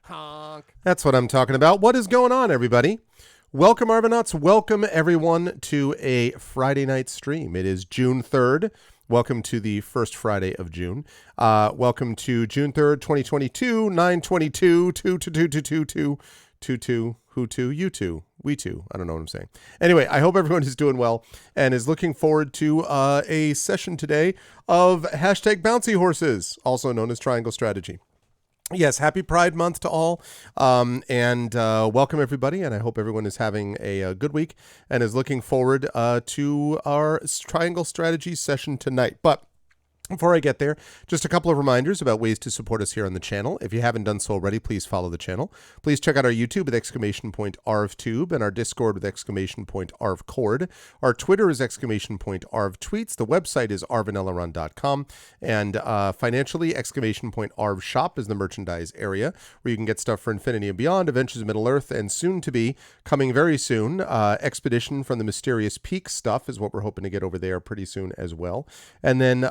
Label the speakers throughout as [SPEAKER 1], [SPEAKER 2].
[SPEAKER 1] Honk.
[SPEAKER 2] That's what I'm talking about. What is going on, everybody? Welcome, Arvanauts. Welcome, everyone, to a Friday night stream. It is June 3rd. Welcome to the first Friday of June. Welcome to June 3rd, 2022, 9/22, 2222222, who to, you two, we two. I don't know what I'm saying. Anyway, I hope everyone is doing well and is looking forward to a session today of hashtag bouncy horses, also known as Triangle Strategy. Yes, happy Pride Month to all, and welcome everybody, and I hope everyone is having a good week and is looking forward to our Triangle Strategy session tonight. But before I get there, just a couple of reminders about ways to support us here on the channel. If you haven't done so already, please follow the channel. Please check out our YouTube with !ArvTube and our Discord with !ArvCord. Our Twitter is !ArvTweets. The website is arvanelaron.com. And financially, !Arvshop is the merchandise area where you can get stuff for Infinity and Beyond, Adventures of Middle-earth, and soon to be, coming very soon, Expedition from the Mysterious Peak stuff is what we're hoping to get over there pretty soon as well. And then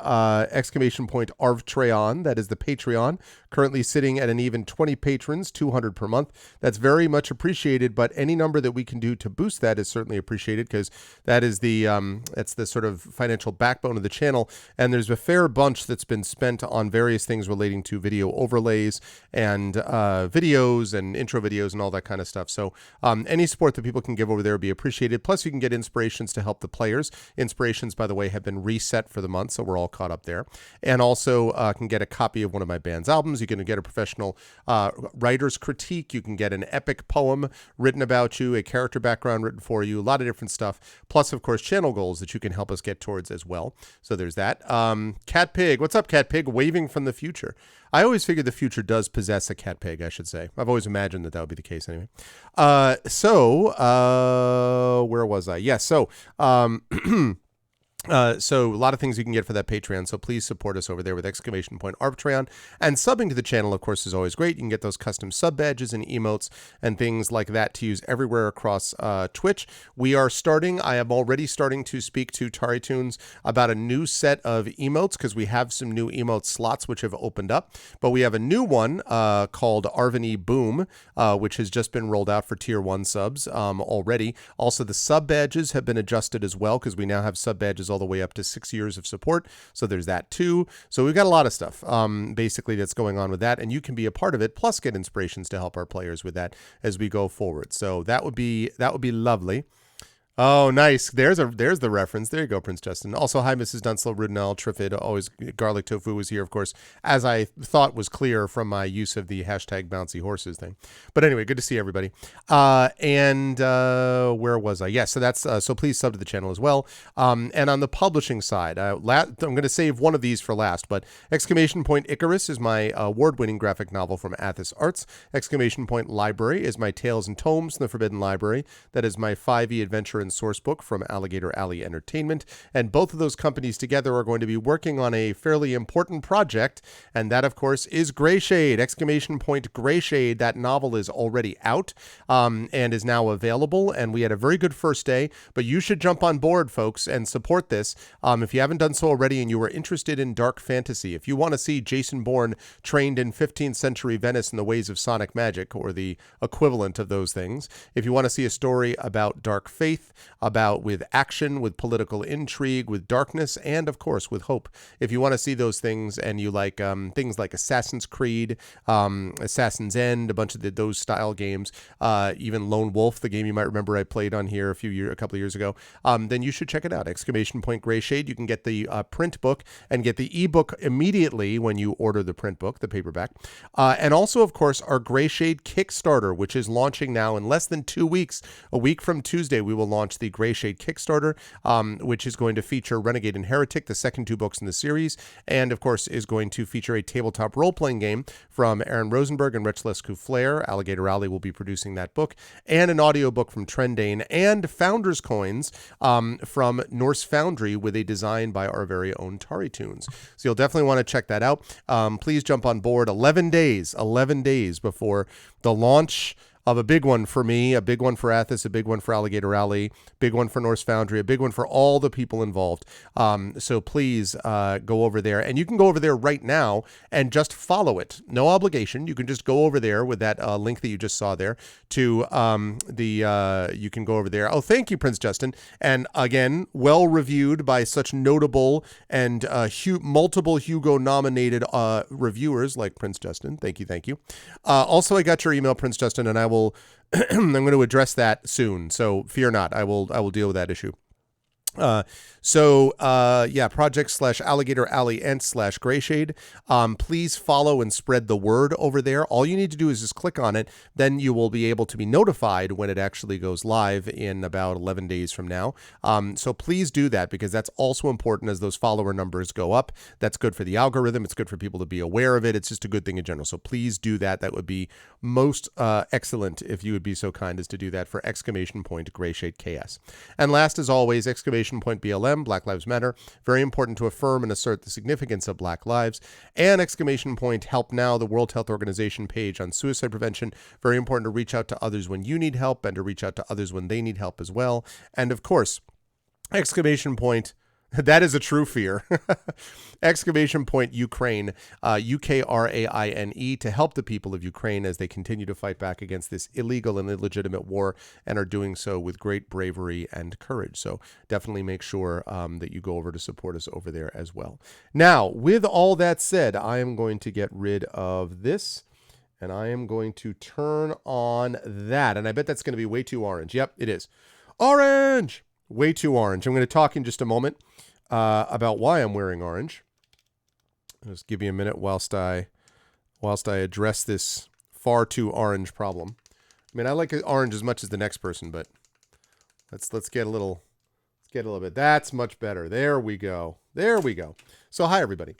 [SPEAKER 2] !Arvtreon, that is the Patreon, currently sitting at an even 20 patrons, 200 per month. That's very much appreciated, but any number that we can do to boost that is certainly appreciated, because that is that's the sort of financial backbone of the channel, and there's a fair bunch that's been spent on various things relating to video overlays and videos and intro videos and all that kind of stuff. So any support that people can give over there would be appreciated. Plus, you can get inspirations to help the players. Inspirations, by the way, have been reset for the month, so we're all caught up there. And also can get a copy of one of my band's albums. You can get a professional writer's critique. You can get an epic poem written about you, a character background written for you, a lot of different stuff. Plus, of course, channel goals that you can help us get towards as well. So there's that. Cat Pig. What's up, Cat Pig? Waving from the future. I always figured the future does possess a cat pig, I should say. I've always imagined that would be the case anyway. Where was I? Yes, so so a lot of things you can get for that Patreon, so please support us over there with !Arvtreon. And subbing to the channel, of course, is always great. You can get those custom sub badges and emotes and things like that to use everywhere across Twitch. I am already starting to speak to TariTunes about a new set of emotes, because we have some new emote slots which have opened up. But we have a new one called Arvany Boom, which has just been rolled out for Tier 1 subs already. Also, the sub badges have been adjusted as well, because we now have sub badges all the way up to 6 years of support. So there's that too. So we've got a lot of stuff basically that's going on with that, and you can be a part of it, plus get inspirations to help our players with that as we go forward. So that would be lovely. Oh, nice. There's the reference. There you go, Prince Justin. Also, hi, Mrs. Dunslow, Rudnell, Trifid. Always Garlic Tofu was here, of course, as I thought was clear from my use of the hashtag bouncy horses thing. But anyway, good to see everybody. Where was I? Yes, so that's so please sub to the channel as well. And on the publishing side, I'm going to save one of these for last, but Icarus is my award-winning graphic novel from Athos Arts. Library is my Tales and Tomes from the Forbidden Library. That is my 5e adventure and source book from Alligator Alley Entertainment, and both of those companies together are going to be working on a fairly important project, and that, of course, is Greyshade! Greyshade. That novel is already out and is now available, and we had a very good first day, but you should jump on board, folks, and support this. If you haven't done so already and you are interested in dark fantasy, if you want to see Jason Bourne trained in 15th century Venice in the ways of sonic magic, or the equivalent of those things, if you want to see a story about dark faith, with action, with political intrigue, with darkness, and of course with hope. If you want to see those things and you like things like Assassin's Creed, Assassin's End, a bunch of those style games, even Lone Wolf, the game you might remember I played on here a couple of years ago, then you should check it out. Greyshade. You can get the print book and get the ebook immediately when you order the print book, the paperback. And also, of course, our Greyshade Kickstarter, which is launching now in less than 2 weeks. A week from Tuesday, we will launch launched the Greyshade Kickstarter, which is going to feature Renegade and Heretic, the second 2 books in the series, and of course is going to feature a tabletop role-playing game from Aaron Rosenberg and Rich Lescouflair. Alligator Alley will be producing that book, and an audiobook from Trendane, and Founders Coins from Norse Foundry with a design by our very own Tari Tunes. So you'll definitely want to check that out. Please jump on board 11 days before the launch of a big one for me, a big one for Athos, a big one for Alligator Alley, big one for Norse Foundry, a big one for all the people involved. So please go over there. And you can go over there right now and just follow it. No obligation. You can just go over there with that link that you just saw there to you can go over there. Oh, thank you, Prince Justin. And again, well reviewed by such notable and multiple Hugo nominated reviewers like Prince Justin. Thank you. Also, I got your email, Prince Justin, and I'm going to address that soon. So fear not. I will deal with that issue. Project/Alligator Alley and /Greyshade. Please follow and spread the word over there. All you need to do is just click on it. Then you will be able to be notified when it actually goes live in about 11 days from now. So please do that, because that's also important as those follower numbers go up. That's good for the algorithm. It's good for people to be aware of it. It's just a good thing in general. So please do that. That would be most excellent if you would be so kind as to do that for ! Greyshade KS. And last, as always, ! BLM, Black Lives Matter. Very important to affirm and assert the significance of Black lives. And ! Help Now, the World Health Organization page on suicide prevention. Very important to reach out to others when you need help and to reach out to others when they need help as well. And of course, ! That is a true fear. ! Ukraine, Ukraine, to help the people of Ukraine as they continue to fight back against this illegal and illegitimate war, and are doing so with great bravery and courage. So definitely make sure that you go over to support us over there as well. Now, with all that said, I am going to get rid of this, and I am going to turn on that. And I bet that's going to be way too orange. Yep, it is. Orange! Way too orange. I'm going to talk in just a moment about why I'm wearing orange. I'll just give you a minute whilst I address this far too orange problem. I mean, I like orange as much as the next person, but let's get a little bit. That's much better. There we go. So hi everybody.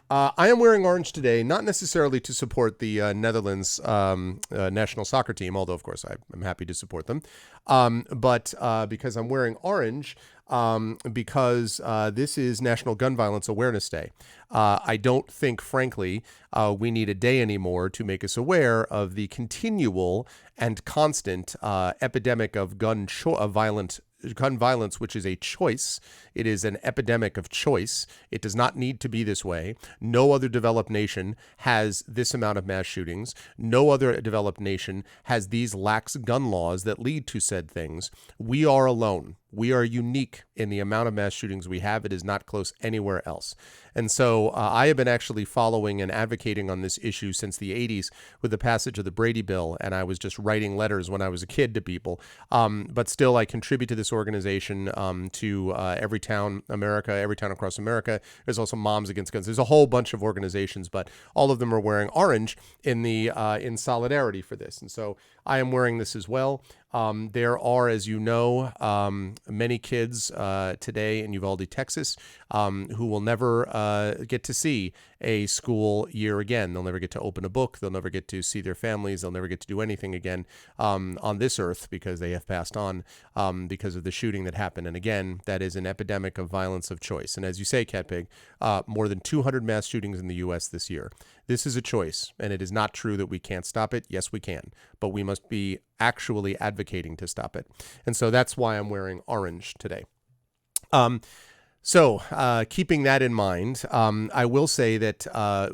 [SPEAKER 2] I am wearing orange today, not necessarily to support the Netherlands national soccer team, although of course I'm happy to support them, but because I'm wearing orange because this is National Gun Violence Awareness Day. I don't think, frankly, we need a day anymore to make us aware of the continual and constant epidemic of gun violence, which is a choice. It is an epidemic of choice. It does not need to be this way. No other developed nation has this amount of mass shootings. No other developed nation has these lax gun laws that lead to said things. We are alone. We are unique in the amount of mass shootings we have. It is not close anywhere else. And so I have been actually following and advocating on this issue since the 80s with the passage of the Brady Bill, and I was just writing letters when I was a kid to people. But still, I contribute to this organization to Every Town Across America. There's also Moms Against Guns. There's a whole bunch of organizations, but all of them are wearing orange in solidarity for this. And so I am wearing this as well. There are, as you know, many kids today in Uvalde, Texas, who will never get to see a school year again. They'll never get to open a book. They'll never get to see their families. They'll never get to do anything again on this earth because they have passed on because of the shooting that happened. And again, that is an epidemic of violence of choice. And as you say, Cat Pig, more than 200 mass shootings in the U.S. this year. This is a choice, and it is not true that we can't stop it. Yes, we can, but we must be actually advocating to stop it. And so that's why I'm wearing orange today. So keeping that in mind, I will say that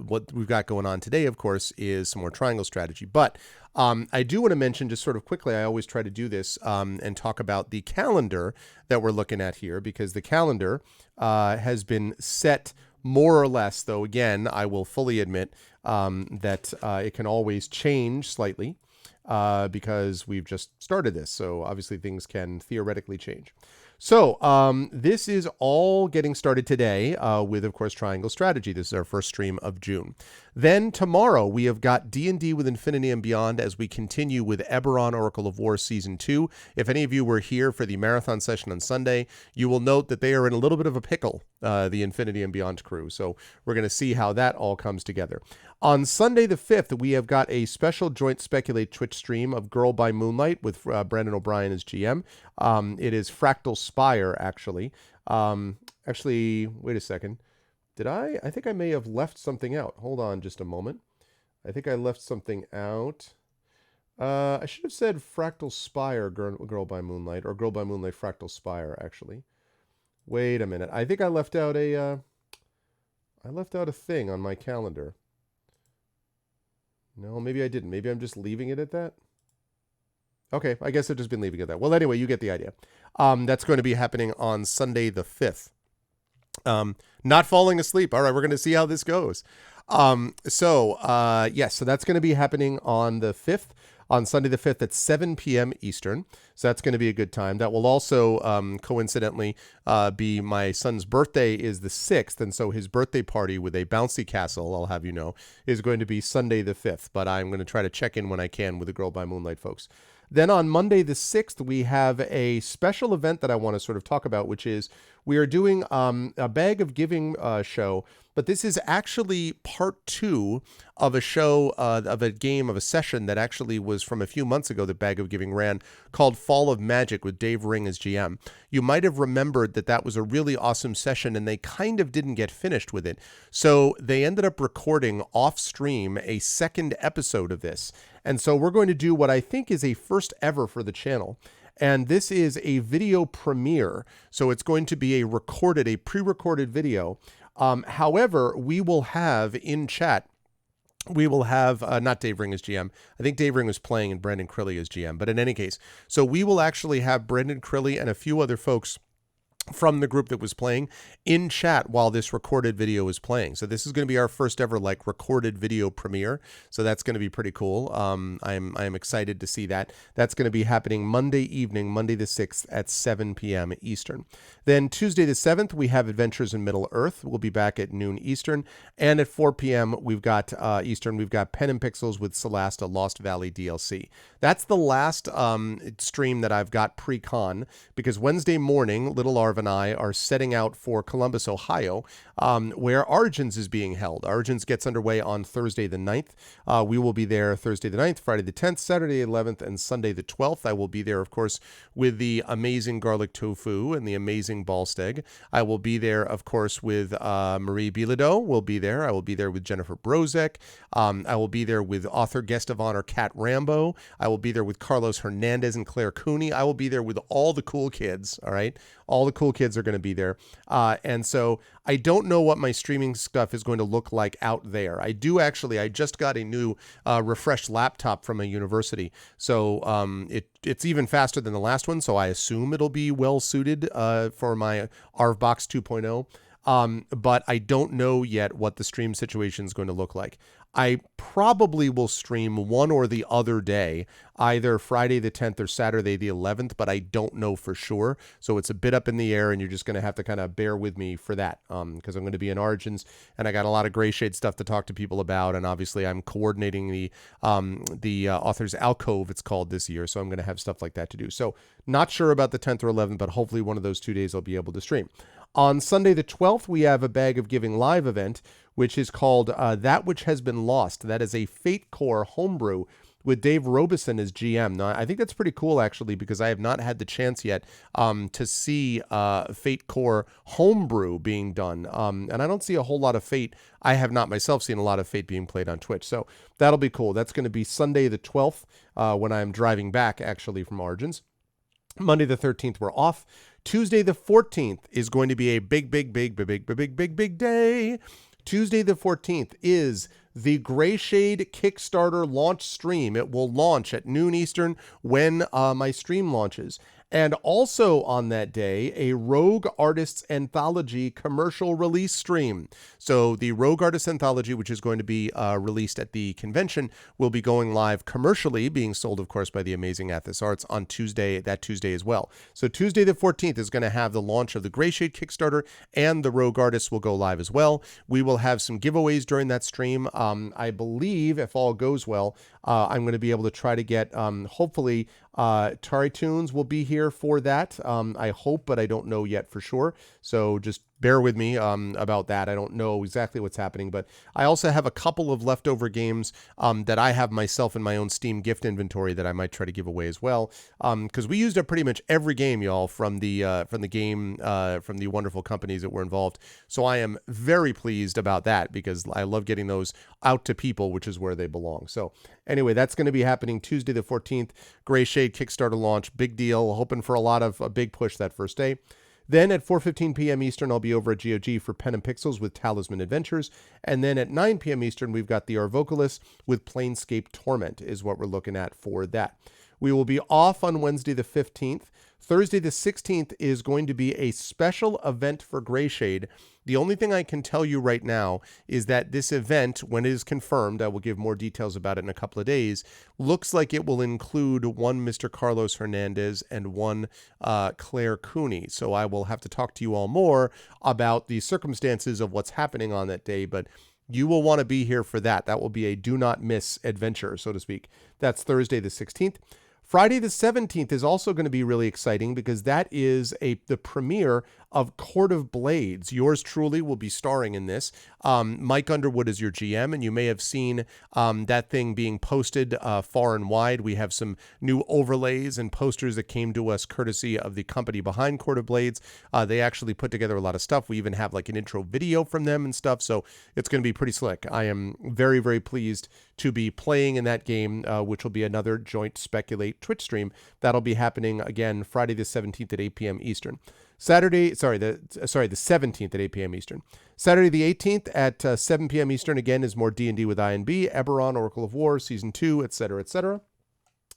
[SPEAKER 2] what we've got going on today, of course, is some more triangle strategy. But I do want to mention just sort of quickly, I always try to do this and talk about the calendar that we're looking at here, because the calendar has been set more or less, though, again, I will fully admit that it can always change slightly because we've just started this. So obviously things can theoretically change. So this is all getting started today with, of course, Triangle Strategy. This is our first stream of June. Then tomorrow we have got D&D with Infinity and Beyond as we continue with Eberron Oracle of War Season 2. If any of you were here for the marathon session on Sunday, you will note that they are in a little bit of a pickle, the Infinity and Beyond crew. So we're going to see how that all comes together. On Sunday the 5th, we have got a special joint Speculate Twitch stream of Girl by Moonlight with Brandon O'Brien as GM. It is Fractal Spire, actually. Actually, wait a second. Did I? I think I may have left something out. Hold on just a moment. I think I left something out. I should have said Fractal Spire, Girl by Moonlight, or Girl by Moonlight Fractal Spire, actually. Wait a minute. I think I left out a thing on my calendar. No, maybe I didn't. Maybe I'm just leaving it at that. Okay, I guess I've just been leaving it at that. Well, anyway, you get the idea. That's going to be happening on Sunday the 5th. Not falling asleep. All right, we're going to see how this goes. So that's going to be happening on the 5th, on Sunday the 5th at 7 p.m. Eastern. So that's going to be a good time. That will also coincidentally be my son's birthday is the 6th. And so his birthday party with a bouncy castle, I'll have you know, is going to be Sunday the 5th. But I'm going to try to check in when I can with the Girl by Moonlight folks. Then on Monday the 6th, we have a special event that I want to sort of talk about, which is we are doing a Bag of Giving show, but this is actually part 2 of a show, of a session that actually was from a few months ago that Bag of Giving ran called Fall of Magic with Dave Ring as GM. You might have remembered that was a really awesome session and they kind of didn't get finished with it. So they ended up recording off stream a second episode of this. And so we're going to do what I think is a first ever for the channel. And this is a video premiere. So it's going to be a pre-recorded video. However, we will have in chat, we will have, not Dave Ring as GM. I think Dave Ring was playing and Brandon Crilly as GM. But in any case, so we will actually have Brandon Crilly and a few other folks from the group that was playing in chat while this recorded video is playing. So this is going to be our first ever recorded video premiere. So that's going to be pretty cool. I'm excited to see that. That's going to be happening Monday evening, Monday the 6th at 7 p.m. Eastern. Then Tuesday the 7th, we have Adventures in Middle Earth. We'll be back at noon Eastern. And at 4 p.m. we've got Eastern, we've got Pen and Pixels with Celasta Lost Valley DLC. That's the last stream that I've got pre-con, because Wednesday morning, Little Arv and I are setting out for Columbus, Ohio, where Origins is being held. Origins gets underway on Thursday the 9th. We will be there Thursday the 9th, Friday the 10th, Saturday the 11th, and Sunday the 12th. I will be there, of course, with the amazing garlic tofu and the amazing Ballsteg. I will be there, of course, with Marie Bilodeau. Will be there. I will be there with Jennifer Brozek. I will be there with author guest of honor Kat Rambo. I will be there with Carlos Hernandez and Claire Cooney. I will be there with all the cool kids, all right? All the cool kids are going to be there. And so I don't know what my streaming stuff is going to look like out there. I just got a new refreshed laptop from a university. So it's even faster than the last one. So I assume it'll be well suited for my ArvBox 2.0. But I don't know yet what the stream situation is going to look like. I probably will stream one or the other day, either Friday the 10th or Saturday the 11th, but I don't know for sure. So it's a bit up in the air, and you're just going to have to kind of bear with me for that, because I'm going to be in Origins, and I got a lot of Gray Shade stuff to talk to people about, and obviously I'm coordinating the Author's Alcove, it's called this year, so I'm going to have stuff like that to do. So not sure about the 10th or 11th, but hopefully one of those 2 days I'll be able to stream. On Sunday the 12th, we have a Bag of Giving live event, which is called That Which Has Been Lost. That is a Fate Core homebrew with Dave Robeson as GM. Now, I think that's pretty cool, actually, because I have not had the chance yet to see Fate Core homebrew being done. And I don't see a whole lot of Fate. I have not myself seen a lot of Fate being played on Twitch. So that'll be cool. That's going to be Sunday the 12th when I'm driving back, actually, from Origins. Monday the 13th, we're off. Tuesday the 14th is going to be a big day. Tuesday the 14th is the Gray Shade Kickstarter launch stream. It will launch at noon Eastern when my stream launches. And also on that day, a Rogue Artists Anthology commercial release stream. So the Rogue Artists Anthology, which is going to be released at the convention, will be going live commercially, being sold, of course, by the amazing Athos Arts on that Tuesday as well. So Tuesday the 14th is going to have the launch of the Greyshade Kickstarter, and the Rogue Artists will go live as well. We will have some giveaways during that stream. I believe, if all goes well, I'm going to be able to try to get, hopefully, Tari Tunes will be here for that. I hope, but I don't know yet for sure. So just bear with me about that. I don't know exactly what's happening, but I also have a couple of leftover games that I have myself in my own Steam gift inventory that I might try to give away as well. Because we used up pretty much every game, y'all, from the wonderful companies that were involved. So I am very pleased about that because I love getting those out to people, which is where they belong. So anyway, that's going to be happening Tuesday the 14th. Greyshade Kickstarter launch, big deal. Hoping for a big push that first day. Then at 4:15 p.m. Eastern, I'll be over at GOG for Pen and Pixels with Talisman Adventures. And then at 9 p.m. Eastern, we've got the Arvocalis with Planescape Torment is what we're looking at for that. We will be off on Wednesday the 15th. Thursday the 16th is going to be a special event for Greyshade. The only thing I can tell you right now is that this event, when it is confirmed, I will give more details about it in a couple of days, looks like it will include one Mr. Carlos Hernandez and one Claire Cooney. So I will have to talk to you all more about the circumstances of what's happening on that day, but you will want to be here for that. That will be a do not miss adventure, so to speak. That's Thursday the 16th. Friday the 17th is also going to be really exciting because that is the premiere of Court of Blades. Yours truly will be starring in this. Mike Underwood is your GM, and you may have seen that thing being posted far and wide. We have some new overlays and posters that came to us courtesy of the company behind Court of Blades. They actually put together a lot of stuff. We even have like an intro video from them and stuff, so it's going to be pretty slick. I am very, very pleased to be playing in that game, which will be another joint Speculate Twitch stream. That'll be happening again Friday the 17th at 8 p.m. Eastern. The 17th at 8 p.m. Eastern. Saturday the 18th at 7 p.m. Eastern again is more D&D with INB, Eberron, Oracle of War, Season 2, etc., etc.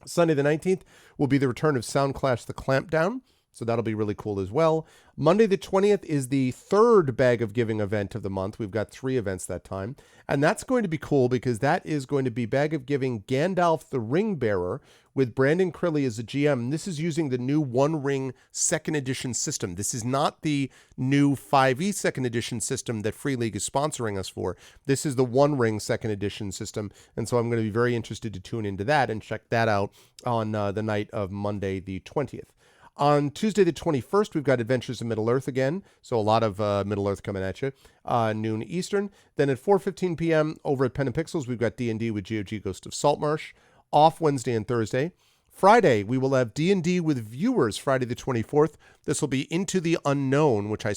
[SPEAKER 2] Sunday the 19th will be the return of Soundclash the Clampdown. So that'll be really cool as well. Monday the 20th is the third Bag of Giving event of the month. We've got 3 events that time. And that's going to be cool because that is going to be Bag of Giving Gandalf the Ring Bearer with Brandon Crilly as a GM. This is using the new One Ring 2nd Edition system. This is not the new 5e 2nd Edition system that Free League is sponsoring us for. This is the One Ring 2nd Edition system. And so I'm going to be very interested to tune into that and check that out on the night of Monday the 20th. On Tuesday the 21st, we've got Adventures in Middle-earth again. So a lot of Middle-earth coming at you. Noon Eastern. Then at 4:15 p.m. over at Pen and Pixels, we've got D&D with GOG Ghost of Saltmarsh. Off Wednesday and Thursday. Friday, we will have D&D with viewers Friday the 24th. This will be Into the Unknown, which we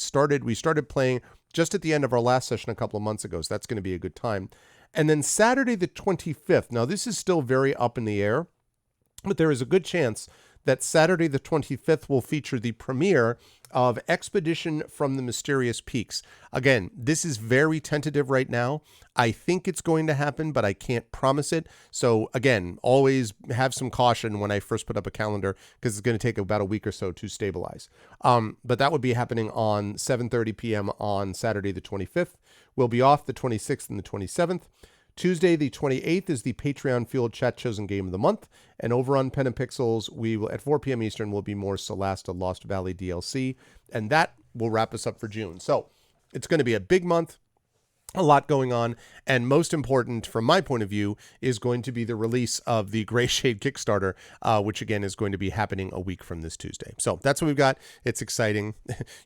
[SPEAKER 2] started playing just at the end of our last session a couple of months ago. So that's going to be a good time. And then Saturday the 25th. Now, this is still very up in the air, but there is a good chance that Saturday the 25th will feature the premiere of Expedition from the Mysterious Peaks. Again, this is very tentative right now. I think it's going to happen, but I can't promise it. So again, always have some caution when I first put up a calendar because it's going to take about a week or so to stabilize. But that would be happening on 7:30 p.m. on Saturday the 25th. We'll be off the 26th and the 27th. Tuesday, the 28th, is the Patreon-fueled chat chosen game of the month. And over on Pen and Pixels, we will, at 4 p.m. Eastern, will be more Celasta Lost Valley DLC. And that will wrap us up for June. So it's going to be a big month, a lot going on. And most important, from my point of view, is going to be the release of the Greyshade Kickstarter, which, again, is going to be happening a week from this Tuesday. So that's what we've got. It's exciting.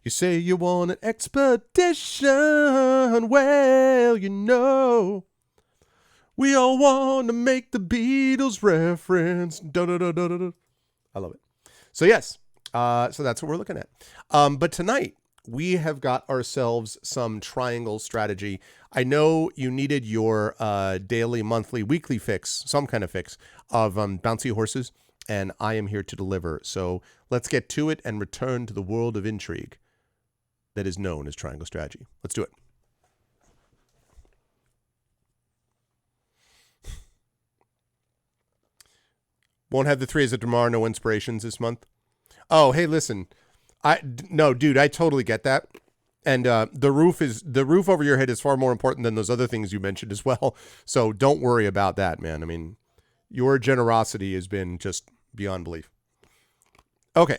[SPEAKER 2] You say you want an expedition. Well, you know. We all want to make the Beatles reference. Da-da-da-da-da. I love it. So yes, so that's what we're looking at. But tonight, we have got ourselves some triangle strategy. I know you needed your daily, monthly, weekly fix, some kind of fix of bouncy horses, and I am here to deliver. So let's get to it and return to the world of intrigue that is known as triangle strategy. Let's do it. Won't have the Threes of Damar, no inspirations this month. Oh, hey, listen. No, dude, I totally get that. And the roof over your head is far more important than those other things you mentioned as well. So don't worry about that, man. I mean, your generosity has been just beyond belief. Okay,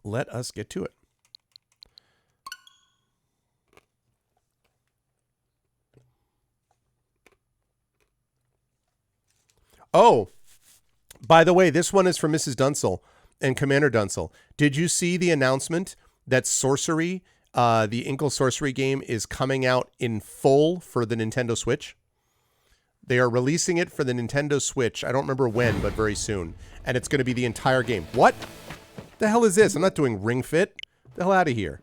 [SPEAKER 2] let us get to it. Oh, by the way, this one is from Mrs. Dunsel and Commander Dunsel. Did you see the announcement that Sorcery, the Inkle Sorcery game, is coming out in full for the Nintendo Switch? They are releasing it for the Nintendo Switch. I don't remember when, but very soon. And it's going to be the entire game. What the hell is this? I'm not doing Ring Fit. Get the hell out of here.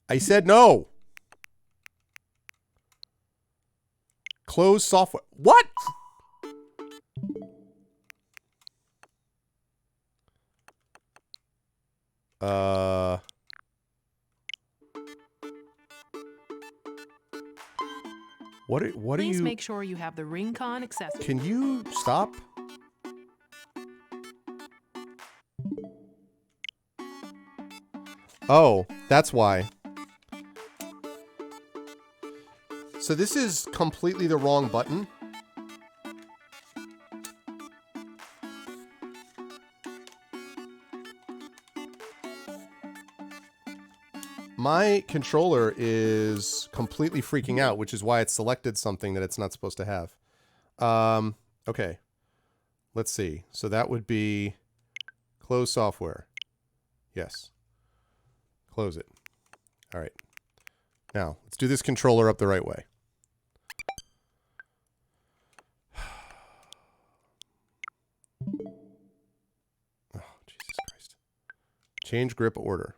[SPEAKER 2] I said no. Close software. What? What are
[SPEAKER 1] Please
[SPEAKER 2] you...
[SPEAKER 1] make sure you have the RingCon accessory.
[SPEAKER 2] Can you stop? Oh, that's why. So this is completely the wrong button. My controller is completely freaking out, which is why it selected something that it's not supposed to have. Okay. Let's see. So that would be close software. Yes. Close it. All right. Now, let's do this controller up the right way. Oh, Jesus Christ. Change grip order.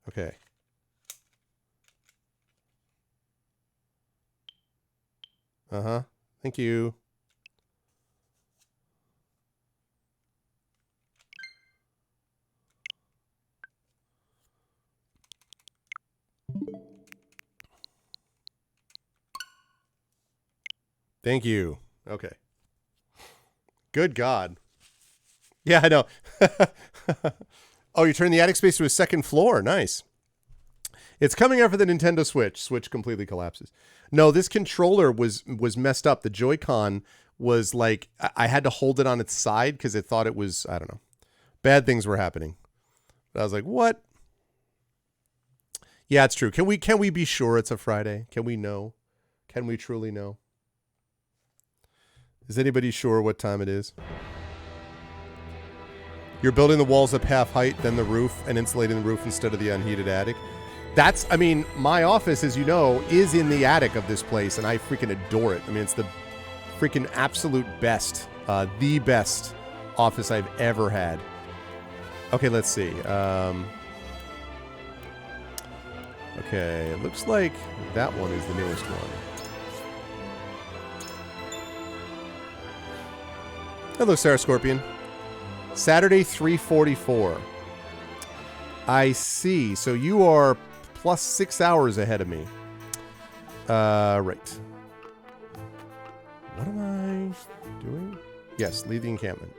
[SPEAKER 2] Okay. Uh-huh. Thank you. Thank you. Okay. Good God. Yeah, I know. Oh, you turned the attic space to a second floor. Nice. It's coming out for the Nintendo Switch. Switch completely collapses. No, this controller was messed up. The Joy-Con was like, I had to hold it on its side because it thought it was, I don't know. Bad things were happening. But I was like, what? Yeah, it's true. Can we be sure it's a Friday? Can we know? Can we truly know? Is anybody sure what time it is? You're building the walls up half height, then the roof, and insulating the roof instead of the unheated attic. That's, I mean, my office, as you know, is in the attic of this place, and I freaking adore it. I mean, it's the freaking absolute best, the best office I've ever had. Okay, let's see. Okay, it looks like that one is the newest one. Hello, Sarah Scorpion. Saturday, 3:44. I see. So you are plus 6 hours ahead of me. Right. What am I doing? Yes, leave the encampment.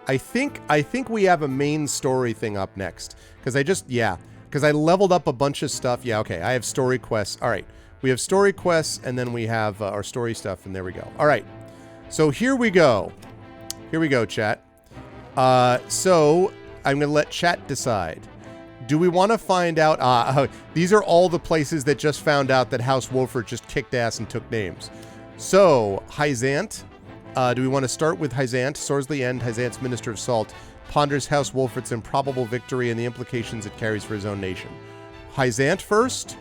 [SPEAKER 2] I think we have a main story thing up next. Because I leveled up a bunch of stuff. Yeah, okay. I have story quests. All right. We have story quests, and then we have our story stuff, and there we go. All right. So here we go. Here we go, chat. So I'm going to let chat decide. Do we want to find out... these are all the places that just found out that House Wolford just kicked ass and took names. So, Hyzant. Do we want to start with Hyzant? Sorsley End, Hyzant's Minister of Salt, ponders House Wolford's improbable victory and the implications it carries for his own nation. Hyzant first.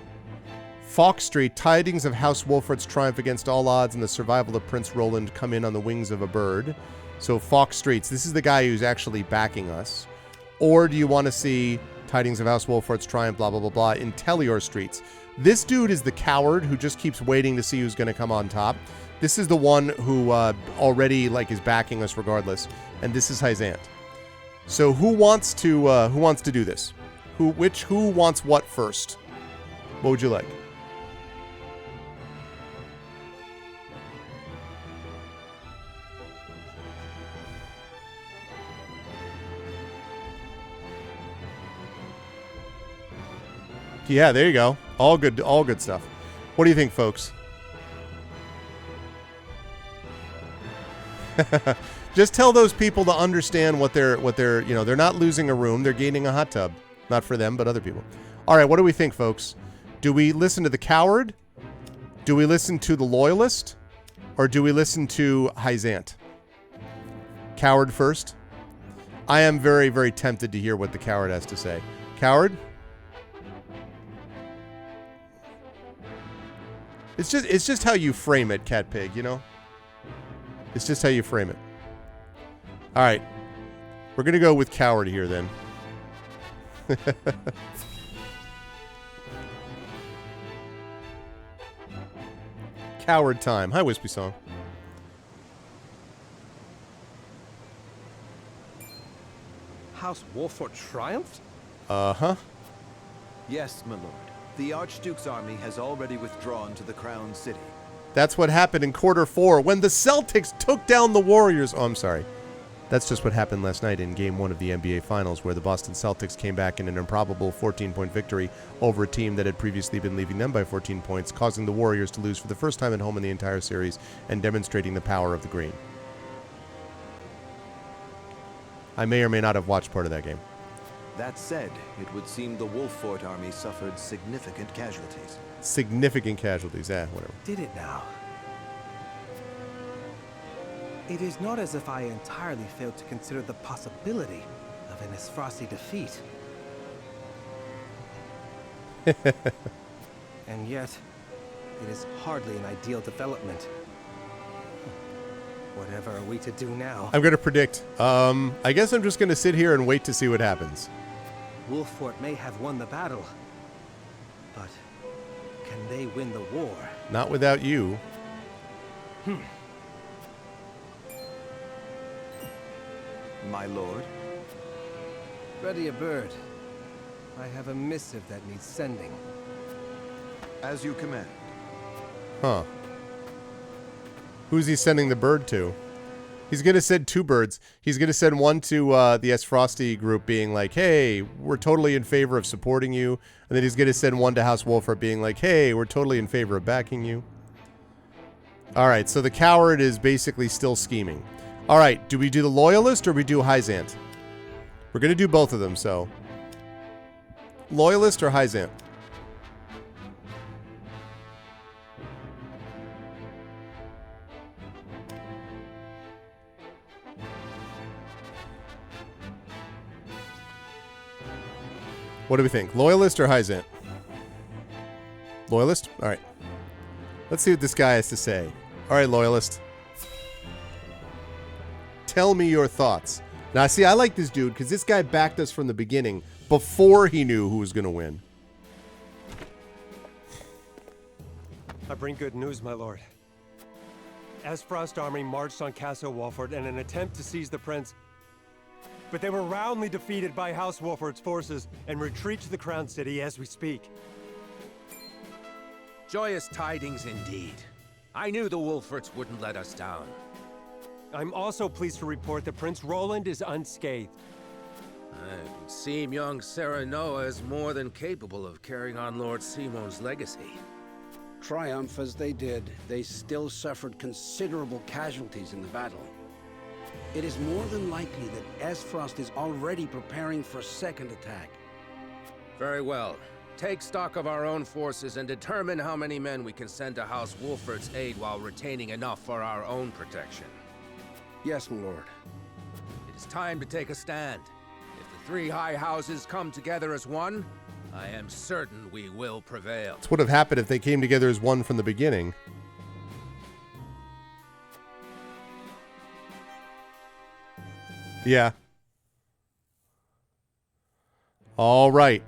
[SPEAKER 2] Fawkes Street, tidings of House Wolford's triumph against all odds and the survival of Prince Roland come in on the wings of a bird. So Fawkes Streets, this is the guy who's actually backing us. Or do you want to see tidings of House Wolford's triumph, blah, blah, blah, blah, in Tellior Streets? This dude is the coward who just keeps waiting to see who's going to come on top. This is the one who already is backing us regardless. And this is Hyzant. So who wants to do this? Who wants what first? What would you like? Yeah, there you go. All good stuff. What do you think, folks? Just tell those people to understand what they're, they're not losing a room, they're gaining a hot tub. Not for them, but other people. All right, what do we think, folks? Do we listen to the coward? Do we listen to the loyalist? Or do we listen to Hyzant? Coward first. I am very, very tempted to hear what the coward has to say. Coward? It's just how you frame it, Cat Pig, you know? It's just how you frame it. All right. We're going to go with coward here then. Coward time. Hi, Wispy Song.
[SPEAKER 3] House Wolfort triumphed?
[SPEAKER 2] Uh-huh.
[SPEAKER 4] Yes, my lord. The Archduke's army has already withdrawn to the Crown City.
[SPEAKER 2] That's what happened in quarter 4 when the Celtics took down the Warriors. Oh, I'm sorry. That's just what happened last night in Game 1 of the NBA Finals, where the Boston Celtics came back in an improbable 14-point victory over a team that had previously been leaving them by 14 points, causing the Warriors to lose for the first time at home in the entire series and demonstrating the power of the green. I may or may not have watched part of that game.
[SPEAKER 4] That said, it would seem the Wolfort army suffered significant casualties.
[SPEAKER 2] Significant casualties, whatever.
[SPEAKER 3] Did it now? It is not as if I entirely failed to consider the possibility of an Esfrosty defeat. And yet, it is hardly an ideal development. Whatever are we to do now?
[SPEAKER 2] I'm going to predict. I guess I'm just going to sit here and wait to see what happens.
[SPEAKER 3] Wolfort may have won the battle, but can they win the war?
[SPEAKER 2] Not without you.
[SPEAKER 4] My lord?
[SPEAKER 3] Ready a bird. I have a missive that needs sending.
[SPEAKER 4] As you command.
[SPEAKER 2] Huh. Who's he sending the bird to? He's going to send 2 birds. He's going to send one to the Esfrosty group being like, hey, we're totally in favor of supporting you. And then he's going to send one to House Wolfort being like, hey, we're totally in favor of backing you. All right, so the coward is basically still scheming. All right, do we do the loyalist or we do Hyzant? We're going to do both of them, so. Loyalist or Hyzant? What do we think? Loyalist or Hyzant? Loyalist? All right. Let's see what this guy has to say. All right, Loyalist. Tell me your thoughts. Now, see, I like this dude because this guy backed us from the beginning before he knew who was going to win.
[SPEAKER 5] I bring good news, my lord. Esfrost army marched on Castle Wolfort in an attempt to seize the prince, but they were roundly defeated by House Wolfort's forces and retreat to the Crown City as we speak.
[SPEAKER 6] Joyous tidings indeed. I knew the Wolforts wouldn't let us down.
[SPEAKER 5] I'm also pleased to report that Prince Roland is unscathed.
[SPEAKER 6] It would seem young Sarah Noah is more than capable of carrying on Lord Simon's legacy.
[SPEAKER 7] Triumph as they did, they still suffered considerable casualties in the battle. It is more than likely that Esfrost is already preparing for a second attack.
[SPEAKER 6] Very well. Take stock of our own forces and determine how many men we can send to House Wolfort's aid while retaining enough for our own protection.
[SPEAKER 7] Yes, my lord.
[SPEAKER 6] It is time to take a stand. If the 3 high houses come together as one, I am certain we will prevail.
[SPEAKER 2] That's what would have happened if they came together as one from the beginning. Yeah. All right.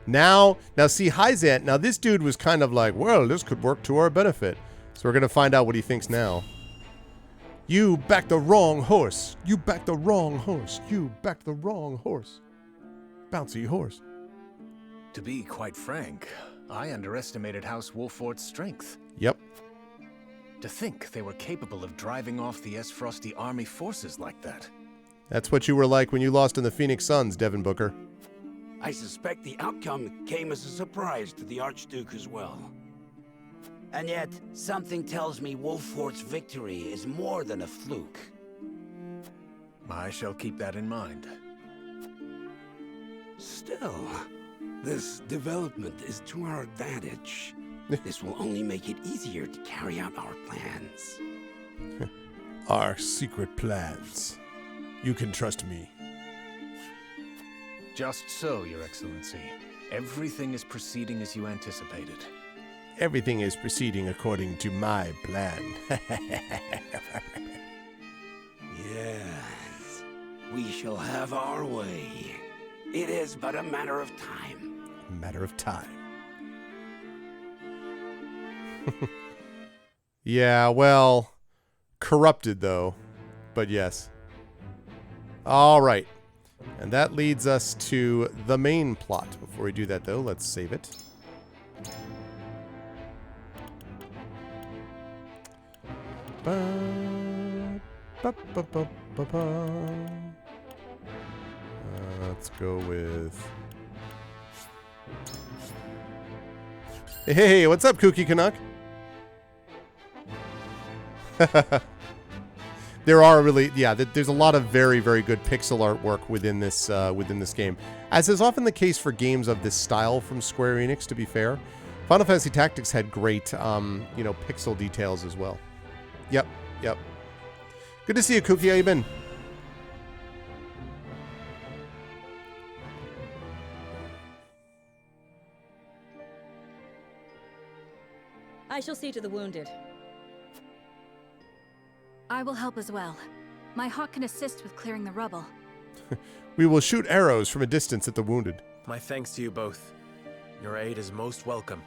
[SPEAKER 2] Now see, Hyzant, now this dude was kind of like, well, this could work to our benefit. So we're going to find out what he thinks now. You backed the wrong horse. You backed the wrong horse. You backed the wrong horse. Bouncy horse.
[SPEAKER 8] To be quite frank, I underestimated House Wolfort's strength.
[SPEAKER 2] Yep.
[SPEAKER 8] To think they were capable of driving off the Esfrosty army forces like that.
[SPEAKER 2] That's what you were like when you lost in the Phoenix Suns, Devin Booker.
[SPEAKER 7] I suspect the outcome came as a surprise to the Archduke as well. And yet, something tells me Wolfort's victory is more than a fluke.
[SPEAKER 8] I shall keep that in mind.
[SPEAKER 7] Still, this development is to our advantage. This will only make it easier to carry out our plans.
[SPEAKER 2] Our secret plans. You can trust me.
[SPEAKER 8] Just so, Your Excellency. Everything is proceeding as you anticipated.
[SPEAKER 2] Everything is proceeding according to my plan.
[SPEAKER 7] Yes, we shall have our way. It is but a matter of time.
[SPEAKER 2] Matter of time. Yeah, well, corrupted though, but yes. All right, and that leads us to the main plot. Before we do that though, let's save it. Let's go with... Hey, what's up, Kooky Canuck? There are really, yeah, there's a lot of very, very good pixel artwork within this game, as is often the case for games of this style from Square Enix. To be fair, Final Fantasy Tactics had great, you know, pixel details as well. Yep. Good to see you, Kooky. How you been?
[SPEAKER 9] I shall see to the wounded.
[SPEAKER 10] I will help as well. My hawk can assist with clearing the rubble.
[SPEAKER 2] We will shoot arrows from a distance at the wounded.
[SPEAKER 11] My thanks to you both. Your aid is most welcome.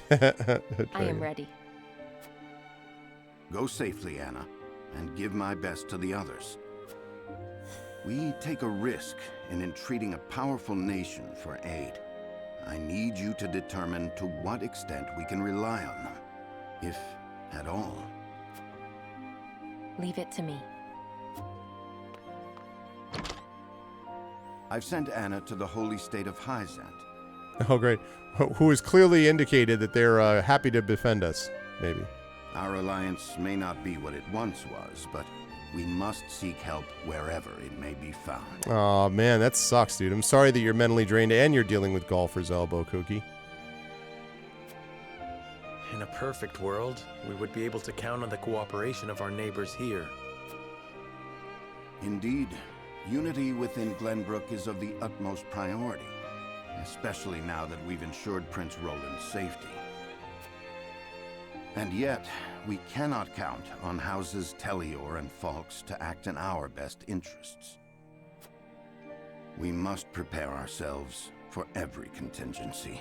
[SPEAKER 9] I am ready.
[SPEAKER 12] Go safely, Anna, and give my best to the others. We take a risk in entreating a powerful nation for aid. I need you to determine to what extent we can rely on them, if at all.
[SPEAKER 9] Leave it to me.
[SPEAKER 12] I've sent Anna to the holy state of Hyzant.
[SPEAKER 2] Oh, great. Who has clearly indicated that they're happy to defend us, maybe.
[SPEAKER 12] Our alliance may not be what it once was, but we must seek help wherever it may be found.
[SPEAKER 2] Oh man, that sucks, dude. I'm sorry that you're mentally drained and you're dealing with Golfer's elbow, Kooky.
[SPEAKER 11] In a perfect world, we would be able to count on the cooperation of our neighbors here.
[SPEAKER 12] Indeed, unity within Glenbrook is of the utmost priority, especially now that we've ensured Prince Roland's safety. And yet, we cannot count on houses Tellior and Falks to act in our best interests. We must prepare ourselves for every contingency.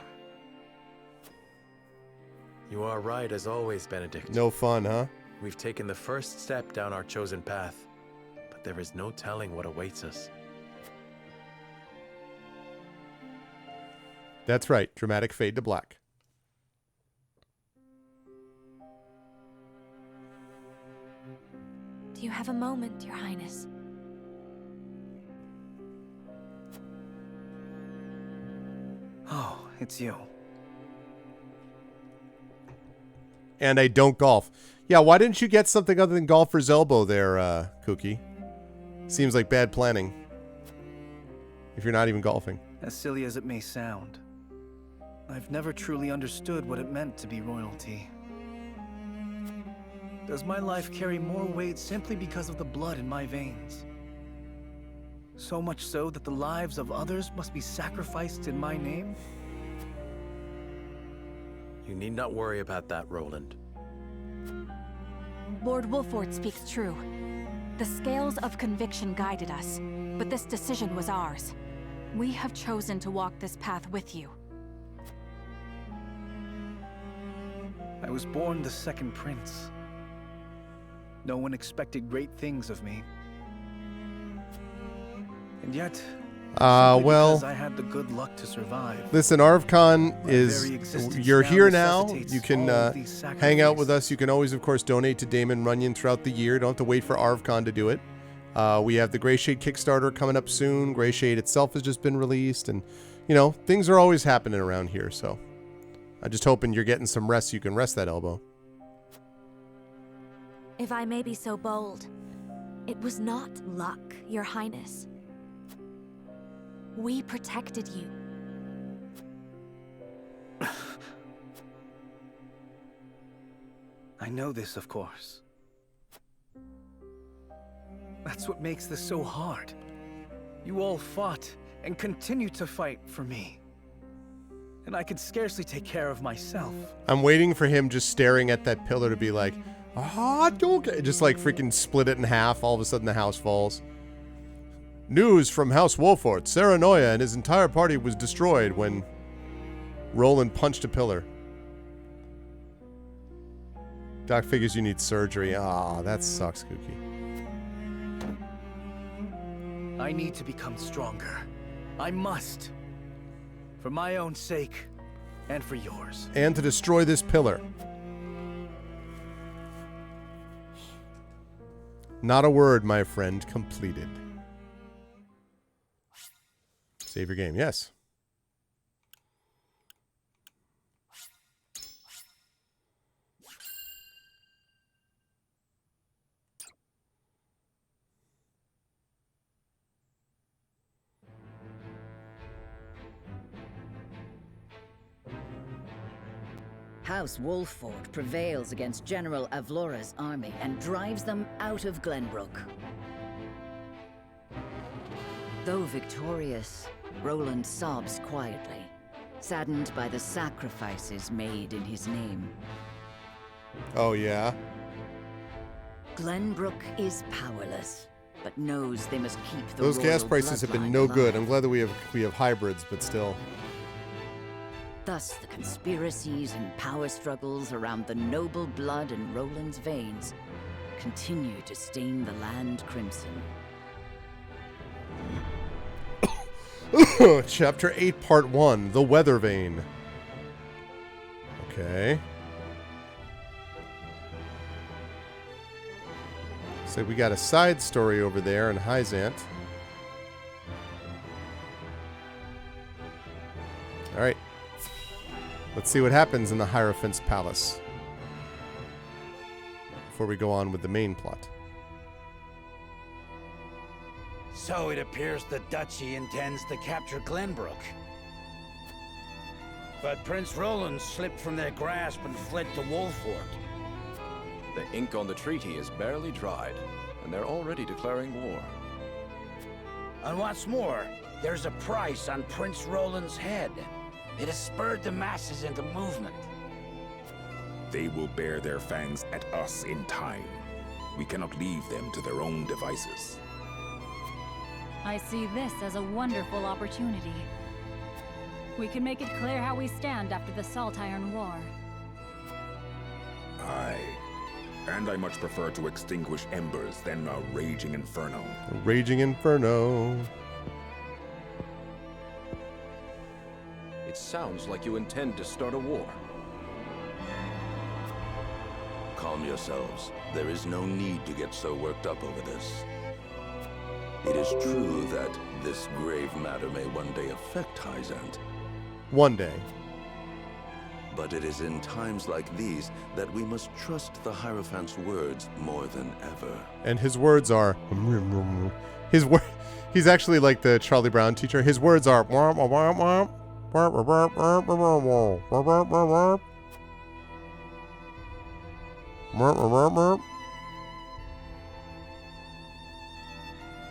[SPEAKER 11] You are right as always, Benedict.
[SPEAKER 2] No fun, huh?
[SPEAKER 11] We've taken the first step down our chosen path, but there is no telling what awaits us.
[SPEAKER 2] That's right. Dramatic fade to black.
[SPEAKER 10] Do you have a moment, Your Highness?
[SPEAKER 3] Oh, it's you.
[SPEAKER 2] And I don't golf. Yeah, why didn't you get something other than Golfer's elbow there, Kooky? Seems like bad planning. If you're not even golfing.
[SPEAKER 3] As silly as it may sound, I've never truly understood what it meant to be royalty. Does my life carry more weight simply because of the blood in my veins? So much so that the lives of others must be sacrificed in my name?
[SPEAKER 11] You need not worry about that, Roland.
[SPEAKER 10] Lord Wolfort speaks true. The scales of conviction guided us, but this decision was ours. We have chosen to walk this path with you.
[SPEAKER 3] I was born the second prince. No one expected great things of me. And yet, Because I had the good luck to survive.
[SPEAKER 2] Listen, ArvCon is, you're here now.
[SPEAKER 3] necessitates
[SPEAKER 2] You can
[SPEAKER 3] all of these
[SPEAKER 2] hang out with us. You can always, of course, donate to Damon Runyon throughout the year. Don't have to wait for ArvCon to do it. We have the Greyshade Kickstarter coming up soon. Greyshade itself has just been released. And, you know, things are always happening around here. So I'm just hoping you're getting some rest so you can rest that elbow.
[SPEAKER 10] If I may be so bold, it was not luck, Your Highness. We protected you.
[SPEAKER 3] I know this, of course. That's what makes this so hard. You all fought and continue to fight for me. And I could scarcely take care of myself.
[SPEAKER 2] I'm waiting for him just staring at that pillar to be like, ah, don't get... Just like freaking split it in half. All of a sudden the house falls. News from House Wolfort. Serenoia and his entire party was destroyed when Roland punched a pillar. Doc figures you need surgery. Ah, that sucks, Kooky.
[SPEAKER 3] I need to become stronger. I must. For my own sake, and for yours.
[SPEAKER 2] And to destroy this pillar. Not a word, my friend. Completed. Save your game. Yes.
[SPEAKER 13] House Wolfort prevails against General Avlora's army and drives them out of Glenbrook. Though victorious, Roland sobs quietly, saddened by the sacrifices made in his name.
[SPEAKER 2] Oh, yeah?
[SPEAKER 13] Glenbrook is powerless, but knows they must keep the
[SPEAKER 2] Those gas
[SPEAKER 13] royal
[SPEAKER 2] prices have been
[SPEAKER 13] bloodline
[SPEAKER 2] no good.
[SPEAKER 13] alive.
[SPEAKER 2] I'm glad that we have hybrids, but still.
[SPEAKER 13] Thus, the conspiracies and power struggles around the noble blood in Roland's veins continue to stain the land crimson.
[SPEAKER 2] Chapter 8, Part 1, The Weather Vane. Okay. So we got a side story over there in Hyzant. Alright. Let's see what happens in the Hierophant's Palace before we go on with the main plot.
[SPEAKER 7] So it appears the Duchy intends to capture Glenbrook. But Prince Roland slipped from their grasp and fled to Wolfort.
[SPEAKER 11] The ink on the treaty is barely dried, and they're already declaring war.
[SPEAKER 7] And what's more, there's a price on Prince Roland's head. It has spurred the masses into movement.
[SPEAKER 14] They will bear their fangs at us in time. We cannot leave them to their own devices.
[SPEAKER 15] I see this as a wonderful opportunity. We can make it clear how we stand after the Salt Iron War.
[SPEAKER 14] Aye. And I much prefer to extinguish embers than a raging inferno.
[SPEAKER 2] A raging inferno.
[SPEAKER 11] It sounds like you intend to start a war.
[SPEAKER 16] Calm yourselves. There is no need to get so worked up over this. It is true that this grave matter may one day affect Hyzant.
[SPEAKER 2] One day.
[SPEAKER 16] But it is in times like these that we must trust the Hierophant's words more than ever.
[SPEAKER 2] And his words are... He's actually like the Charlie Brown teacher. His words are...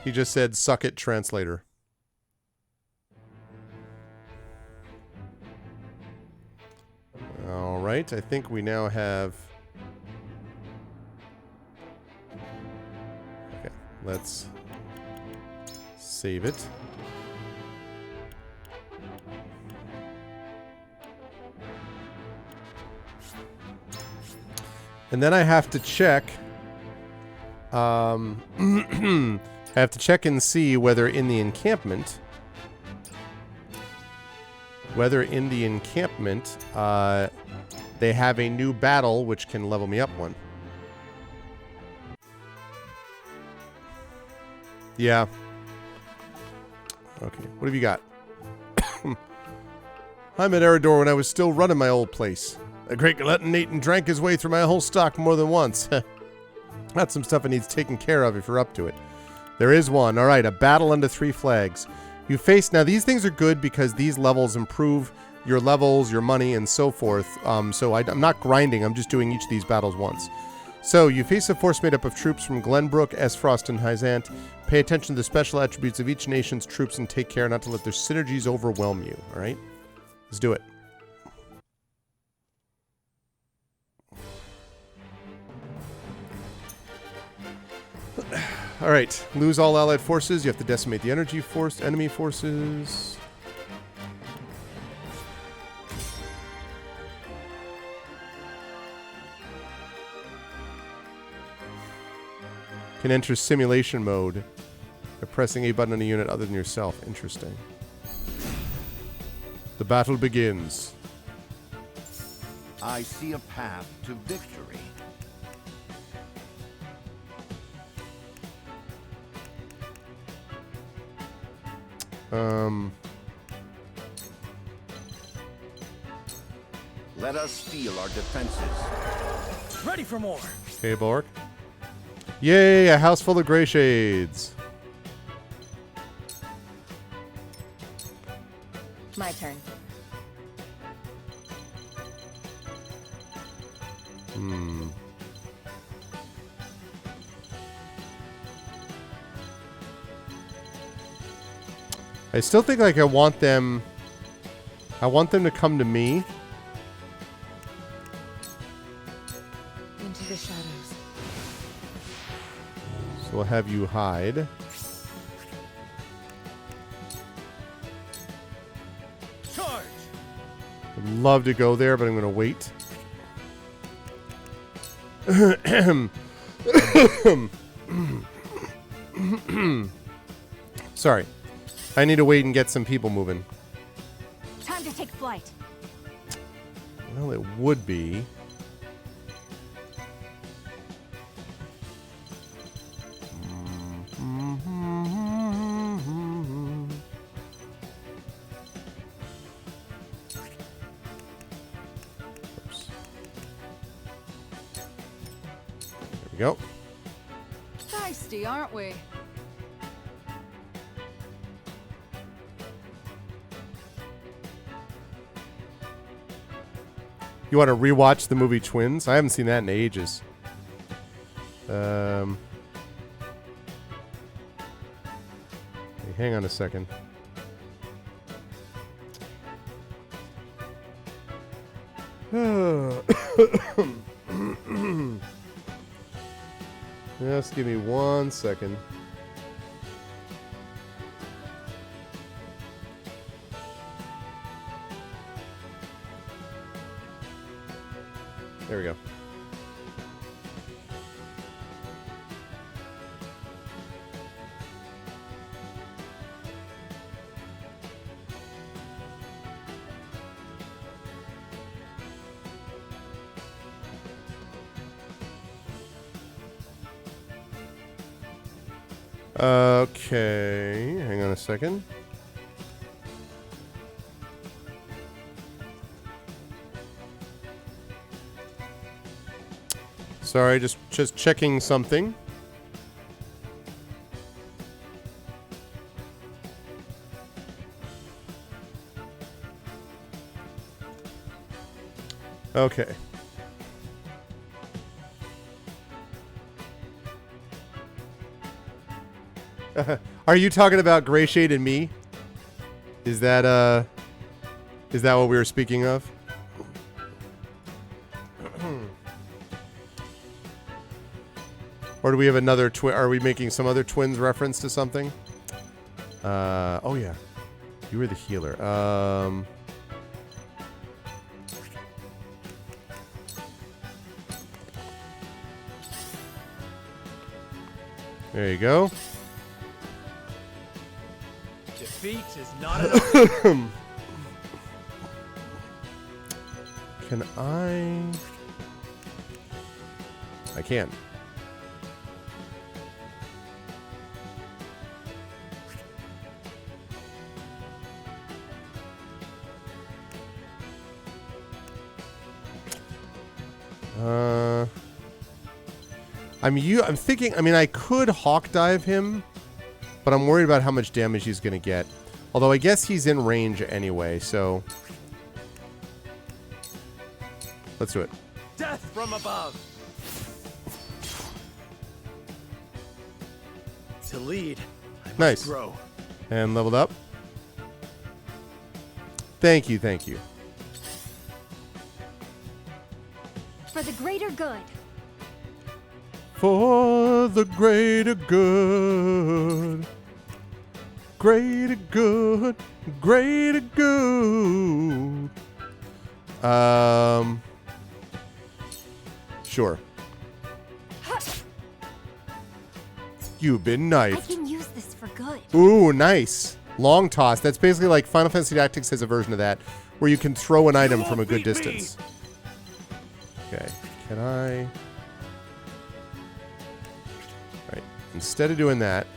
[SPEAKER 2] He just said, "Suck it, translator." All right, I think we now have... Okay, let's save it. And then I have to check... I have to check and see whether in the encampment Whether in the encampment, they have a new battle which can level me up one. Yeah. Okay, what have you got? I met Eridor when I was still running my old place. The great glutton ate and drank his way through my whole stock more than once. That's some stuff that needs taken care of if you're up to it. There is one. All right, a battle under 3 flags. You face... Now, these things are good because these levels improve your levels, your money, and so forth. So I'm not grinding. I'm just doing each of these battles once. So, you face a force made up of troops from Glenbrook, Esfrost, and Hyzant. Pay attention to the special attributes of each nation's troops and take care not to let their synergies overwhelm you. All right? Let's do it. All right. Lose all allied forces. You have to decimate the enemy forces. Can enter simulation mode by pressing a button on a unit other than yourself. Interesting. The battle begins.
[SPEAKER 12] I see a path to victory. Let us steel our defenses.
[SPEAKER 3] Ready for more.
[SPEAKER 2] Okay, Bork. Yay, a house full of gray shades.
[SPEAKER 9] My turn.
[SPEAKER 2] I still think like I want them to come to me.
[SPEAKER 9] Into the shadows.
[SPEAKER 2] So we'll have you hide.
[SPEAKER 3] Charge!
[SPEAKER 2] I'd love to go there, but I'm going to wait. Sorry. I need to wait and get some people moving.
[SPEAKER 10] Time to take flight.
[SPEAKER 2] Well, it would be. Oops. There we go.
[SPEAKER 15] Feisty, aren't we?
[SPEAKER 2] You want to rewatch the movie Twins? I haven't seen that in ages. Hey, hang on a second. Just give me 1 second. There we go. Okay, hang on a second. Sorry, just checking something. Okay. Are you talking about Gray Shade and me? Is that what we were speaking of? Or do we have another twin? Are we making some other twins reference to something? Oh yeah. You were the healer. There you go.
[SPEAKER 3] Defeat is not enough.
[SPEAKER 2] Can I can. I'm thinking, I mean, I could Hawk Dive him, but I'm worried about how much damage he's going to get. Although I guess he's in range anyway, so let's do it.
[SPEAKER 3] Death from above. To lead, I must
[SPEAKER 2] Nice.
[SPEAKER 3] grow.
[SPEAKER 2] And leveled up. Thank you, thank you.
[SPEAKER 10] For the greater good.
[SPEAKER 2] For the greater good. Greater good. Greater good. Sure. You've been knifed.
[SPEAKER 10] I can use this for good.
[SPEAKER 2] Ooh, nice. Long toss. That's basically like Final Fantasy Tactics has a version of that where you can throw an item from a good distance. Okay. Can I? Right. Instead of doing that.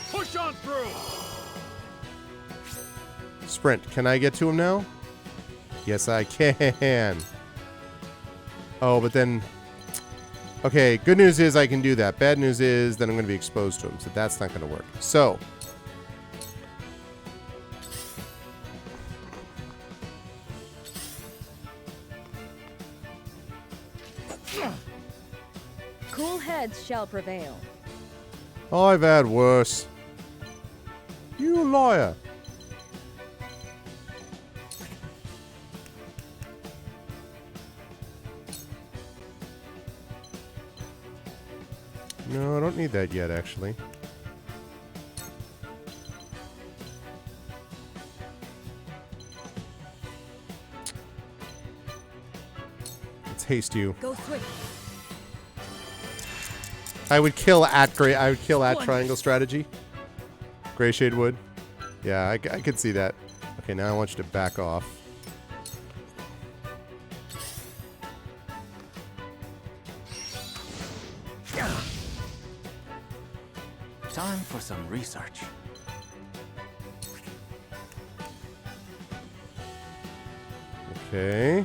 [SPEAKER 3] Push on through.
[SPEAKER 2] Sprint. Can I get to him now? Yes, I can. Oh, but then... Okay, good news is I can do that. Bad news is then I'm going to be exposed to him, so that's not going to work. So...
[SPEAKER 9] Cool heads shall prevail.
[SPEAKER 2] I've had worse. You liar. No, I don't need that yet, actually. Let's haste you.
[SPEAKER 9] Go swift.
[SPEAKER 2] I would kill at triangle strategy. Gray Shade would. Yeah, I could see that. Okay, now I want you to back off.
[SPEAKER 11] Time for some research.
[SPEAKER 2] Okay.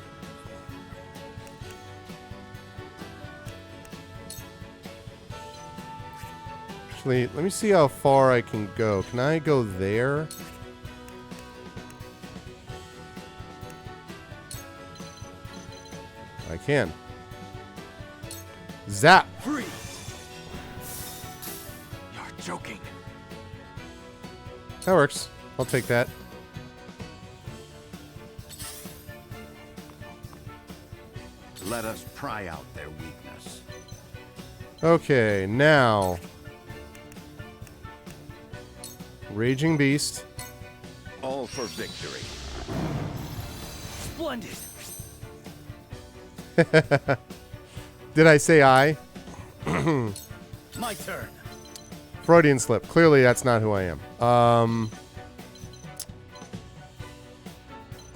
[SPEAKER 2] Actually, let me see how far I can go. Can I go there? I can. Zap!
[SPEAKER 3] Free. You're joking.
[SPEAKER 2] That works. I'll take that.
[SPEAKER 12] Let us pry out their weakness.
[SPEAKER 2] Okay, now... Raging Beast.
[SPEAKER 12] All for victory.
[SPEAKER 3] Splendid.
[SPEAKER 2] Did I say I?
[SPEAKER 3] My turn.
[SPEAKER 2] Freudian slip. Clearly that's not who I am.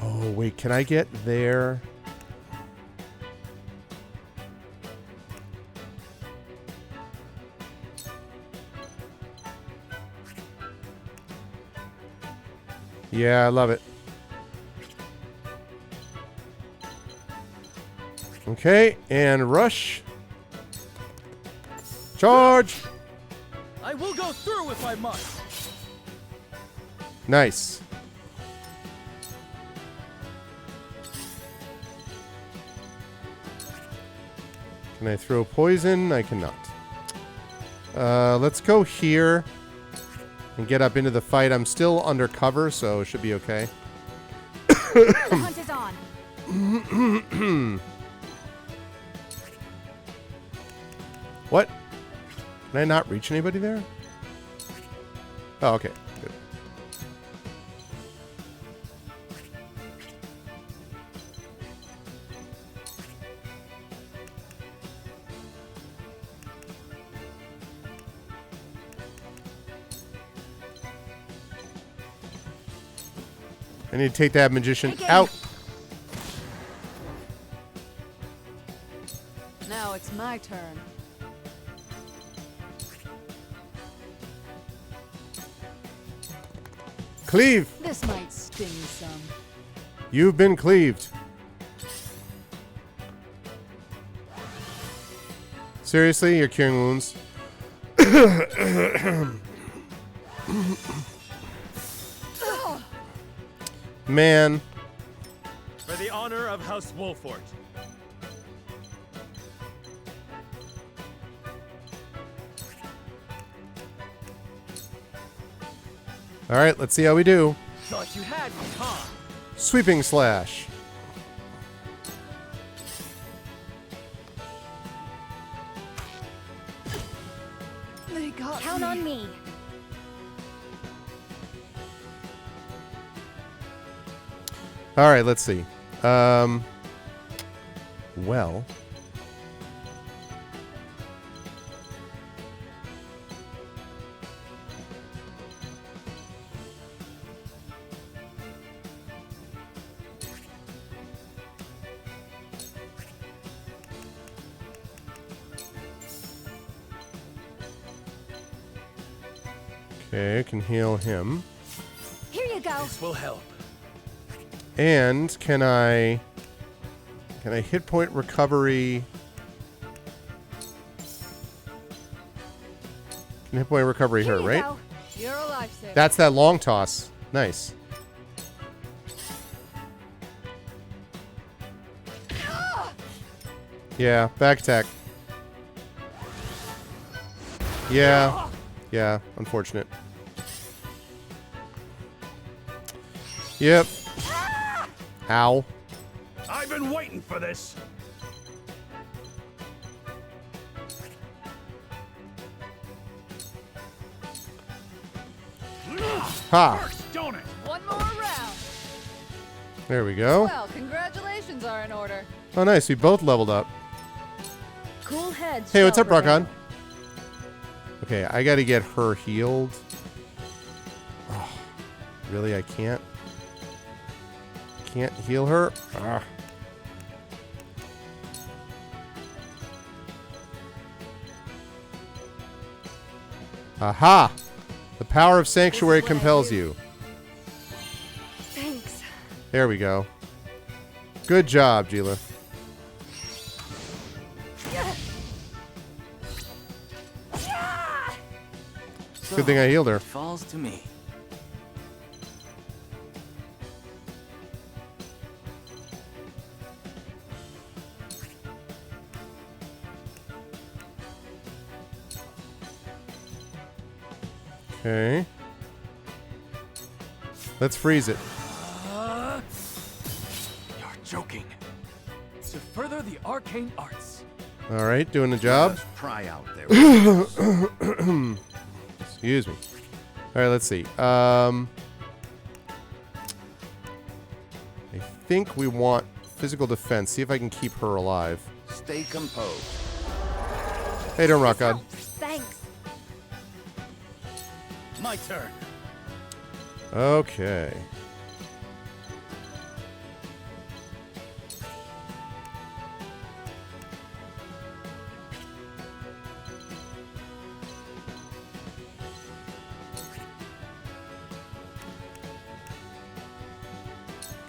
[SPEAKER 2] Oh, wait. Can I get there? Yeah, I love it. Okay, and rush. Charge!
[SPEAKER 3] I will go through if I must.
[SPEAKER 2] Nice. Can I throw poison? I cannot. Let's go here and get up into the fight. I'm still under cover, so it should be okay.
[SPEAKER 10] The hunt is on.
[SPEAKER 2] What? Can I not reach anybody there? Oh, okay. Good. I need to take that magician out.
[SPEAKER 17] Now it's my turn.
[SPEAKER 2] Cleave.
[SPEAKER 17] This might sting some.
[SPEAKER 2] You've been cleaved. Seriously, you're curing wounds. Man.
[SPEAKER 18] For the honor of House Wolfort.
[SPEAKER 2] All right, let's see how we do.
[SPEAKER 18] Thought you had me, huh?
[SPEAKER 2] Sweeping slash.
[SPEAKER 17] They got
[SPEAKER 10] Count on me.
[SPEAKER 2] All right, let's see. Well. Okay, I can heal him.
[SPEAKER 10] Here you go.
[SPEAKER 18] This will help.
[SPEAKER 2] And can I hit point recovery? Can hit point recovery her, right?
[SPEAKER 17] Go. You're a lifesaver.
[SPEAKER 2] That's that long toss. Nice. Yeah, back attack. Yeah. Yeah, unfortunate. Yep. Ow.
[SPEAKER 18] I've been waiting for this.
[SPEAKER 2] Ha.
[SPEAKER 18] Works, don't it?
[SPEAKER 17] One more round.
[SPEAKER 2] There we go.
[SPEAKER 17] Well, congratulations are in order.
[SPEAKER 2] Oh, nice. We both leveled up.
[SPEAKER 9] Cool heads.
[SPEAKER 2] Hey, what's
[SPEAKER 9] shall
[SPEAKER 2] up, Rakon?
[SPEAKER 9] prevail.
[SPEAKER 2] Okay, I gotta get her healed. Oh, really? I can't heal her? Ah. Aha! The power of Sanctuary compels you.
[SPEAKER 17] Thanks.
[SPEAKER 2] There we go. Good job, Gila. Good thing I healed her.
[SPEAKER 19] Falls to me.
[SPEAKER 2] Okay. Let's freeze it.
[SPEAKER 18] You're joking. To further the arcane arts.
[SPEAKER 2] All right, doing the job.
[SPEAKER 12] Just pry out there.
[SPEAKER 2] Excuse me. All right, let's see. I think we want physical defense. See if I can keep her alive.
[SPEAKER 12] Stay composed.
[SPEAKER 2] Hey, don't rock on.
[SPEAKER 10] Thanks.
[SPEAKER 18] My turn.
[SPEAKER 2] Okay.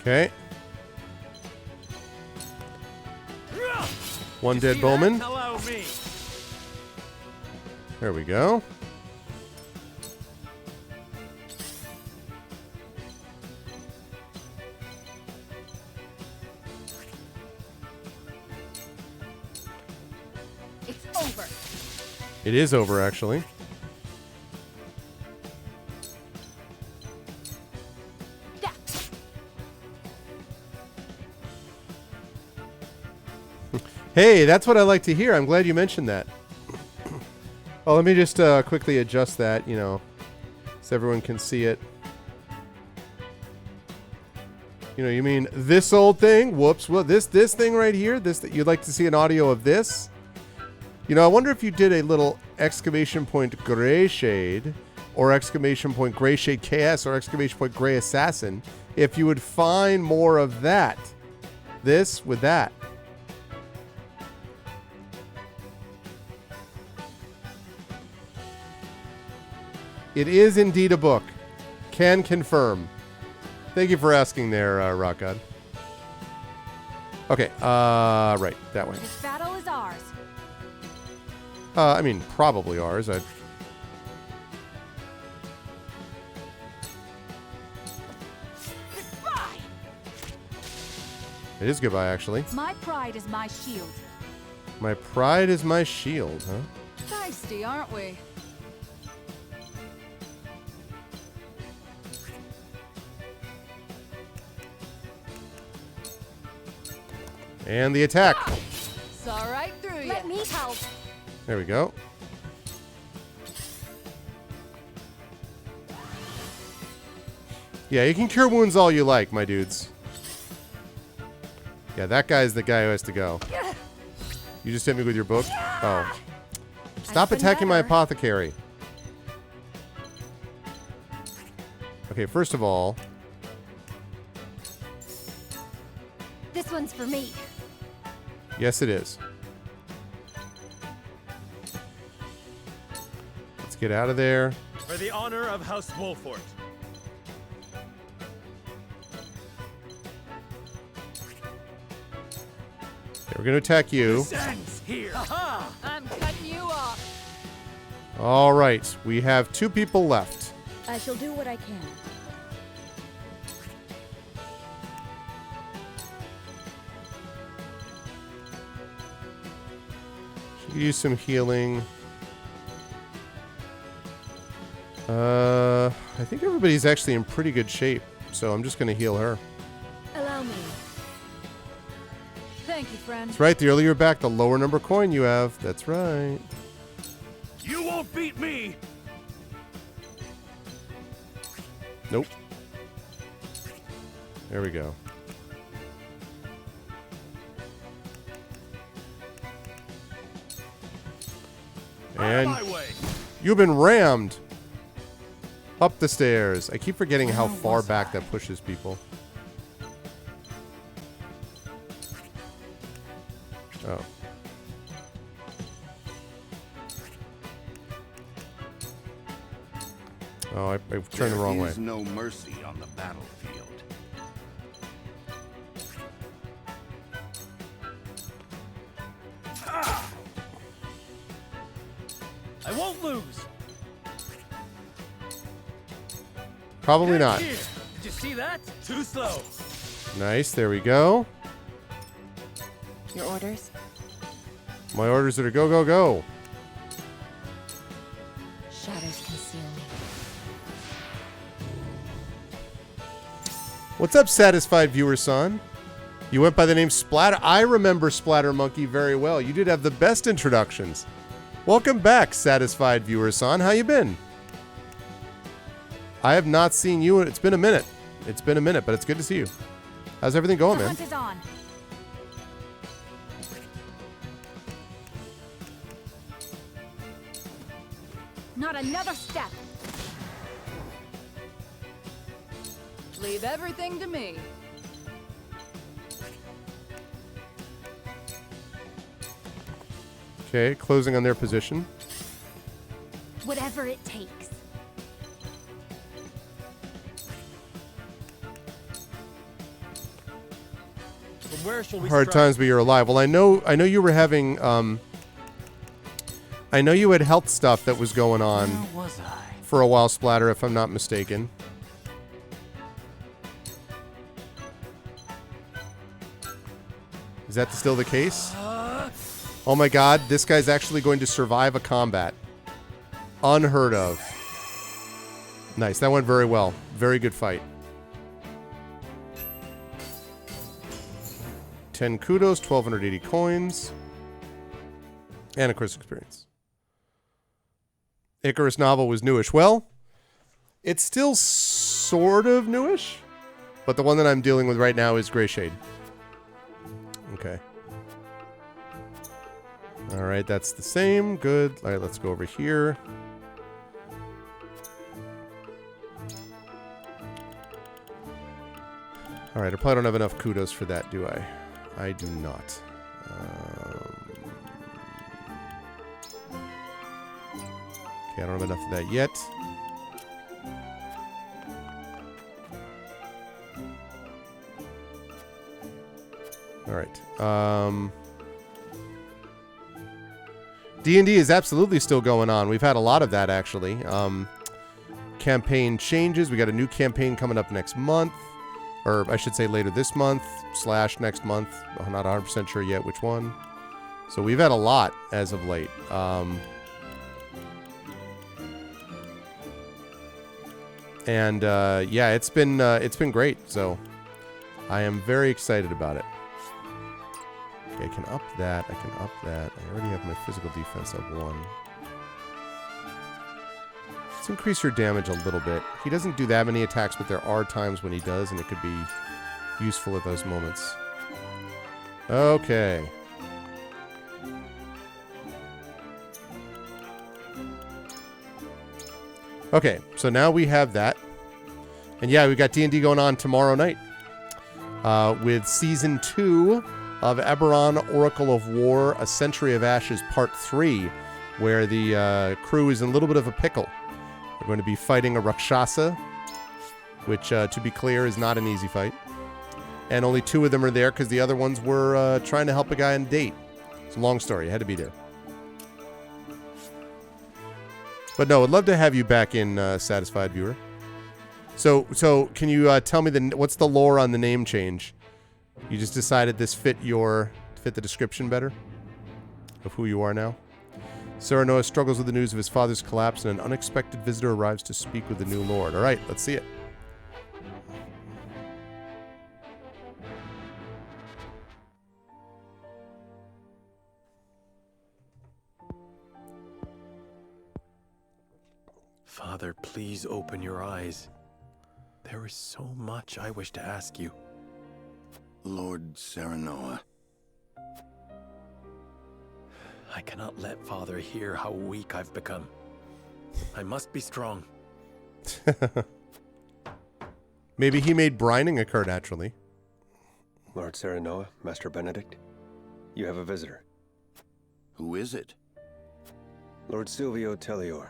[SPEAKER 2] Okay. One dead bowman.
[SPEAKER 18] Allow me.
[SPEAKER 2] There we go.
[SPEAKER 17] It's over.
[SPEAKER 2] It is over, actually. Hey, that's what I like to hear. I'm glad you mentioned that. Oh, let me just quickly adjust that, you know, so everyone can see it. You know, you mean this old thing? Whoops. Well, this thing right here? This you'd like to see an audio of this? You know, I wonder if you did a little exclamation point gray shade or exclamation point Gray Shade KS or exclamation point Gray Assassin if you would find more of that. This with that. It is indeed a book. Can confirm. Thank you for asking there, Rock God. Okay, right, that way.
[SPEAKER 10] This battle is ours.
[SPEAKER 2] I mean, probably ours.
[SPEAKER 10] Goodbye.
[SPEAKER 2] It is goodbye, actually.
[SPEAKER 10] My pride is my shield.
[SPEAKER 2] My pride is my shield, huh?
[SPEAKER 17] Feisty, aren't we?
[SPEAKER 2] And the attack.
[SPEAKER 17] Saw right through you.
[SPEAKER 10] Let me help.
[SPEAKER 2] There we go. Yeah, you can cure wounds all you like, my dudes. Yeah, that guy's the guy who has to go. You just hit me with your book? Oh. Stop attacking my apothecary. Okay, first of all...
[SPEAKER 10] This one's for me.
[SPEAKER 2] Yes, it is. Let's get out of there.
[SPEAKER 19] For the honor of House Wolfort.
[SPEAKER 2] Okay, we're going to attack you.
[SPEAKER 19] Here.
[SPEAKER 17] I'm cutting you off.
[SPEAKER 2] All right, we have 2 people left.
[SPEAKER 9] I shall do what I can.
[SPEAKER 2] Use some healing. I think everybody's actually in pretty good shape, so I'm just going to heal her.
[SPEAKER 9] Allow me.
[SPEAKER 17] Thank you, friend.
[SPEAKER 2] That's right. The earlier you're back, the lower number coin you have. That's right.
[SPEAKER 19] You won't beat me.
[SPEAKER 2] Nope. There we go. And you've been rammed up the stairs. I keep forgetting how far back that pushes people. Oh. Oh, I turned the wrong way.
[SPEAKER 12] There is no mercy on the battlefield.
[SPEAKER 19] I won't lose.
[SPEAKER 2] Probably not.
[SPEAKER 19] Here. Did you see that? Too slow.
[SPEAKER 2] Nice. There we go.
[SPEAKER 9] Your orders?
[SPEAKER 2] My orders are to go, go, go.
[SPEAKER 9] Shadows conceal me.
[SPEAKER 2] What's up, satisfied viewer son? You went by the name Splatter. I remember Splatter Monkey very well. You did have the best introductions. Welcome back, satisfied viewer son. How you been? I have not seen you. It's been a minute. It's been a minute, but it's good to see you. How's everything going,
[SPEAKER 10] The
[SPEAKER 2] man?
[SPEAKER 10] hunt is on. Not another step.
[SPEAKER 17] Leave everything to me.
[SPEAKER 2] Okay, closing on their position.
[SPEAKER 10] Whatever it takes.
[SPEAKER 19] From where shall we
[SPEAKER 2] Hard
[SPEAKER 19] strike?
[SPEAKER 2] times, but you're alive. Well, I know you were having. I know you had health stuff that was going on
[SPEAKER 18] Where was I?
[SPEAKER 2] for a while, Splatter, if I'm not mistaken. Is that still the case? Oh my god, this guy's actually going to survive a combat. Unheard of. Nice, that went very well. Very good fight. 10 kudos, 1,280 coins. And of course, experience. Icarus novel was newish. Well, it's still sort of newish, but the one that I'm dealing with right now is Gray Shade. Okay. All right, that's the same. Good. All right, let's go over here. All right, I probably don't have enough kudos for that, do I? I do not. Okay, I don't have enough of that yet. All right. D&D is absolutely still going on. We've had a lot of that, actually. Campaign changes. We got a new campaign coming up next month. Or I should say later this month / next month. I'm not 100% sure yet which one. So we've had a lot as of late. Yeah, it's been great. So I am very excited about it. Okay, I can up that. I can up that. I already have my physical defense up 1. Let's increase your damage a little bit. He doesn't do that many attacks, but there are times when he does, and it could be useful at those moments. Okay. Okay, so now we have that. And yeah, we got D&D going on tomorrow night. With Season 2 of Eberron, Oracle of War, A Century of Ashes, Part 3, where the crew is in a little bit of a pickle. We're going to be fighting a Rakshasa, which, to be clear, is not an easy fight. And only 2 of them are there because the other ones were trying to help a guy on a date. It's a long story. I had to be there. But no, I'd love to have you back in, Satisfied Viewer. So can you tell me what's the lore on the name change? You just decided this fit the description better of who you are now? Serenoa struggles with the news of his father's collapse, and an unexpected visitor arrives to speak with the new lord. All right, let's see it.
[SPEAKER 11] Father, please open your eyes. There is so much I wish to ask you.
[SPEAKER 12] Lord Serenoa.
[SPEAKER 11] I cannot let Father hear how weak I've become. I must be strong.
[SPEAKER 2] Maybe he made brining occur naturally.
[SPEAKER 5] Lord Serenoa, Master Benedict, you have a visitor.
[SPEAKER 12] Who is it?
[SPEAKER 5] Lord Silvio Tellior.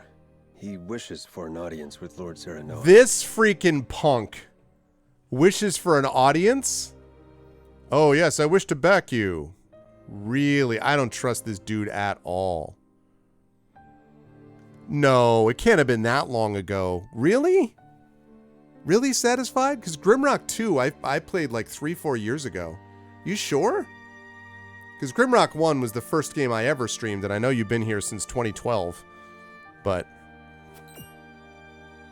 [SPEAKER 5] He wishes for an audience with Lord Serenoa.
[SPEAKER 2] This freaking punk wishes for an audience? Oh, yes, I wish to back you. Really? I don't trust this dude at all. No, it can't have been that long ago. Really? Really Satisfied? Because Grimrock 2, I played like 3-4 years ago. You sure? Because Grimrock 1 was the first game I ever streamed, and I know you've been here since 2012. But...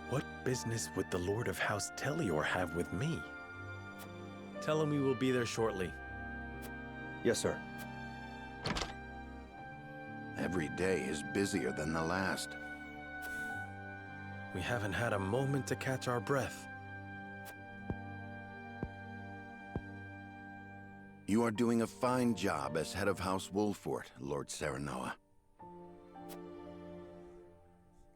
[SPEAKER 11] what business would the Lord of House Tellior have with me? Tell him we will be there shortly.
[SPEAKER 5] Yes, sir.
[SPEAKER 12] Every day is busier than the last.
[SPEAKER 11] We haven't had a moment to catch our breath.
[SPEAKER 12] You are doing a fine job as head of House Wolfort, Lord Serenoa.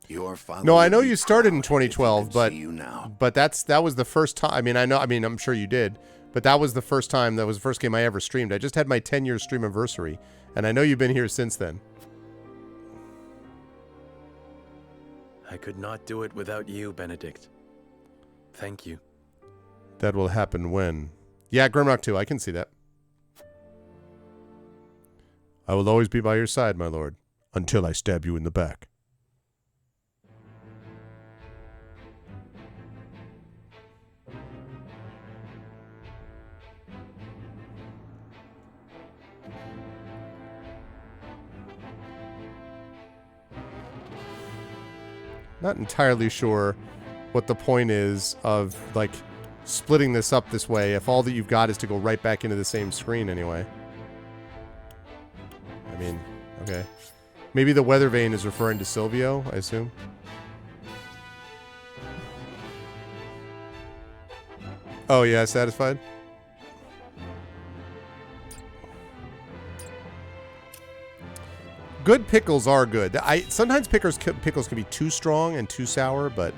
[SPEAKER 12] Your father.
[SPEAKER 2] No, I know you started in 2012, but that was the first time. I'm sure you did, but that was the first time. That was the first game I ever streamed. I just had my 10-year stream anniversary, and I know you've been here since then.
[SPEAKER 11] I could not do it without you, Benedict. Thank you.
[SPEAKER 2] That will happen when? Yeah, Grimrock 2, I can see that. I will always be by your side, my lord, until I stab you in the back. Not entirely sure what the point is of, like, splitting this up this way if all that you've got is to go right back into the same screen anyway. I mean, okay. Maybe the weather vane is referring to Silvio, I assume. Oh yeah, Satisfied? Good pickles are good. Sometimes pickles can be too strong and too sour, but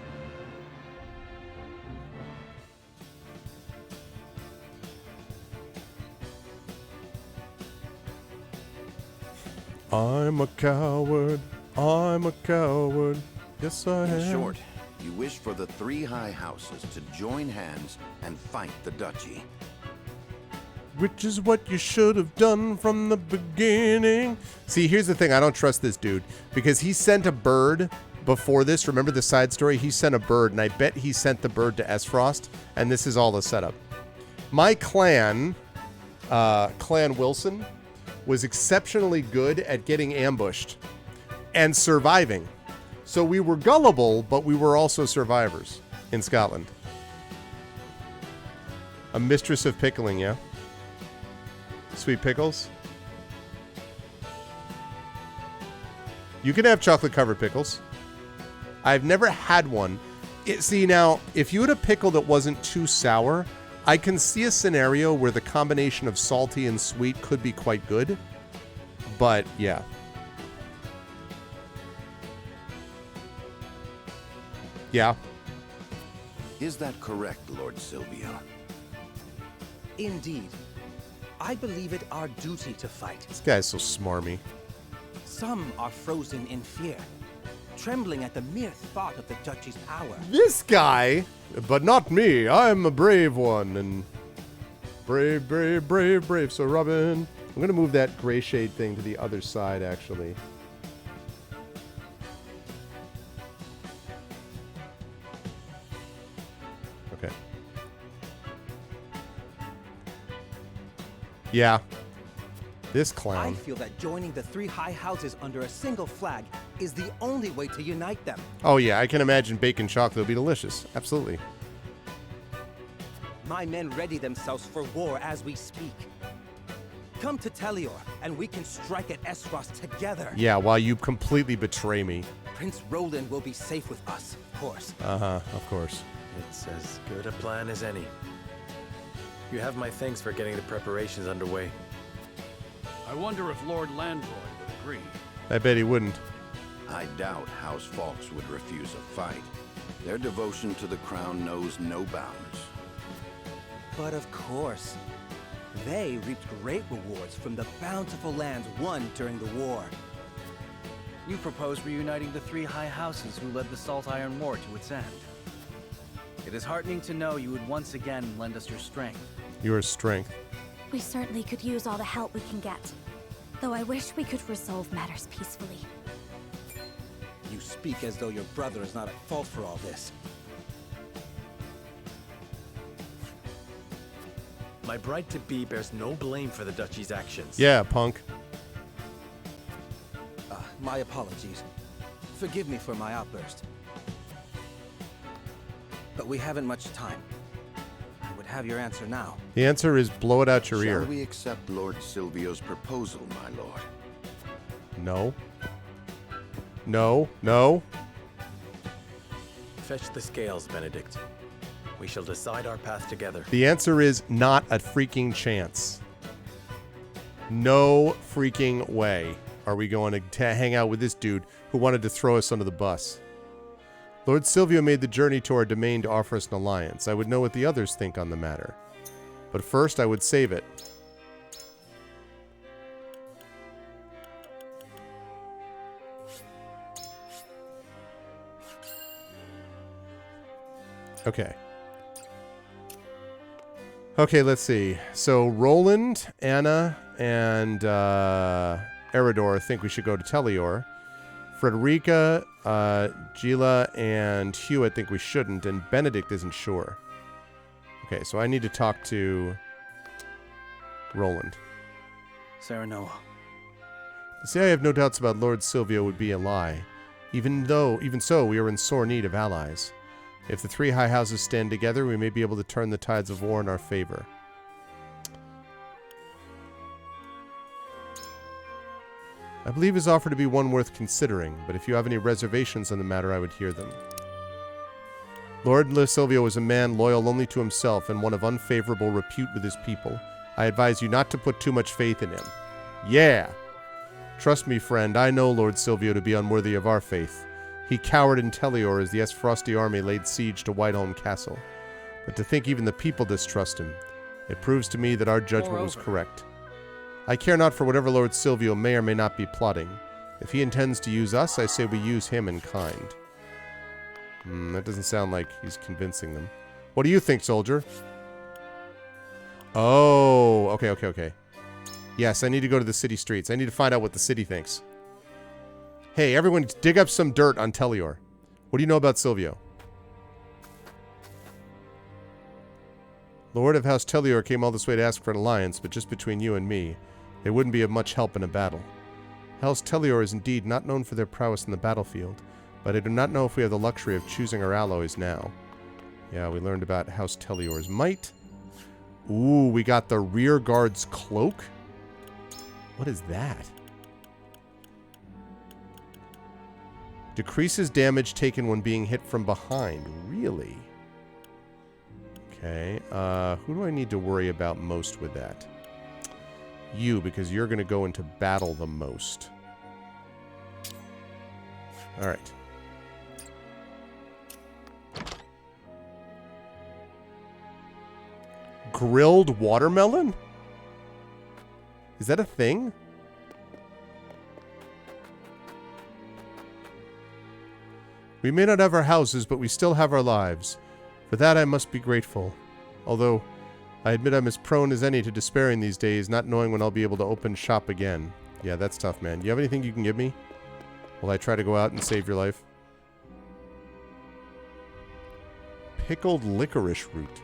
[SPEAKER 2] I'm a coward. I'm a coward. Yes, I am.
[SPEAKER 12] In short, you wish for the three high houses to join hands and fight the duchy.
[SPEAKER 2] Which is what you should have done from the beginning. See, here's the thing. I don't trust this dude because he sent a bird before this. Remember the side story? He sent a bird, and I bet he sent the bird to Esfrost, and this is all the setup. My clan, Clan Wilson, was exceptionally good at getting ambushed and surviving. So we were gullible, but we were also survivors in Scotland. A mistress of pickling, yeah? Sweet pickles. You can have chocolate-covered pickles. I've never had one. See, now, if you had a pickle that wasn't too sour, I can see a scenario where the combination of salty and sweet could be quite good. But, yeah. Yeah.
[SPEAKER 12] Is that correct, Lord Silvio?
[SPEAKER 20] Indeed. I believe it our duty to fight.
[SPEAKER 2] This guy's so smarmy.
[SPEAKER 20] Some are frozen in fear, trembling at the mere thought of the duchy's power.
[SPEAKER 2] This guy, but not me. I'm a brave one, and brave, brave, brave, brave. So, Robin, I'm going to move that gray shade thing to the other side, actually. Okay. Yeah. This clown.
[SPEAKER 20] I feel that joining the three high houses under a single flag is the only way to unite them.
[SPEAKER 2] Oh, yeah. I can imagine bacon chocolate would be delicious. Absolutely.
[SPEAKER 20] My men ready themselves for war as we speak. Come to Telior, and we can strike at Esfrost together.
[SPEAKER 2] Yeah, while you completely betray me.
[SPEAKER 20] Prince Roland will be safe with us, of course.
[SPEAKER 2] Uh-huh, of course.
[SPEAKER 11] It's as good a plan as any. You have my thanks for getting the preparations underway.
[SPEAKER 18] I wonder if Lord Landroy would agree.
[SPEAKER 2] I bet he wouldn't.
[SPEAKER 12] I doubt House Fawkes would refuse a fight. Their devotion to the crown knows no bounds.
[SPEAKER 20] But of course, they reaped great rewards from the bountiful lands won during the war.
[SPEAKER 3] You propose reuniting the three high houses who led the Salt Iron War to its end. It is heartening to know you would once again lend us your strength.
[SPEAKER 2] Your strength.
[SPEAKER 10] We certainly could use all the help we can get. Though I wish we could resolve matters peacefully.
[SPEAKER 20] You speak as though your brother is not at fault for all this.
[SPEAKER 11] My bride-to-be bears no blame for the duchy's actions.
[SPEAKER 2] Yeah, punk.
[SPEAKER 20] My apologies. Forgive me for my outburst. But we haven't much time. I would have your answer now.
[SPEAKER 2] The answer is blow it out your ear.
[SPEAKER 12] Shall we accept Lord Silvio's proposal, my lord?
[SPEAKER 2] No. No. No.
[SPEAKER 11] Fetch the scales, Benedict. We shall decide our path together.
[SPEAKER 2] The answer is not a freaking chance. No freaking way are we going to hang out with this dude who wanted to throw us under the bus. Lord Silvio made the journey to our domain to offer us an alliance. I would know what the others think on the matter. But first, I would save it. Okay. Okay, let's see. So, Roland, Anna, and Eridor think we should go to Telior. Frederica, Gila, and Hewitt think we shouldn't, and Benedict isn't sure. Okay, so I need to talk to Roland.
[SPEAKER 3] Serenoa.
[SPEAKER 2] To say I have no doubts about Lord Silvio would be a lie. Even so, we are in sore need of allies. If the three high houses stand together, we may be able to turn the tides of war in our favor. I believe his offer to be one worth considering, but if you have any reservations on the matter, I would hear them. Lord Silvio is a man loyal only to himself and one of unfavorable repute with his people. I advise you not to put too much faith in him. Yeah! Trust me, friend, I know Lord Silvio to be unworthy of our faith. He cowered in Telior as the Esfrosti army laid siege to Whiteholm Castle. But to think even the people distrust him, it proves to me that our judgment was correct. I care not for whatever Lord Silvio may or may not be plotting. If he intends to use us, I say we use him in kind. That doesn't sound like he's convincing them. What do you think, soldier? Oh, okay. Yes, I need to go to the city streets. I need to find out what the city thinks. Hey, everyone, dig up some dirt on Tellior. What do you know about Silvio? Lord of House Tellior came all this way to ask for an alliance, but just between you and me, they wouldn't be of much help in a battle. House Tellior is indeed not known for their prowess in the battlefield, but I do not know if we have the luxury of choosing our alloys now. Yeah, we learned about House Tellior's might. Ooh, we got the rear guard's cloak? What is that? Decreases damage taken when being hit from behind. Really? Okay, who do I need to worry about most with that? You, because you're going to go into battle the most. Alright. Grilled watermelon? Is that a thing? We may not have our houses, but we still have our lives. For that I must be grateful. Although, I admit I'm as prone as any to despairing these days, not knowing when I'll be able to open shop again. Yeah, that's tough, man. Do you have anything you can give me? Will I try to go out and save your life? Pickled licorice root.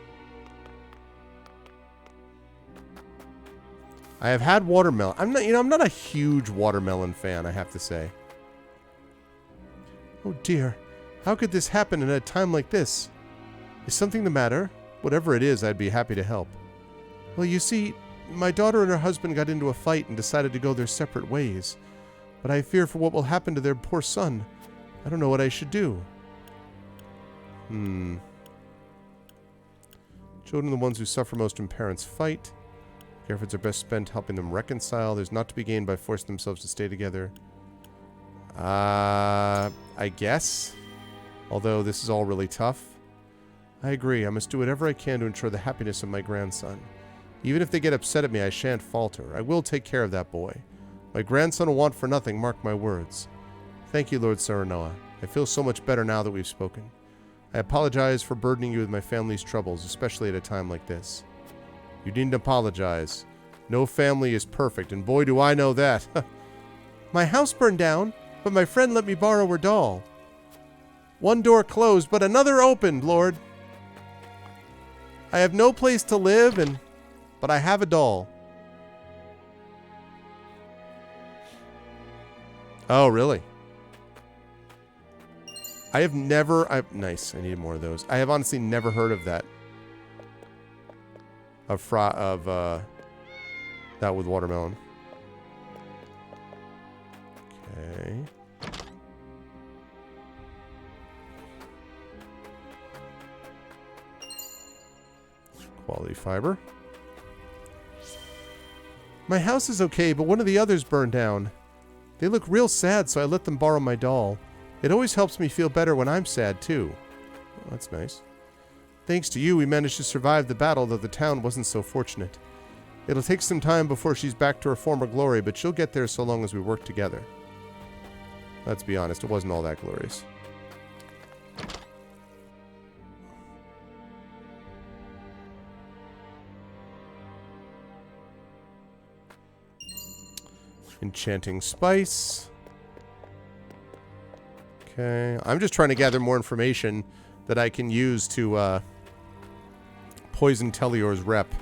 [SPEAKER 2] I have had watermelon. I'm not a huge watermelon fan, I have to say. Oh dear. How could this happen at a time like this? Is something the matter? Whatever it is, I'd be happy to help. Well, you see, my daughter and her husband got into a fight and decided to go their separate ways. But I fear for what will happen to their poor son. I don't know what I should do. Children are the ones who suffer most when parents fight. Care efforts are best spent helping them reconcile. There's not to be gained by forcing themselves to stay together. I guess. Although this is all really tough. I agree. I must do whatever I can to ensure the happiness of my grandson. Even if they get upset at me, I shan't falter. I will take care of that boy. My grandson will want for nothing, mark my words. Thank you, Lord Serenoa. I feel so much better now that we've spoken. I apologize for burdening you with my family's troubles, especially at a time like this. You needn't apologize. No family is perfect, and boy do I know that. My house burned down, but my friend let me borrow her doll. One door closed, but another opened, Lord. I have no place to live, but I have a doll. Oh, really? I have never... nice, I need more of those. I have honestly never heard of that. That with watermelon. Okay. Quality fiber. My house is okay, but one of the others burned down. They look real sad, so I let them borrow my doll. It always helps me feel better when I'm sad, too. Oh, that's nice. Thanks to you, we managed to survive the battle, though the town wasn't so fortunate. It'll take some time before she's back to her former glory, but she'll get there so long as we work together. Let's be honest, it wasn't all that glorious. Enchanting spice. Okay, I'm just trying to gather more information that I can use to poison Tellior's rep.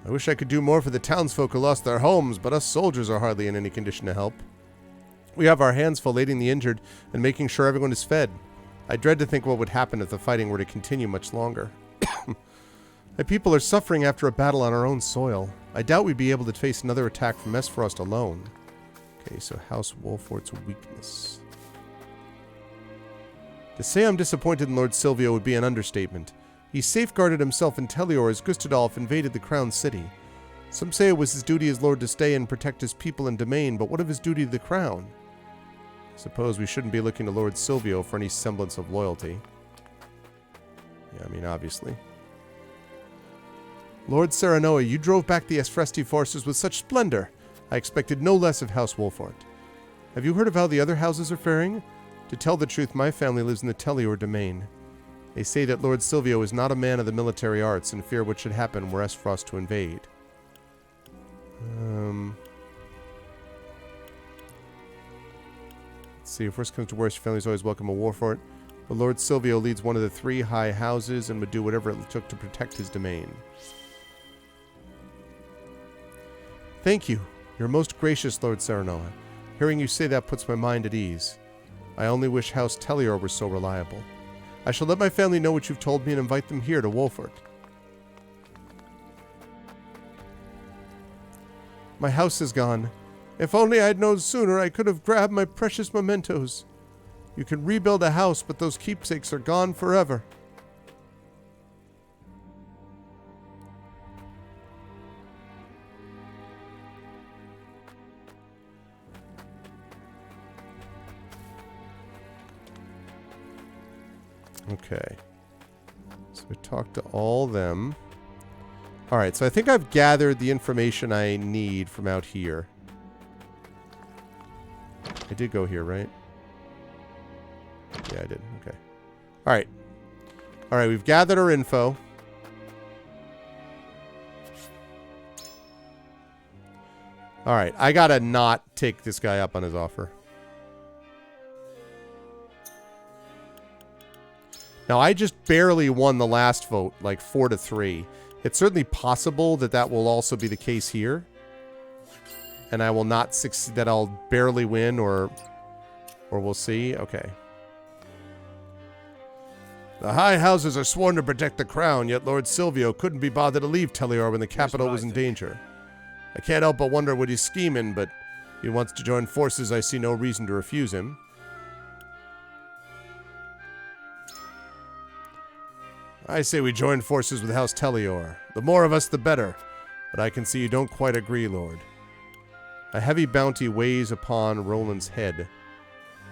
[SPEAKER 2] I wish I could do more for the townsfolk who lost their homes, but us soldiers are hardly in any condition to help. We have our hands full aiding the injured and making sure everyone is fed. I dread to think what would happen if the fighting were to continue much longer. My people are suffering after a battle on our own soil. I doubt we'd be able to face another attack from Esfrost alone. Okay, so House Wolfort's weakness. To say I'm disappointed in Lord Silvio would be an understatement. He safeguarded himself in Tellior as Gustadolf invaded the crown city. Some say it was his duty as Lord to stay and protect his people and domain, but what of his duty to the crown? I suppose we shouldn't be looking to Lord Silvio for any semblance of loyalty. Yeah, I mean, obviously. Lord Serenoa, you drove back the Esfresti forces with such splendor. I expected no less of House Wolfort. Have you heard of how the other houses are faring? To tell the truth, my family lives in the Tellior domain. They say that Lord Silvio is not a man of the military arts and fear what should happen were Esfrost to invade. Let's see, if worst comes to worst, your family's always welcome a war fort. But Lord Silvio leads one of the 3 high houses and would do whatever it took to protect his domain. Thank you. You're most gracious, Lord Serenoa. Hearing you say that puts my mind at ease. I only wish House Tellior were so reliable. I shall let my family know what you've told me and invite them here to Wolfort. My house is gone. If only I'd known sooner, I could have grabbed my precious mementos. You can rebuild a house, but those keepsakes are gone forever. Okay. So we talked to all them. Alright, so I think I've gathered the information I need from out here. I did go here, right? Yeah, I did. Okay. Alright. Alright, we've gathered our info. Alright, I gotta not take this guy up on his offer. Now, I just barely won the last vote, like 4-3. It's certainly possible that that will also be the case here. And I will not succeed, that I'll barely win, or we'll see. Okay. The high houses are sworn to protect the crown, yet Lord Silvio couldn't be bothered to leave Tellior when the capital was in danger. I can't help but wonder what he's scheming, but if he wants to join forces, I see no reason to refuse him. I say we join forces with House Tellior. The more of us, the better. But I can see you don't quite agree, Lord. A heavy bounty weighs upon Roland's head.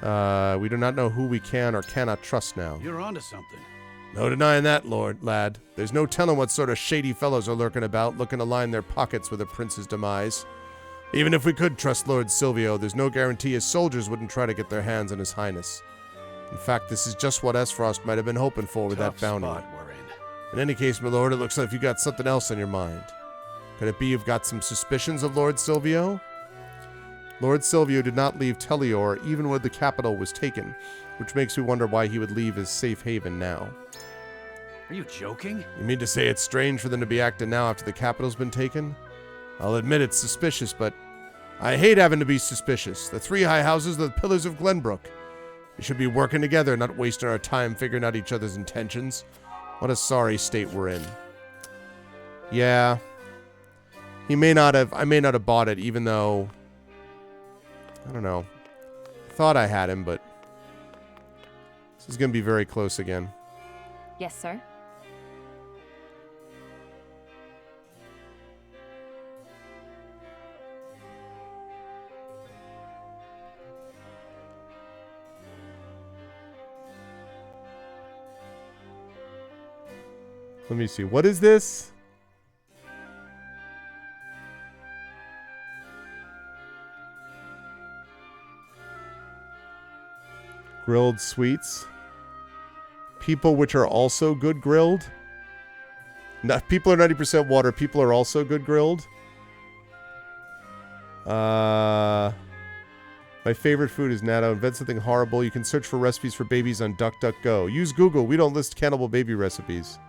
[SPEAKER 2] We do not know who we can or cannot trust now.
[SPEAKER 7] You're onto something.
[SPEAKER 2] No denying that, lad. There's no telling what sort of shady fellows are lurking about, looking to line their pockets with a prince's demise. Even if we could trust Lord Silvio, there's no guarantee his soldiers wouldn't try to get their hands on his highness. In fact, this is just what Esfrost might have been hoping for with that bounty. In any case, my lord, it looks like you got something else on your mind. Could it be you've got some suspicions of Lord Silvio? Lord Silvio did not leave Tellior even when the capital was taken, which makes me wonder why he would leave his safe haven now.
[SPEAKER 19] Are you joking?
[SPEAKER 2] You mean to say it's strange for them to be acting now after the capital's been taken? I'll admit it's suspicious, but I hate having to be suspicious. The 3 high houses are the pillars of Glenbrook. We should be working together, not wasting our time figuring out each other's intentions. What a sorry state we're in. Yeah. I may not have bought it, even though, I don't know. I thought I had him, but this is going to be very close again.
[SPEAKER 9] Yes, sir.
[SPEAKER 2] Let me see. What is this? Grilled sweets. People which are also good grilled. People are 90% water. People are also good grilled. My favorite food is natto. Invent something horrible. You can search for recipes for babies on DuckDuckGo. Use Google. We don't list cannibal baby recipes.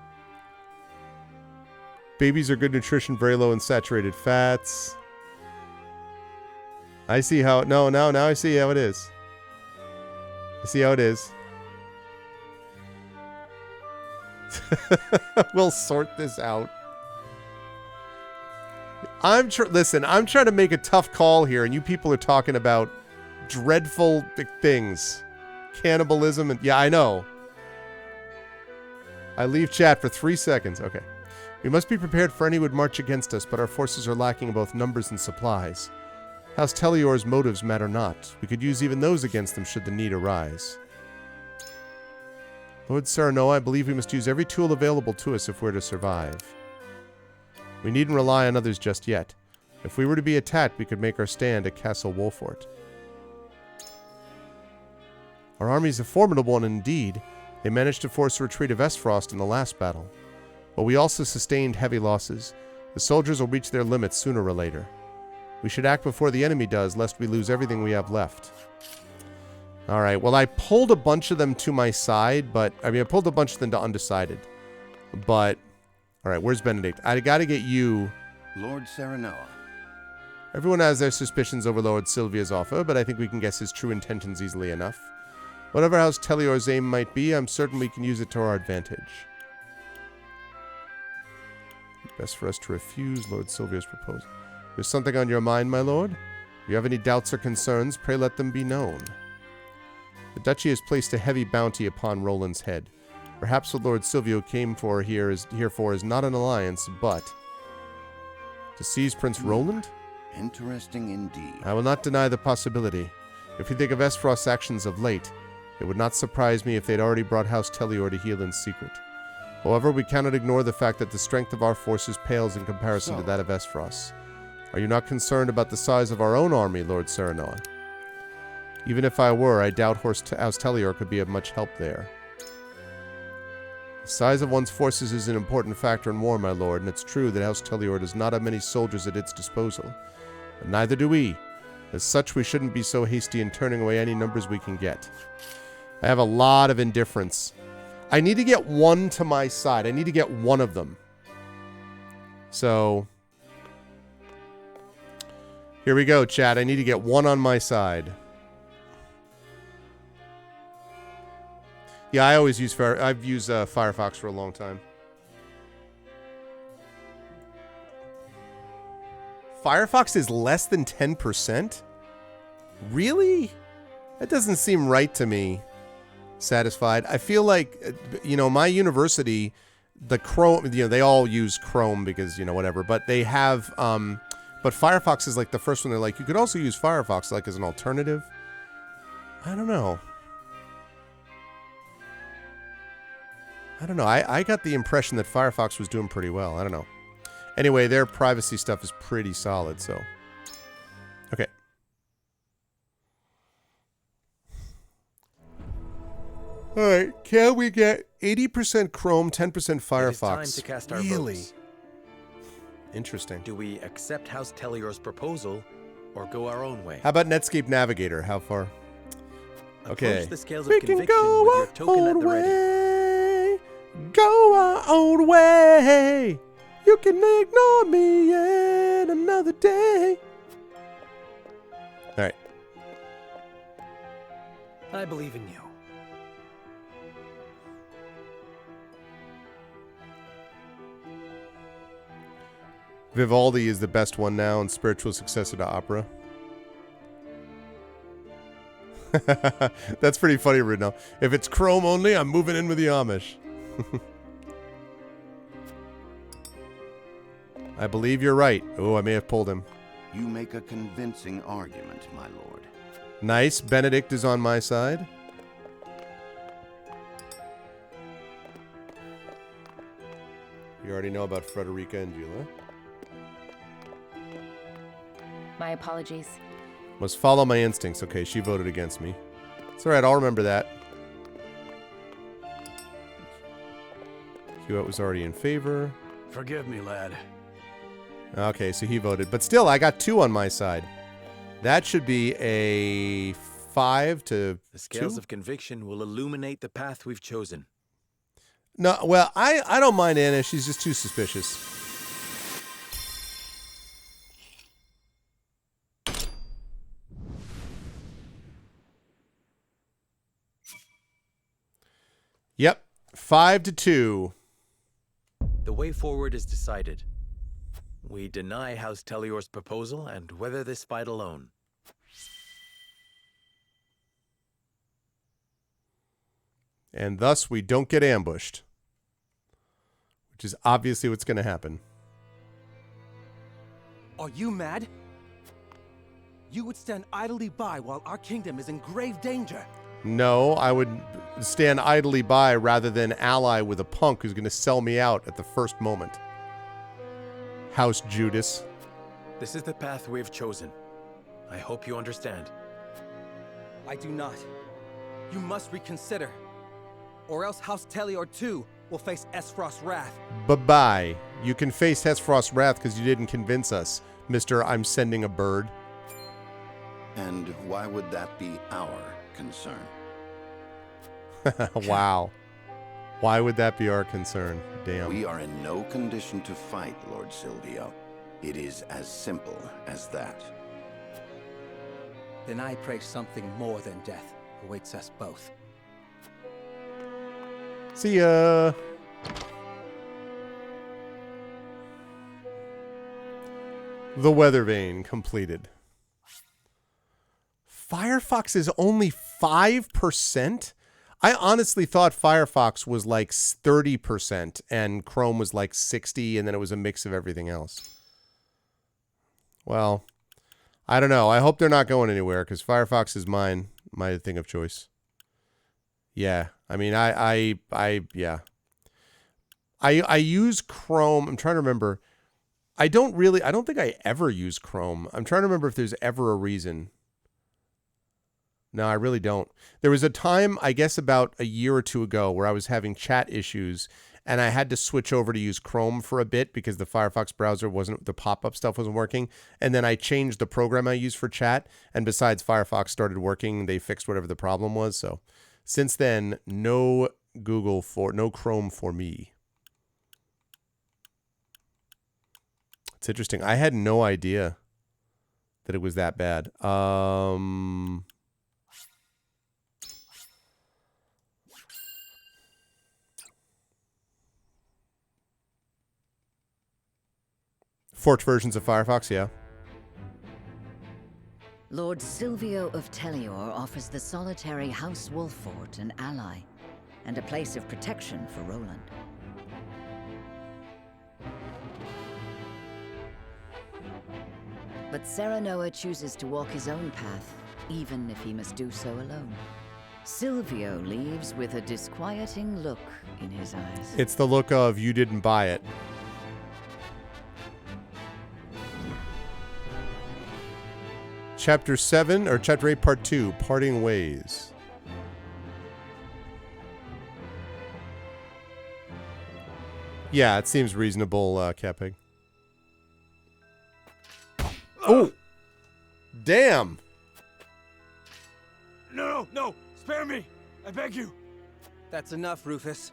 [SPEAKER 2] Babies are good nutrition, very low in saturated fats. I see how... No, now I see how it is. I see how it is. We'll sort this out. Listen, I'm trying to make a tough call here, and you people are talking about dreadful things. Cannibalism, and... Yeah, I know. I leave chat for 3 seconds. Okay. We must be prepared for any who would march against us, but our forces are lacking in both numbers and supplies. House Tellior's motives matter not. We could use even those against them should the need arise. Lord Serenoa, I believe we must use every tool available to us if we're to survive. We needn't rely on others just yet. If we were to be attacked, we could make our stand at Castle Wolfort. Our army is a formidable one indeed. They managed to force a retreat of Esfrost in the last battle. But we also sustained heavy losses. The soldiers will reach their limits sooner or later. We should act before the enemy does, lest we lose everything we have left. Alright, well I pulled a bunch of them to my side, but... I pulled a bunch of them to undecided. But... Alright, where's Benedict? I gotta get you...
[SPEAKER 12] Lord Serenella.
[SPEAKER 2] Everyone has their suspicions over Lord Sylvia's offer, but I think we can guess his true intentions easily enough. Whatever House Telior's aim might be, I'm certain we can use it to our advantage. Best for us to refuse Lord Sylvia's proposal. There's something on your mind, my lord? If you have any doubts or concerns, pray let them be known. The duchy has placed a heavy bounty upon Roland's head. Perhaps what Lord Silvio came for here is not an alliance, but to seize Prince Roland?
[SPEAKER 12] Interesting indeed.
[SPEAKER 2] I will not deny the possibility. If you think of Esfrost's actions of late, it would not surprise me if they'd already brought House Telior to heel in secret. However, we cannot ignore the fact that the strength of our forces pales in comparison to that of Esfrost. Are you not concerned about the size of our own army, Lord Serenella? Even if I were, I doubt House Telior could be of much help there. The size of one's forces is an important factor in war, my lord, and it's true that House Telior does not have many soldiers at its disposal. But neither do we. As such, we shouldn't be so hasty in turning away any numbers we can get. I have a lot of indifference. I need to get one to my side. I need to get one of them. So... here we go, chat. I need to get one on my side. Yeah, I always use I've used Firefox for a long time. Firefox is less than 10%? Really? That doesn't seem right to me. Satisfied. I feel like, my university, the Chrome, they all use Chrome because, whatever, but they have, but Firefox is like the first one. They're like, you could also use Firefox like as an alternative. I don't know. I got the impression that Firefox was doing pretty well. I don't know. Anyway, their privacy stuff is pretty solid, so. Okay. Alright, can we get 80% Chrome, 10% Firefox?
[SPEAKER 11] It is time to cast our votes.
[SPEAKER 2] Interesting.
[SPEAKER 11] Do we accept House Telior's proposal or go our own way?
[SPEAKER 2] How about Netscape Navigator? How far? Okay.
[SPEAKER 11] Approach the scales of conviction with your token at the ready.
[SPEAKER 2] Go our own way. You can ignore me yet another day. Alright.
[SPEAKER 20] I believe in you.
[SPEAKER 2] Vivaldi is the best one now and spiritual successor to opera. That's pretty funny, Rudno. If it's Chrome only, I'm moving in with the Amish. I believe you're right. Oh, I may have pulled him.
[SPEAKER 12] You make a convincing argument, my lord.
[SPEAKER 2] Nice. Benedict is on my side. You already know about Frederica and Jula.
[SPEAKER 9] My apologies.
[SPEAKER 2] Must follow my instincts. Okay, she voted against me. It's alright, I'll remember that. Hewitt was already in favor.
[SPEAKER 19] Forgive me, lad.
[SPEAKER 2] Okay, so he voted. But still, I got 2 on my side. That should be a 5 to
[SPEAKER 11] The scales
[SPEAKER 2] 2?
[SPEAKER 11] of conviction will illuminate the path we've chosen.
[SPEAKER 2] No, well, I don't mind Anna. She's just too suspicious. Yep, 5 to 2.
[SPEAKER 11] The way forward is decided. We deny House Telior's proposal and weather this fight alone.
[SPEAKER 2] And thus we don't get ambushed. Which is obviously what's going to happen.
[SPEAKER 20] Are you mad? You would stand idly by while our kingdom is in grave danger.
[SPEAKER 2] No, I would stand idly by rather than ally with a punk who's going to sell me out at the first moment. House Judas.
[SPEAKER 11] This is the path we've chosen. I hope you understand.
[SPEAKER 20] I do not. You must reconsider. Or else House Telior too will face Esfrost's wrath.
[SPEAKER 2] Bye-bye. You can face Esfrost's wrath because you didn't convince us, Mr. I'm sending a bird.
[SPEAKER 12] And why would that be our concern?
[SPEAKER 2] Wow. Why would that be our concern? Damn.
[SPEAKER 12] We are in no condition to fight, Lord Silvio. It is as simple as that.
[SPEAKER 20] Then I pray something more than death awaits us both.
[SPEAKER 2] See ya. The Weather Vane completed. Firefox is only 5%? I honestly thought Firefox was like 30% and Chrome was like 60%, and then it was a mix of everything else. Well, I don't know. I hope they're not going anywhere because Firefox is my thing of choice. Yeah, I mean, yeah. I use Chrome. I'm trying to remember. I don't think I ever use Chrome. I'm trying to remember if there's ever a reason. No, I really don't. There was a time, I guess about a year or two ago, where I was having chat issues and I had to switch over to use Chrome for a bit because the Firefox browser the pop-up stuff wasn't working. And then I changed the program I use for chat. And besides Firefox started working, they fixed whatever the problem was. So since then, no Chrome for me. It's interesting. I had no idea that it was that bad. Forked versions of Firefox, yeah.
[SPEAKER 13] Lord Silvio of Telior offers the solitary House Wolffort an ally, and a place of protection for Roland. But Serenoa chooses to walk his own path, even if he must do so alone. Silvio leaves with a disquieting look in his eyes.
[SPEAKER 2] It's the look of, you didn't buy it. Chapter 7, or Chapter 8, Part 2, Parting Ways. Yeah, it seems reasonable, Catpig. Oh! Damn!
[SPEAKER 18] No! Spare me! I beg you!
[SPEAKER 20] That's enough, Rufus.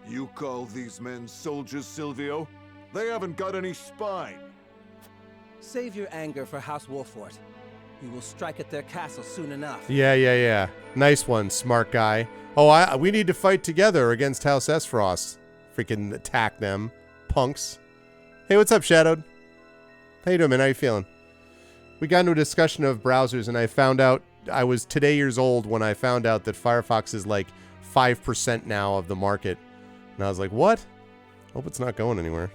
[SPEAKER 21] You call these men soldiers, Silvio? They haven't got any spine.
[SPEAKER 20] Save your anger for House Wolffort. We will strike at their castle soon enough.
[SPEAKER 2] Yeah. Nice one, smart guy. Oh, we need to fight together against House Esfrost. Freaking attack them. Punks. Hey, what's up, Shadowed? How you doing, man? How you feeling? We got into a discussion of browsers, and I found out I was today years old when I found out that Firefox is like 5% now of the market. And I was like, what? Hope it's not going anywhere.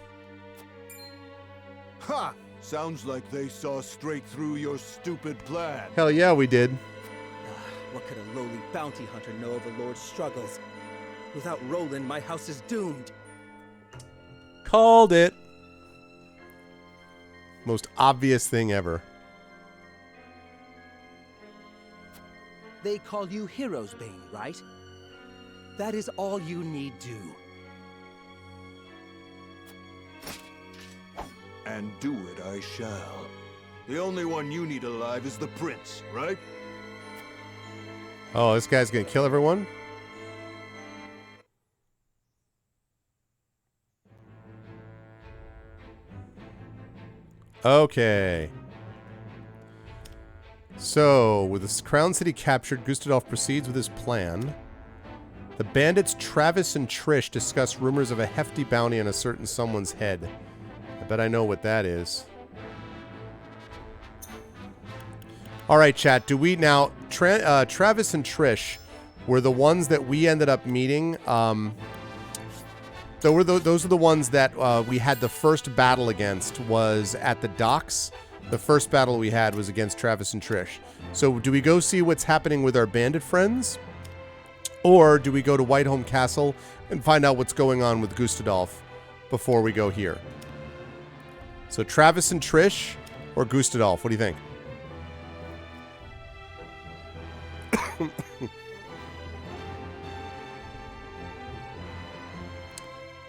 [SPEAKER 21] Ha! Sounds like they saw straight through your stupid plan.
[SPEAKER 2] Hell yeah, we did.
[SPEAKER 20] What could a lowly bounty hunter know of a lord's struggles? Without Roland, my house is doomed.
[SPEAKER 2] Called it. Most obvious thing ever.
[SPEAKER 20] They call you Heroes Bane, right? That is all you need do.
[SPEAKER 21] And do it I shall. The only one you need alive is the prince, right?
[SPEAKER 2] Oh, this guy's gonna kill everyone? Okay. So, with this Crown City captured, Gustadolf proceeds with his plan. The bandits Travis and Trish discuss rumors of a hefty bounty on a certain someone's head. I bet I know what that is. All right, chat. Do we now... Travis and Trish were the ones that we ended up meeting. Those are the ones that we had the first battle against was at the docks. The first battle we had was against Travis and Trish. So do we go see what's happening with our bandit friends? Or do we go to Whiteholm Castle and find out what's going on with Gustadolf before we go here? So Travis and Trish or Gustadolf? What do you think?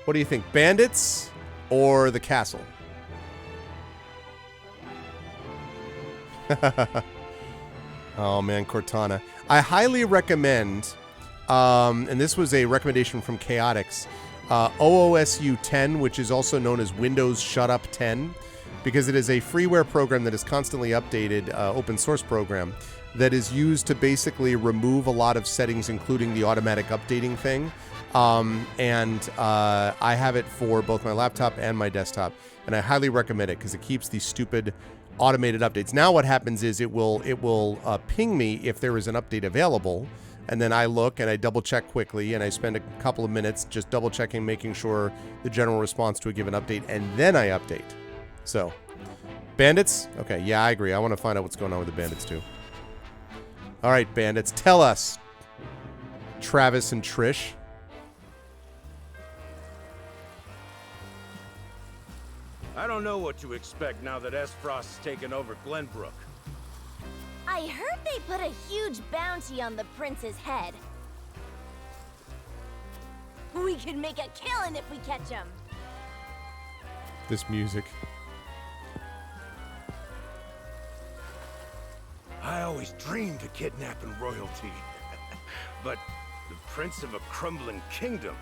[SPEAKER 2] What do you think? Bandits or the castle? Oh man, Cortana. I highly recommend, and this was a recommendation from Chaotix, OOSU 10, which is also known as Windows Shut Up 10, because it is a freeware program that is constantly updated, open source program, that is used to basically remove a lot of settings, including the automatic updating thing. I have it for both my laptop and my desktop, and I highly recommend it because it keeps these stupid automated updates. Now what happens is it will ping me if there is an update available, and then I look and I double check quickly, and I spend a couple of minutes just double checking, making sure the general response to a given update, and then I update. So, bandits? Okay, yeah, I agree. I want to find out what's going on with the bandits too. All right, bandits, tell us, Travis and Trish.
[SPEAKER 1] I don't know what to expect now that Esfrost's taken over Glenbrook.
[SPEAKER 22] I heard they put a huge bounty on the prince's head. We could make a killing if we catch him.
[SPEAKER 2] This music.
[SPEAKER 1] I always dreamed of kidnapping royalty. But the prince of a crumbling kingdom...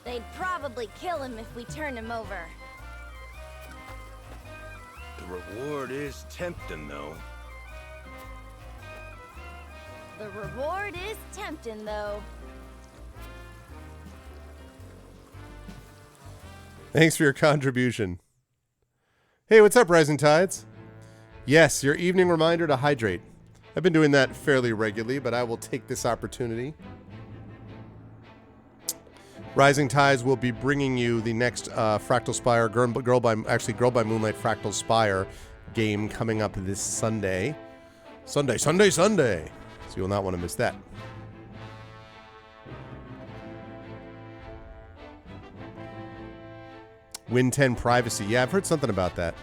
[SPEAKER 22] They'd probably kill him if we turn him over.
[SPEAKER 1] The reward is tempting, though.
[SPEAKER 22] The reward is tempting, though.
[SPEAKER 2] Thanks for your contribution. Hey, what's up, Rising Tides? Yes, your evening reminder to hydrate. I've been doing that fairly regularly, but I will take this opportunity. Rising Tides will be bringing you the next Fractal Spire, Girl by Moonlight Fractal Spire game coming up this Sunday. Sunday. So you'll not want to miss that. Win 10 privacy. Yeah, I've heard something about that.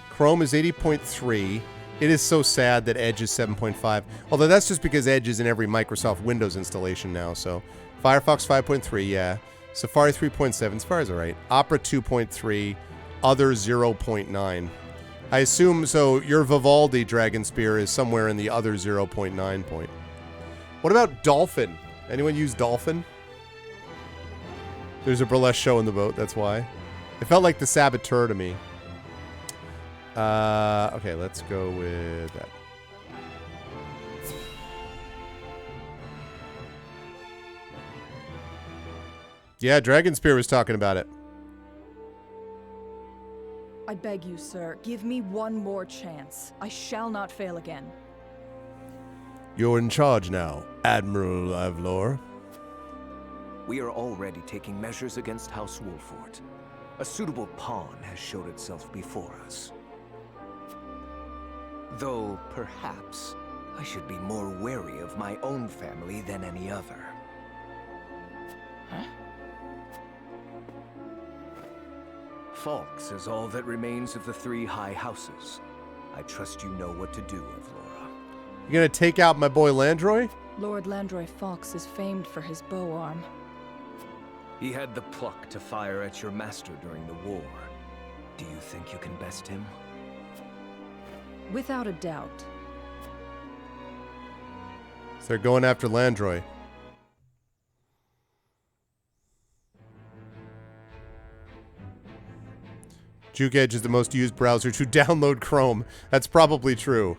[SPEAKER 2] Chrome is 80.3. It is so sad that Edge is 7.5. Although that's just because Edge is in every Microsoft Windows installation now, so... Firefox 5.3, yeah. Safari 3.7, Safari's alright. Opera 2.3, Other 0.9. I assume, so your Vivaldi Dragon Spear is somewhere in the Other 0.9 point. What about Dolphin? Anyone use Dolphin? There's a burlesque show in the boat, that's why. It felt like the Saboteur to me. Okay, let's go with that. Yeah, Dragon Spear was talking about it.
[SPEAKER 23] I beg you, sir, give me one more chance. I shall not fail again.
[SPEAKER 2] You're in charge now, Admiral Ivlor.
[SPEAKER 24] We are already taking measures against House Wolfort. A suitable pawn has showed itself before us. Though, perhaps, I should be more wary of my own family than any other. Huh? Falks is all that remains of the three high houses. I trust you know what to do, Avlora.
[SPEAKER 2] You gonna take out my boy Landroy?
[SPEAKER 23] Lord Landroy Fox is famed for his bow arm.
[SPEAKER 24] He had the pluck to fire at your master during the war. Do you think you can best him?
[SPEAKER 23] Without a doubt.
[SPEAKER 2] So they're going after Landroy. Juke Edge is the most used browser to download Chrome. That's probably true.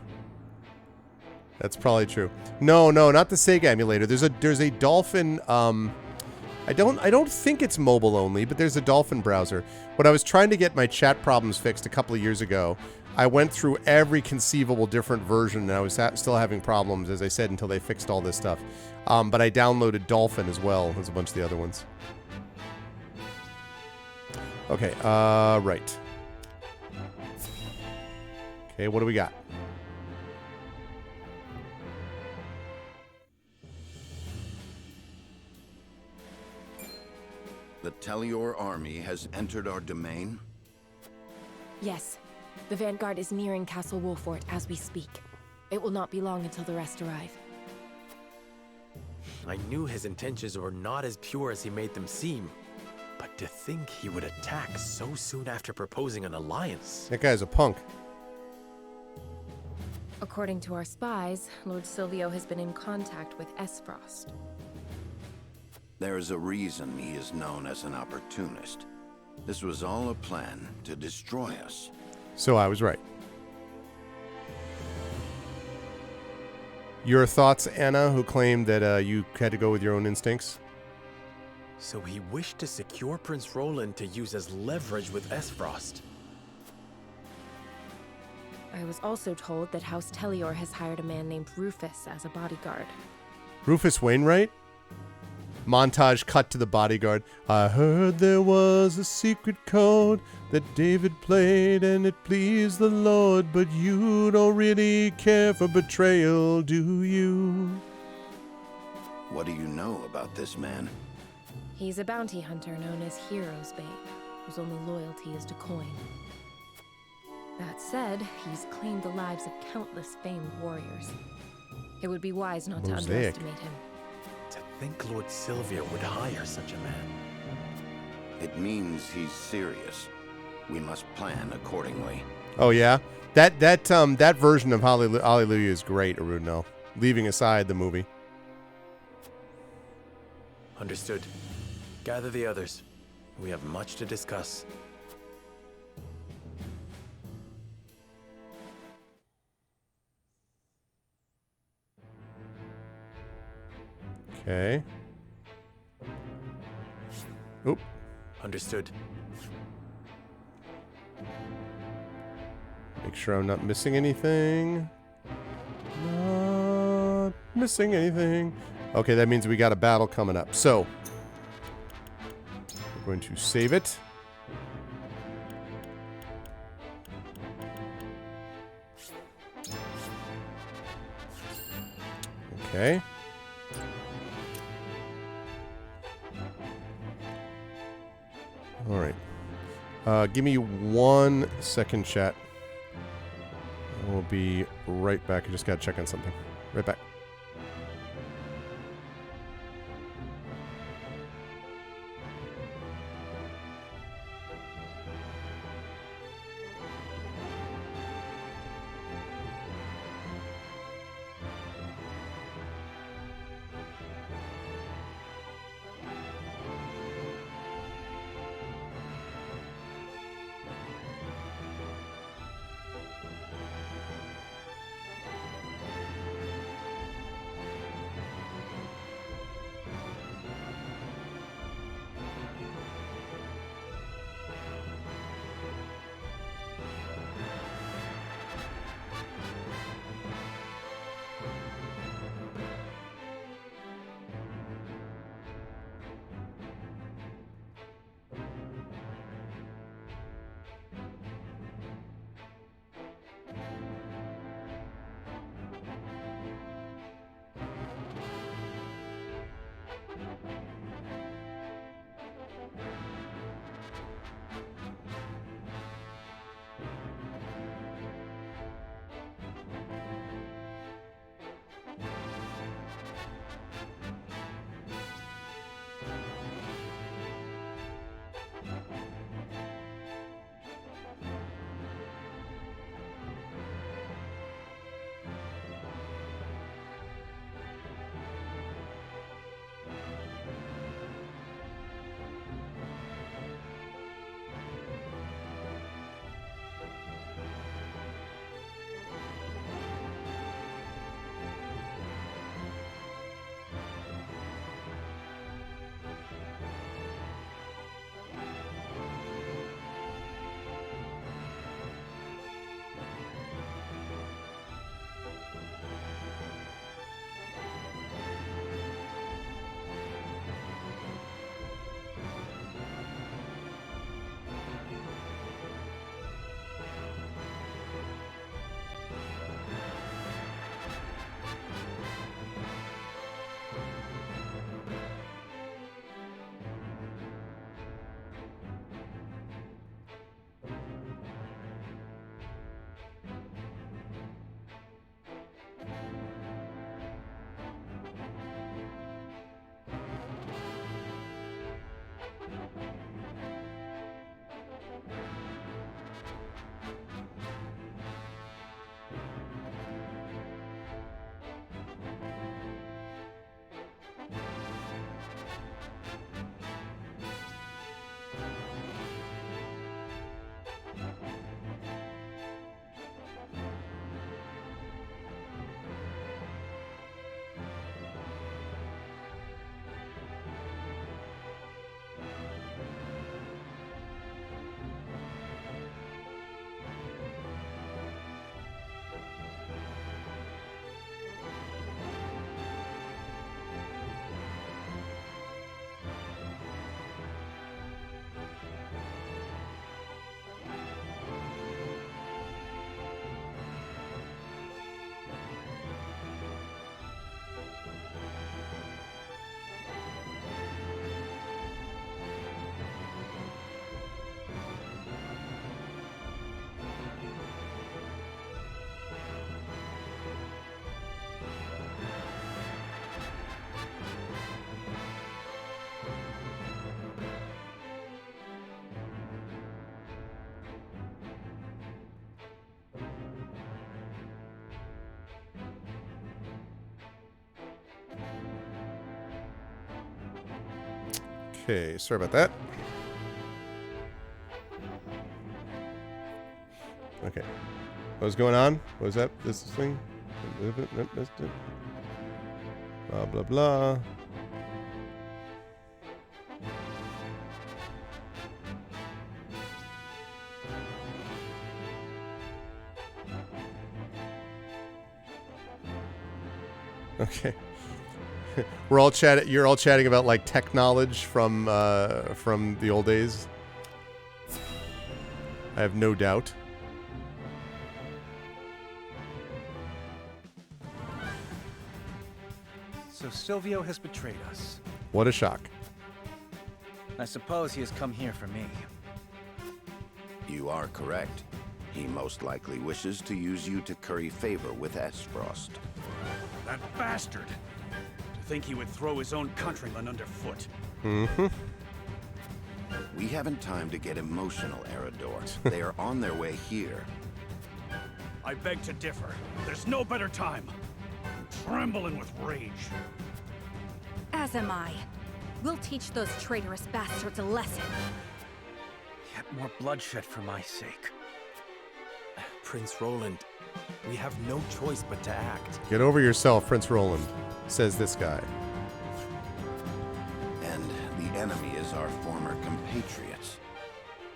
[SPEAKER 2] That's probably true. No, not the Sega emulator. There's a Dolphin. I don't think it's mobile only, but there's a Dolphin browser. When I was trying to get my chat problems fixed a couple of years ago, I went through every conceivable different version, and I was still having problems, as I said, until they fixed all this stuff. But I downloaded Dolphin as well as a bunch of the other ones. Okay, right. Okay, what do we got?
[SPEAKER 12] Telior army has entered our domain?
[SPEAKER 9] Yes. The Vanguard is nearing Castle Wolfort as we speak. It will not be long until the rest arrive.
[SPEAKER 11] I knew his intentions were not as pure as he made them seem. But to think he would attack so soon after proposing an alliance.
[SPEAKER 2] That guy's a punk.
[SPEAKER 9] According to our spies, Lord Silvio has been in contact with Esfrost.
[SPEAKER 12] There is a reason he is known as an opportunist. This was all a plan to destroy us.
[SPEAKER 2] So I was right. Your thoughts, Anna, who claimed that you had to go with your own instincts?
[SPEAKER 11] So he wished to secure Prince Roland to use as leverage with Esfrost.
[SPEAKER 9] I was also told that House Telior has hired a man named Rufus as a bodyguard.
[SPEAKER 2] Rufus Wainwright? Montage cut to the bodyguard. I heard there was a secret code that David played and it pleased the Lord, but you don't really care for betrayal, do you?
[SPEAKER 12] What do you know about this man?
[SPEAKER 9] He's a bounty hunter known as Heroes Bane, whose only loyalty is to coin. That said, he's claimed the lives of countless famed warriors. It would be wise not to underestimate him.
[SPEAKER 11] To think Lord Silvio would hire such a man.
[SPEAKER 12] It means he's serious. We must plan accordingly.
[SPEAKER 2] Oh yeah, that version of Hallelujah is great, Arudno. Leaving aside the movie.
[SPEAKER 11] Understood. Gather the others. We have much to discuss.
[SPEAKER 2] Okay. Oop.
[SPEAKER 11] Understood.
[SPEAKER 2] Make sure I'm not missing anything. Not missing anything. Okay, that means we got a battle coming up. So, we're going to save it. Okay. All right. Give me 1 second, chat. We'll be right back. I just got to check on something. Right back. Okay, sorry about that. Okay. What was going on? What was that? This thing? Blah, blah, blah. Okay. We're all chatting. You're all chatting about like tech knowledge from the old days. I have no doubt.
[SPEAKER 3] So Silvio has betrayed us.
[SPEAKER 2] What a shock.
[SPEAKER 3] I suppose he has come here for me.
[SPEAKER 12] You are correct. He most likely wishes to use you to curry favor with Esfrost.
[SPEAKER 19] That bastard! To think he would throw his own countrymen underfoot.
[SPEAKER 2] Mm-hmm.
[SPEAKER 12] We haven't time to get emotional, Eredor. They are on their way here.
[SPEAKER 19] I beg to differ. There's no better time. I'm trembling with rage.
[SPEAKER 10] As am I. We'll teach those traitorous bastards a lesson.
[SPEAKER 3] Yet more bloodshed for my sake.
[SPEAKER 11] Prince Roland, we have no choice but to act.
[SPEAKER 2] Get over yourself, Prince Roland, says this guy.
[SPEAKER 12] And the enemy is our former compatriots.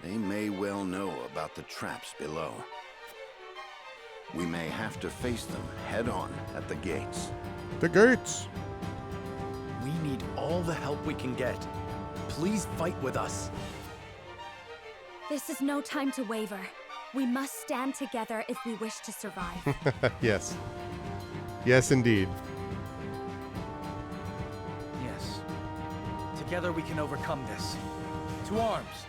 [SPEAKER 12] They may well know about the traps below. We may have to face them head-on at the gates.
[SPEAKER 2] The gates!
[SPEAKER 11] We need all the help we can get. Please fight with us.
[SPEAKER 10] This is no time to waver. We must stand together if we wish to survive.
[SPEAKER 2] Yes. Yes, indeed.
[SPEAKER 3] Yes. Together we can overcome this. To arms!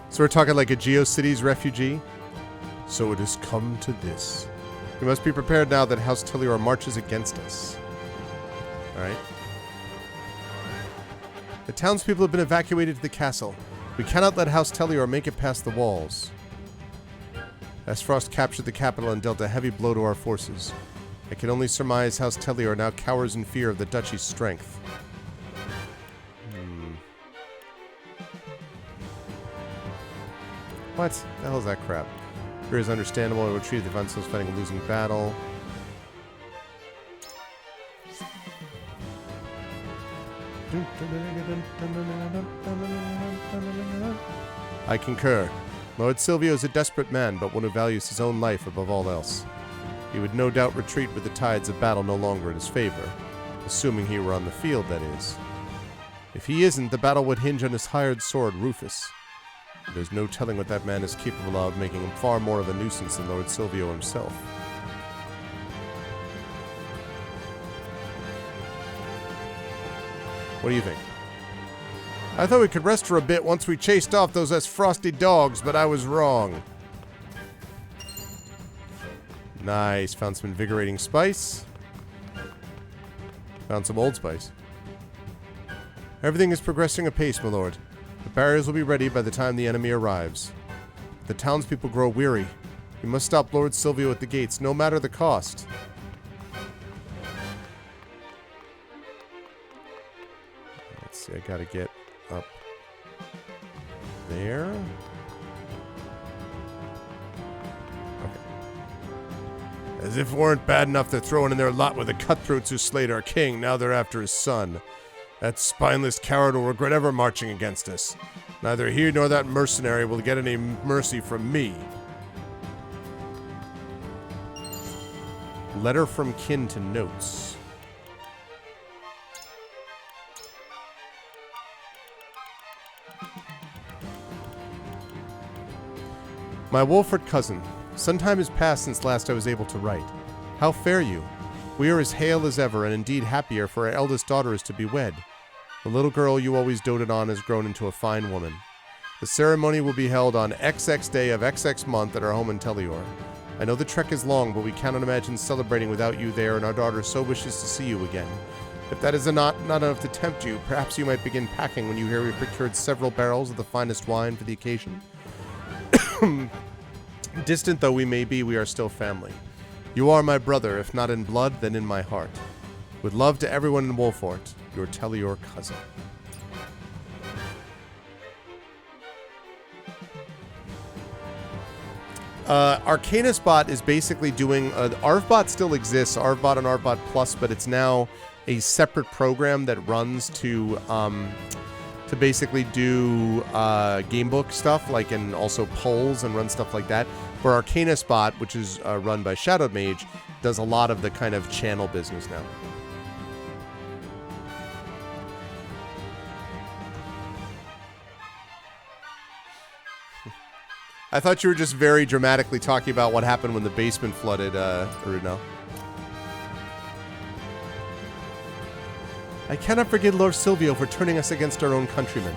[SPEAKER 2] So we're talking like a GeoCities refugee? So it has come to this. We must be prepared now that House Telior marches against us. Alright. The townspeople have been evacuated to the castle. We cannot let House Telior make it past the walls. Esfrost captured the capital and dealt a heavy blow to our forces. I can only surmise House Telior now cowers in fear of the duchy's strength. What? The hell is that crap? Fear is understandable. I retrieve the Vansils fighting a losing battle. I concur. Lord Silvio is a desperate man, but one who values his own life above all else. He would no doubt retreat with the tides of battle no longer in his favor, assuming he were on the field, that is. If he isn't, the battle would hinge on his hired sword, Rufus. There's no telling what that man is capable of, making him far more of a nuisance than Lord Silvio himself. What do you think? I thought we could rest for a bit once we chased off those frosty dogs, but I was wrong. Nice. Found some invigorating spice. Found some old spice. Everything is progressing apace, my lord. The barriers will be ready by the time the enemy arrives. The townspeople grow weary. We must stop Lord Silvio at the gates, no matter the cost. Let's see, I gotta get up there. Okay. As if it weren't bad enough they're throwing in their lot with the cutthroats who slayed our king, now they're after his son. That spineless coward will regret ever marching against us. Neither he nor that mercenary will get any mercy from me. Letter from kin to notes. My Wolford cousin, some time has passed since last I was able to write. How fare you? We are as hale as ever, and indeed happier, for our eldest daughter is to be wed. The little girl you always doted on has grown into a fine woman. The ceremony will be held on XX day of XX month at our home in Telior. I know the trek is long, but we cannot imagine celebrating without you there, and our daughter so wishes to see you again. If that is not enough to tempt you, perhaps you might begin packing when you hear we procured several barrels of the finest wine for the occasion. Distant though we may be, we are still family. You are my brother, if not in blood, then in my heart. With love to everyone in Wolfort, your Tellior cousin. Arcanus Bot is basically doing... ArvBot still exists, ArvBot and ArvBot Plus, but it's now a separate program that runs to basically do gamebook stuff, like, and also polls and run stuff like that. Where Arcanus Bot, which is run by Shadow Mage, does a lot of the kind of channel business now. I thought you were just very dramatically talking about what happened when the basement flooded, Arunel. I cannot forgive Lord Silvio for turning us against our own countrymen.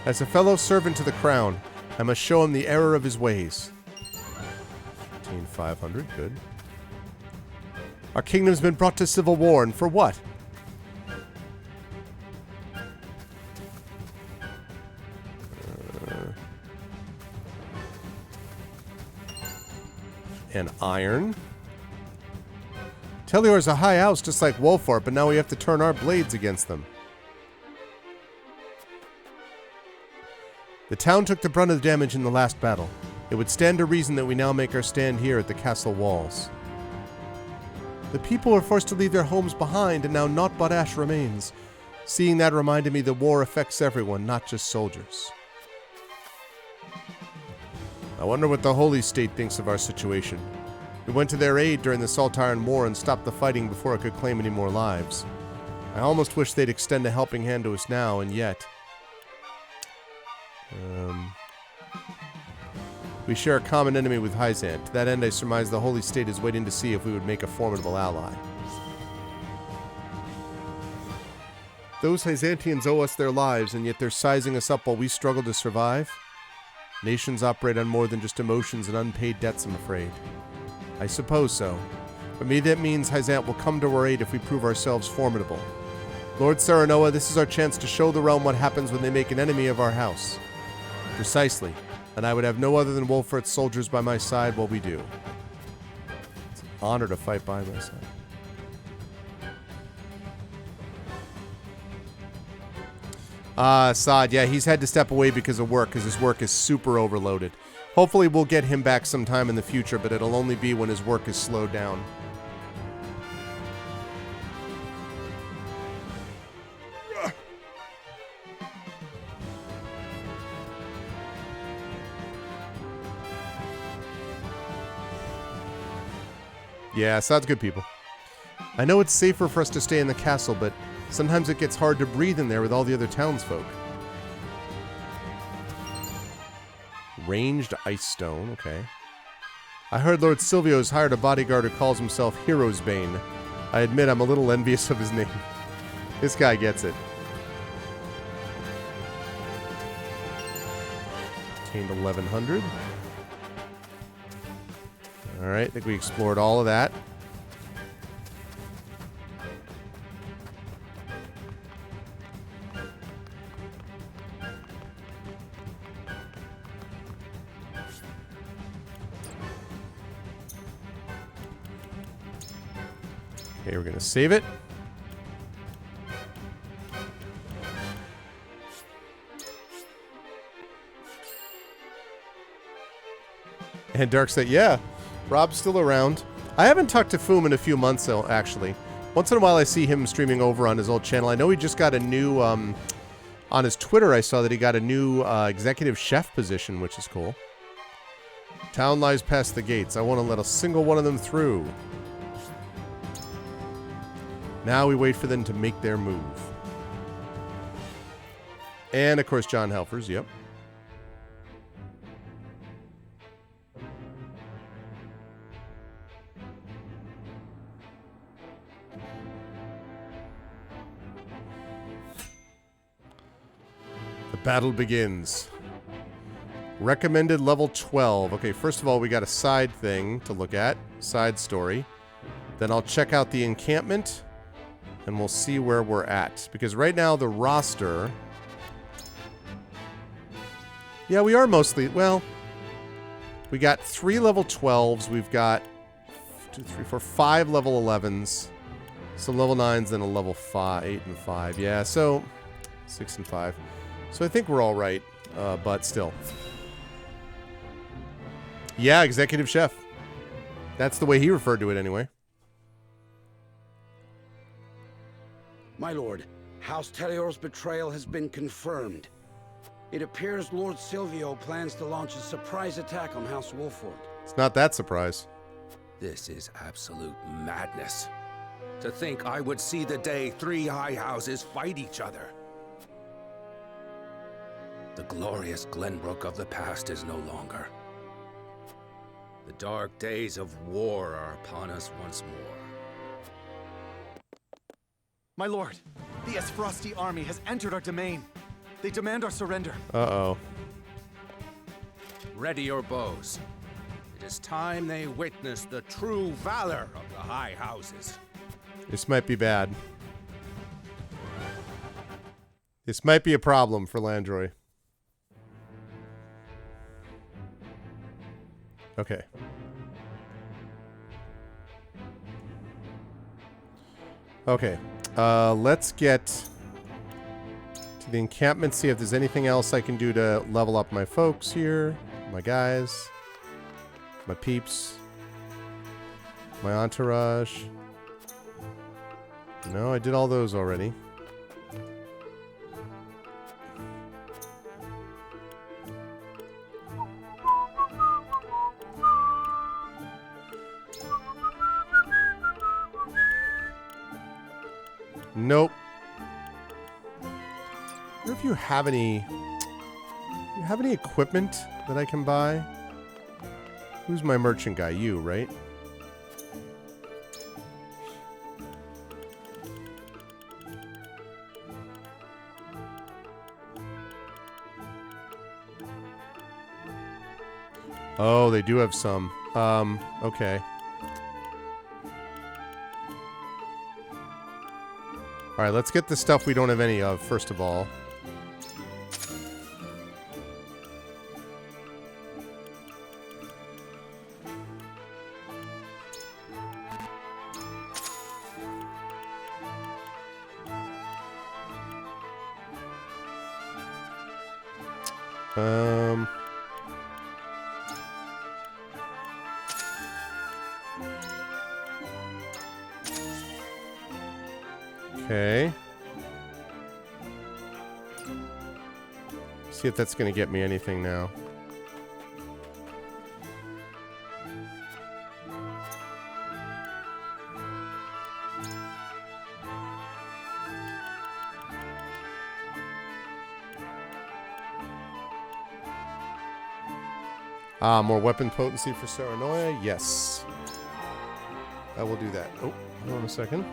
[SPEAKER 2] As a fellow servant to the crown, I must show him the error of his ways. 15,500, good. Our kingdom's been brought to civil war, and for what? And iron. Tellior is a high house just like Wolfort, but now we have to turn our blades against them. The town took the brunt of the damage in the last battle. It would stand to reason that we now make our stand here at the castle walls. The people were forced to leave their homes behind, and now naught but ash remains. Seeing that reminded me that war affects everyone, not just soldiers. I wonder what the Holy State thinks of our situation. We went to their aid during the Saltire War and stopped the fighting before it could claim any more lives. I almost wish they'd extend a helping hand to us now, and yet... We share a common enemy with Hyzant. To that end, I surmise the Holy State is waiting to see if we would make a formidable ally. Those Hyzantians owe us their lives, and yet they're sizing us up while we struggle to survive? Nations operate on more than just emotions and unpaid debts, I'm afraid. I suppose so. But maybe that means Hyzant will come to our aid if we prove ourselves formidable. Lord Serenoa, this is our chance to show the realm what happens when they make an enemy of our house. Precisely. And I would have no other than Wolfort's soldiers by my side while we do. It's an honor to fight by my side. Saad, yeah, he's had to step away because of work, because his work is super overloaded. Hopefully we'll get him back sometime in the future, but it'll only be when his work is slowed down. Yeah, Saad's good people. I know it's safer for us to stay in the castle, but sometimes it gets hard to breathe in there with all the other townsfolk. Ranged ice stone, okay. I heard Lord Silvio's hired a bodyguard who calls himself Hero's Bane. I admit I'm a little envious of his name. This guy gets it. Attained 1100. Alright, I think we explored all of that. Okay, we're going to save it. And Dark said, yeah, Rob's still around. I haven't talked to Foom in a few months, actually. Once in a while I see him streaming over on his old channel. I know he just got a new, on his Twitter I saw that he got a new executive chef position, which is cool. Town lies past the gates. I want to let a single one of them through. Now we wait for them to make their move. And, of course, John Helfers, yep. The battle begins. Recommended level 12. Okay, first of all, we got a side thing to look at. Side story. Then I'll check out the encampment. And we'll see where we're at. Because right now, the roster... Yeah, we are mostly... Well... We got 3 level 12s. We've got 2, 3, 4, 5 level 11s. Some level 9s, then a level 5, 8 and 5. Yeah, so 6 and 5. So I think we're all right, but still. Yeah, executive chef. That's the way he referred to it anyway.
[SPEAKER 7] My lord, House Telior's betrayal has been confirmed. It appears Lord Silvio plans to launch a surprise attack on House Wolford.
[SPEAKER 2] It's not that surprise.
[SPEAKER 4] This is absolute madness. To think I would see the day 3 high houses fight each other. The glorious Glenbrook of the past is no longer. The dark days of war are upon us once more.
[SPEAKER 18] My lord, the Esfrosti army has entered our domain. They demand our surrender.
[SPEAKER 2] Uh-oh.
[SPEAKER 4] Ready your bows. It is time they witness the true valor of the high houses.
[SPEAKER 2] This might be bad. This might be a problem for Landroy. Okay. Okay. Let's get to the encampment, see if there's anything else I can do to level up my folks here. My guys. My peeps. My entourage. No, I did all those already. Nope. I wonder if you have any... You have any equipment that I can buy? Who's my merchant guy? You, right? Oh, they do have some. Okay. Alright, let's get the stuff we don't have any of, first of all. Okay. See if that's going to get me anything now. Ah, more weapon potency for Saranoia? Yes. I will do that. Oh, hold on a second.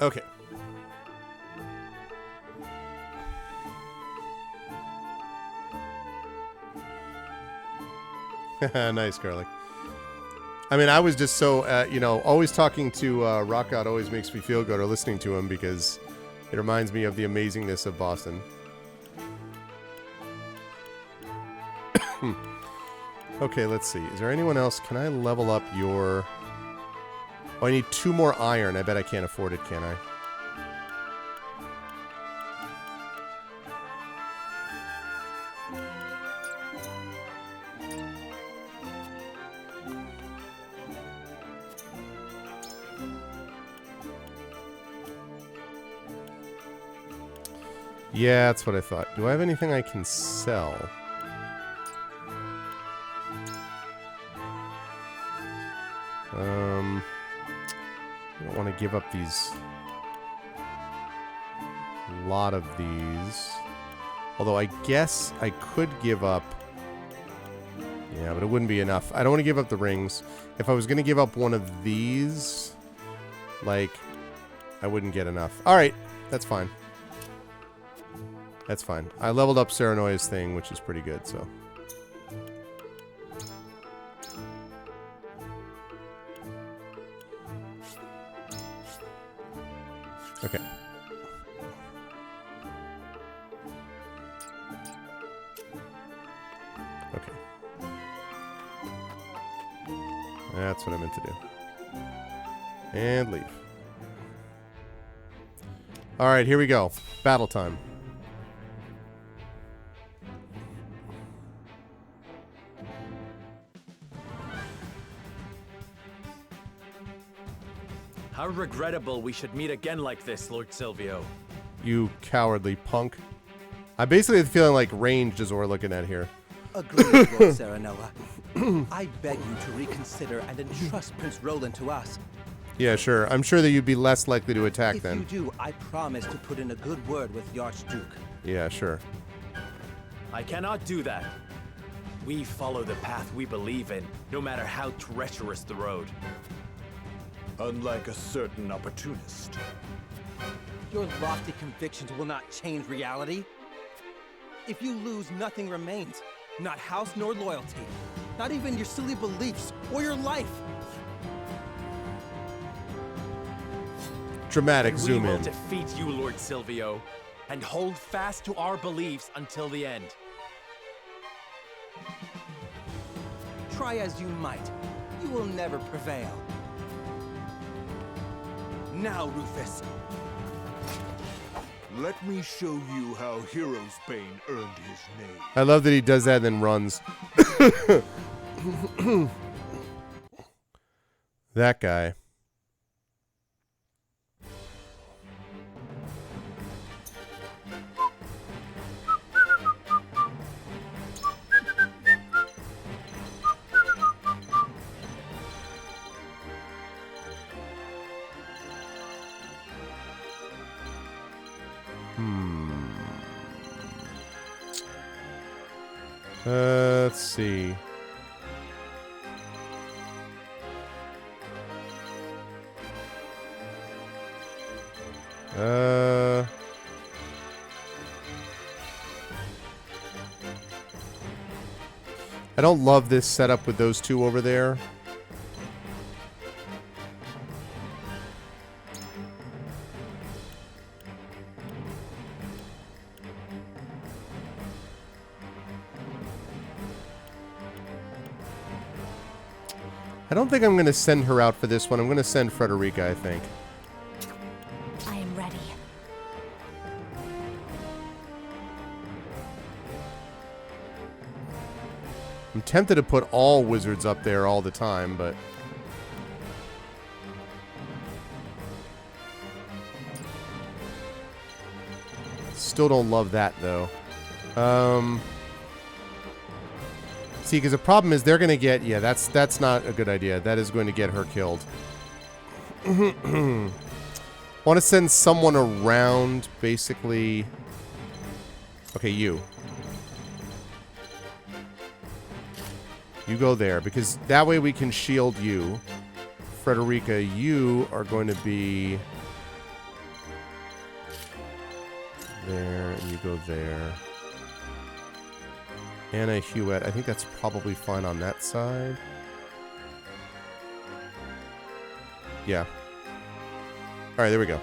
[SPEAKER 2] Okay. Nice, Garlic. I mean, I was just so, you know, always talking to Rock God always makes me feel good, or listening to him, because it reminds me of the amazingness of Boston. Okay, let's see. Is there anyone else? Can I level up your... Oh, I need 2 more iron. I bet I can't afford it, can I? Yeah, that's what I thought. Do I have anything I can sell? I don't want to give up these. A lot of these. Although I guess I could give up. Yeah, but it wouldn't be enough. I don't want to give up the rings. If I was going to give up one of these, like, I wouldn't get enough. Alright, that's fine. That's fine. I leveled up Serenoya's thing, which is pretty good, so. Okay. Okay. That's what I meant to do. And leave. Alright, here we go. Battle time.
[SPEAKER 11] How regrettable we should meet again like this, Lord Silvio.
[SPEAKER 2] You cowardly punk. I basically have the feeling like ranged is what we're looking at here.
[SPEAKER 20] Agreed, Lord Serenoa. I beg you to reconsider and entrust Prince Roland to us.
[SPEAKER 2] Yeah, sure. I'm sure that you'd be less likely to attack then.
[SPEAKER 20] If you do, I promise to put in a good word with the Archduke.
[SPEAKER 2] Yeah, sure.
[SPEAKER 11] I cannot do that. We follow the path we believe in, no matter how treacherous the road.
[SPEAKER 21] Unlike a certain opportunist.
[SPEAKER 20] Your lofty convictions will not change reality. If you lose, nothing remains. Not house nor loyalty. Not even your silly beliefs or your life.
[SPEAKER 2] Dramatic zoom
[SPEAKER 11] We will
[SPEAKER 2] in.
[SPEAKER 11] defeat you, Lord Silvio, and hold fast to our beliefs until the end.
[SPEAKER 20] Try as you might, you will never prevail. Now, Rufus.
[SPEAKER 21] Let me show you how Hero's Bane earned his name.
[SPEAKER 2] I love that he does that and then runs. That guy. Let's see. I don't love this setup with those two over there. I don't think I'm going to send her out for this one. I'm going to send Frederica, I think.
[SPEAKER 10] I am ready.
[SPEAKER 2] I'm tempted to put all wizards up there all the time, but... Still don't love that, though. See, because the problem is they're going to get... Yeah, that's not a good idea. That is going to get her killed. I want to send someone around, basically... Okay, you. You go there, because that way we can shield you. Frederica, you are going to be... There, and you go there. Anna Hewitt, I think that's probably fine on that side. Yeah. Alright, there we go.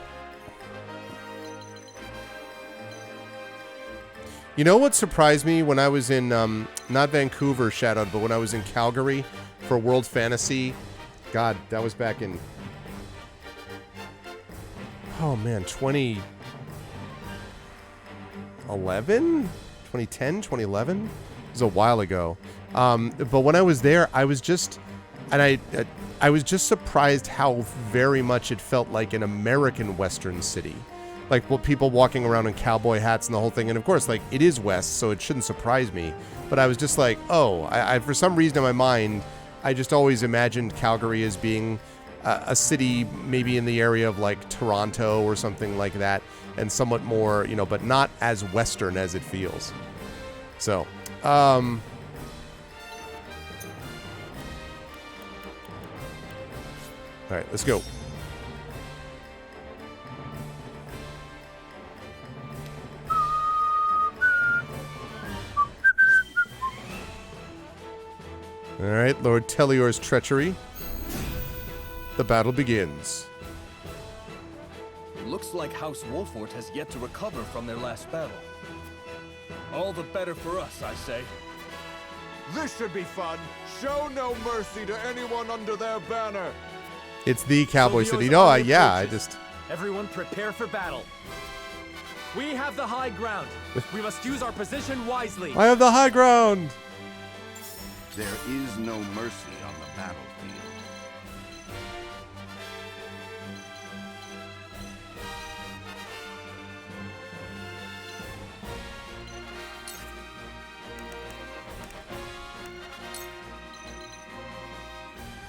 [SPEAKER 2] You know what surprised me when I was in, not Vancouver Shadowed, but when I was in Calgary for World Fantasy? God, that was back in... Oh man, 2011? 2010, 2011? It was a while ago. But when I was there, I was just... And I was just surprised how very much it felt like an American Western city. Like, well, people walking around in cowboy hats and the whole thing. And of course, like, it is West, so it shouldn't surprise me. But I was just like, oh, I for some reason in my mind, I just always imagined Calgary as being a city maybe in the area of like Toronto or something like that, and somewhat more, but not as Western as it feels. So, all right, let's go. All right, Lord Telior's treachery. The battle begins.
[SPEAKER 6] Looks like House Wolfort has yet to recover from their last battle. All the better for us, I say.
[SPEAKER 21] This should be fun. Show no mercy to anyone under their banner.
[SPEAKER 2] It's the Cowboy City. No, I just...
[SPEAKER 20] Everyone prepare for battle. We have the high ground. We must use our position wisely.
[SPEAKER 2] I have the high ground.
[SPEAKER 12] There is no mercy on the battlefield.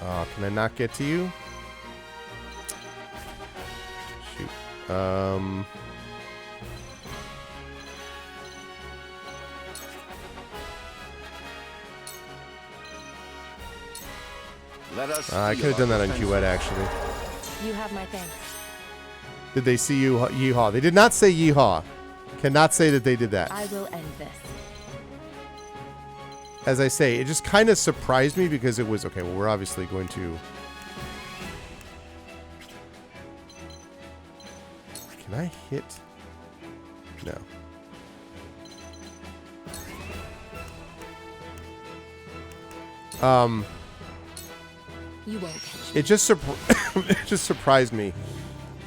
[SPEAKER 2] Oh, can I not get to you? Shoot.
[SPEAKER 12] Let us
[SPEAKER 2] I could have done that on Duet, actually.
[SPEAKER 9] You have my thanks.
[SPEAKER 2] Did they see you yeehaw? They did not say yeehaw. Cannot say that they did that.
[SPEAKER 9] I will end this.
[SPEAKER 2] As I say, it just kind of surprised me because it was, okay, well, we're obviously going to... Can I hit? No.
[SPEAKER 9] You won't catch me.
[SPEAKER 2] It just it just surprised me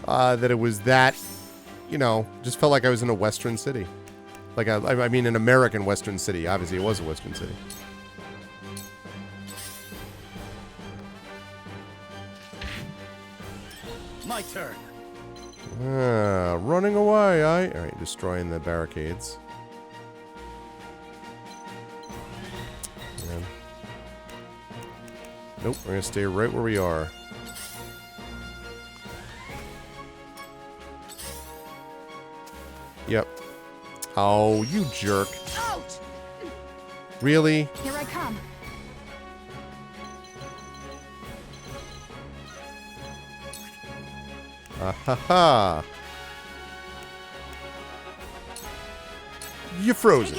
[SPEAKER 2] that it was that, just felt like I was in a Western city. Like, I mean, an American Western city. Obviously, it was a Western city.
[SPEAKER 19] My turn.
[SPEAKER 2] Running away, All right, destroying the barricades. And nope, we're going to stay right where we are. Yep. Oh, you jerk.
[SPEAKER 10] Out!
[SPEAKER 2] Really?
[SPEAKER 10] Here I come.
[SPEAKER 2] Ha. You're frozen.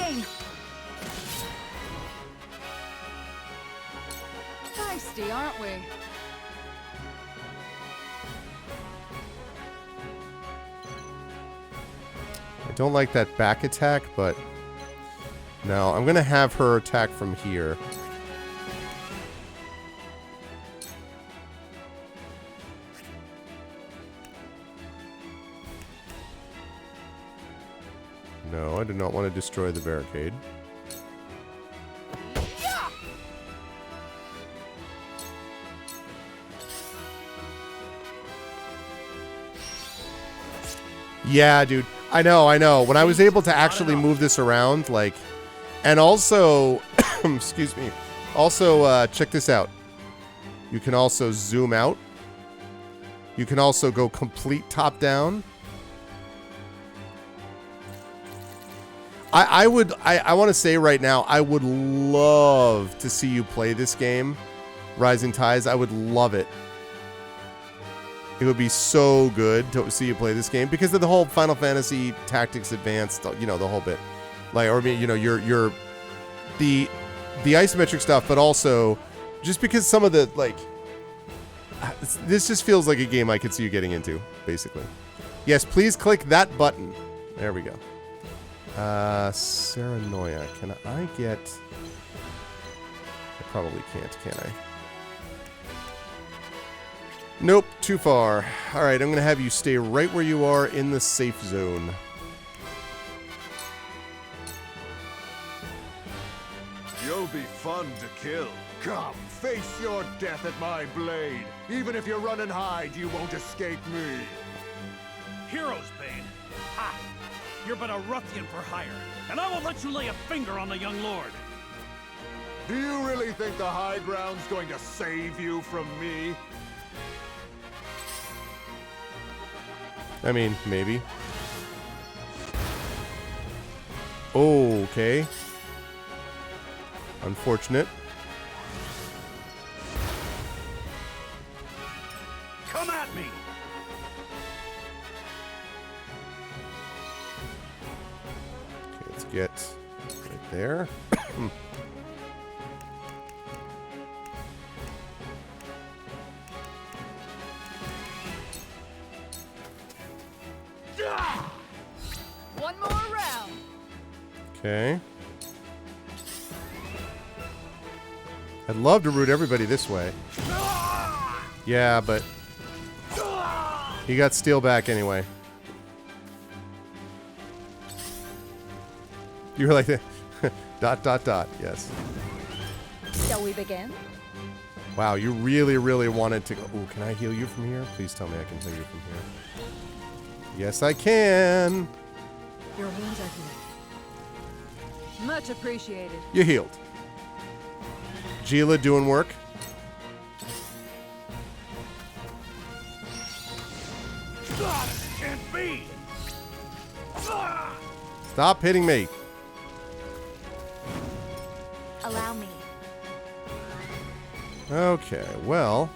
[SPEAKER 17] Feisty, aren't we?
[SPEAKER 2] I don't like that back attack, but no, I'm going to have her attack from here. No, I do not want to destroy the barricade. Yeah, dude. I know. When I was able to actually move this around, like, and also, excuse me, also, check this out. You can also zoom out. You can also go complete top down. I want to say right now, I would love to see you play this game, Rising Tides. I would love it. It would be so good to see you play this game because of the whole Final Fantasy Tactics Advanced, the whole bit. Like, or you're the isometric stuff, but also just because some of the, like, this just feels like a game I could see you getting into, basically. Yes, please click that button. There we go. Serenoia. Can I get... I probably can't, can I? Nope, too far. Alright, I'm going to have you stay right where you are in the safe zone.
[SPEAKER 21] You'll be fun to kill. Come, face your death at my blade. Even if you run and hide, you won't escape me.
[SPEAKER 19] Heroes, Bane. Ha! You're but a ruffian for hire, and I won't let you lay a finger on the young lord.
[SPEAKER 21] Do you really think the high ground's going to save you from me?
[SPEAKER 2] I mean, maybe. Okay. Unfortunate.
[SPEAKER 19] Come at me!
[SPEAKER 2] Okay, let's get right there.
[SPEAKER 17] One more round.
[SPEAKER 2] Okay. I'd love to root everybody this way. Yeah, but he got steel back anyway. You were like, dot, dot, dot. Yes.
[SPEAKER 23] Shall we begin?
[SPEAKER 2] Wow, you really, really wanted to go. Ooh, can I heal you from here? Please tell me I can heal you from here. Yes, I can.
[SPEAKER 17] Your wounds are healed. Much appreciated.
[SPEAKER 2] You healed. Gila doing work.
[SPEAKER 19] Can't be!
[SPEAKER 2] Stop hitting me.
[SPEAKER 22] Allow me.
[SPEAKER 2] Okay, well.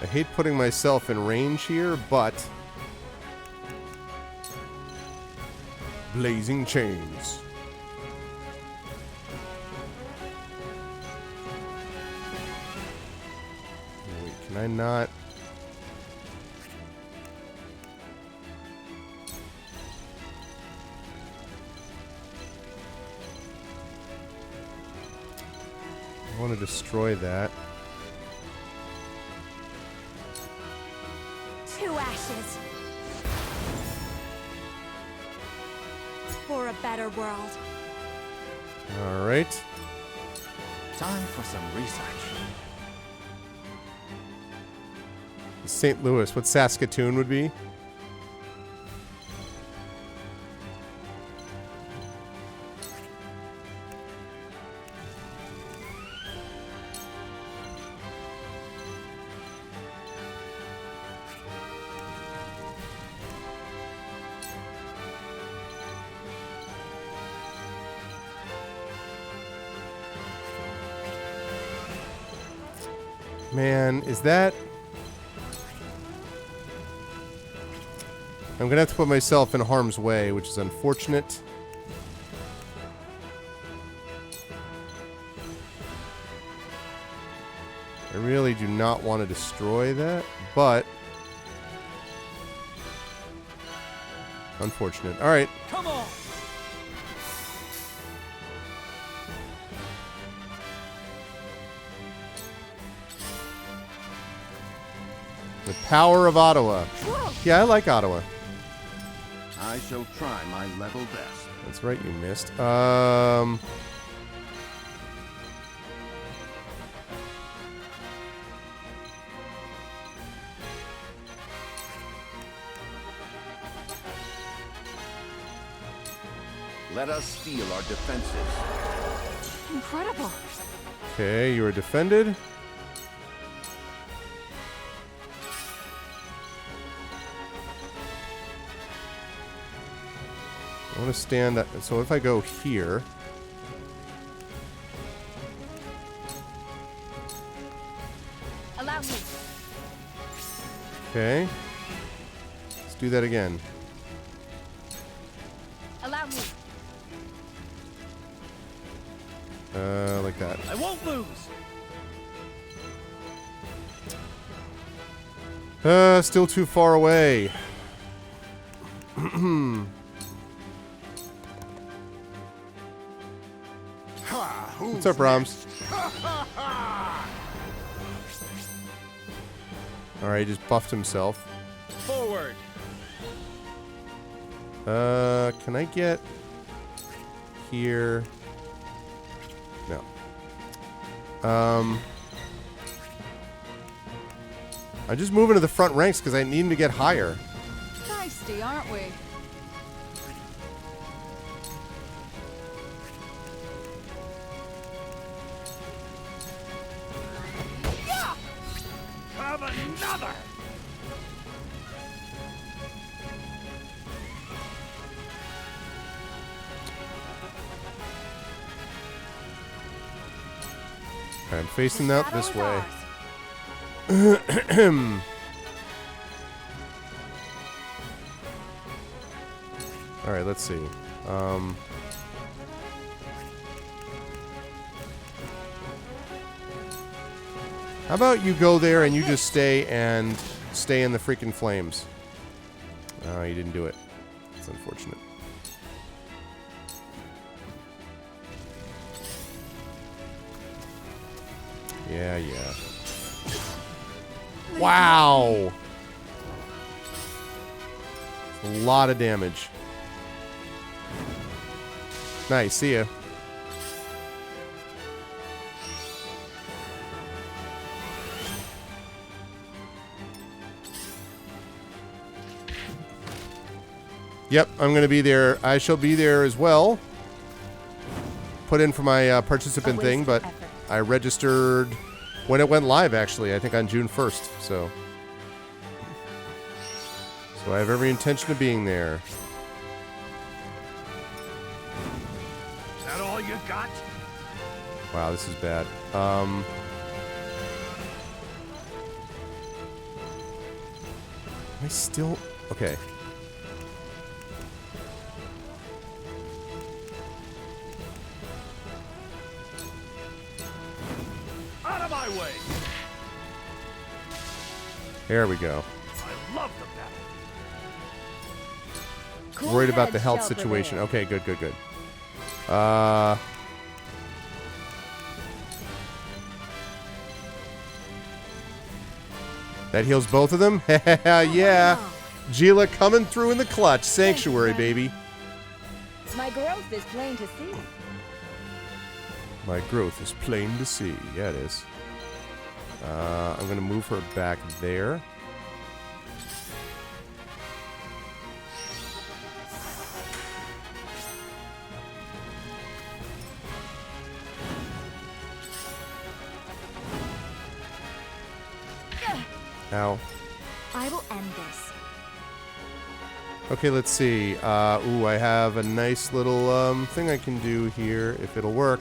[SPEAKER 2] I hate putting myself in range here, but blazing chains. Wait, can I not? I want to destroy that.
[SPEAKER 10] To ashes. For a better world.
[SPEAKER 2] All right.
[SPEAKER 24] Time for some research.
[SPEAKER 2] St. Louis, what Saskatoon would be? Man, is that... I'm gonna have to put myself in harm's way, which is unfortunate. I really do not want to destroy that, but... unfortunate. Alright.
[SPEAKER 19] Come on!
[SPEAKER 2] The power of Ottawa. Yeah, I like Ottawa.
[SPEAKER 12] I shall try my level best.
[SPEAKER 2] That's right, you missed.
[SPEAKER 12] Let us steel our defenses.
[SPEAKER 10] Incredible.
[SPEAKER 2] Okay, you are defended. I want to stand up. So if I go here.
[SPEAKER 22] Allow me.
[SPEAKER 2] Okay. Let's do that again.
[SPEAKER 22] Allow me.
[SPEAKER 2] Like that.
[SPEAKER 19] I won't lose.
[SPEAKER 2] Still too far away. What's up, Roms? Alright, he just buffed himself.
[SPEAKER 6] Forward.
[SPEAKER 2] Can I get here? No. I'm just moving to the front ranks because I need him to get higher.
[SPEAKER 17] Feisty, aren't we?
[SPEAKER 19] Yeah! Have another!
[SPEAKER 2] I'm facing out this way. Alright, let's see. How about you go there and you just stay in the freaking flames? Oh, you didn't do it. It's unfortunate. Yeah. Wow! A lot of damage. Nice, see ya. Yep, I'm going to be there. I shall be there as well. Put in for my participant thing, but I registered when it went live, actually. I think on June 1st, so I have every intention of being there.
[SPEAKER 19] Is that all you got?
[SPEAKER 2] Wow, this is bad. I still... Okay.
[SPEAKER 19] Out of my way!
[SPEAKER 2] There we go.
[SPEAKER 19] I love the battle.
[SPEAKER 2] Cool. Worried about the health situation. Okay, good. That heals both of them? Yeah. Gila coming through in the clutch. Sanctuary, baby.
[SPEAKER 8] My growth is plain to see.
[SPEAKER 2] My growth is plain to see. Yeah, it is. I'm going to move her back there. Ow.
[SPEAKER 8] I will end this.
[SPEAKER 2] Okay, let's see. Ooh, I have a nice little thing I can do here, if it'll work.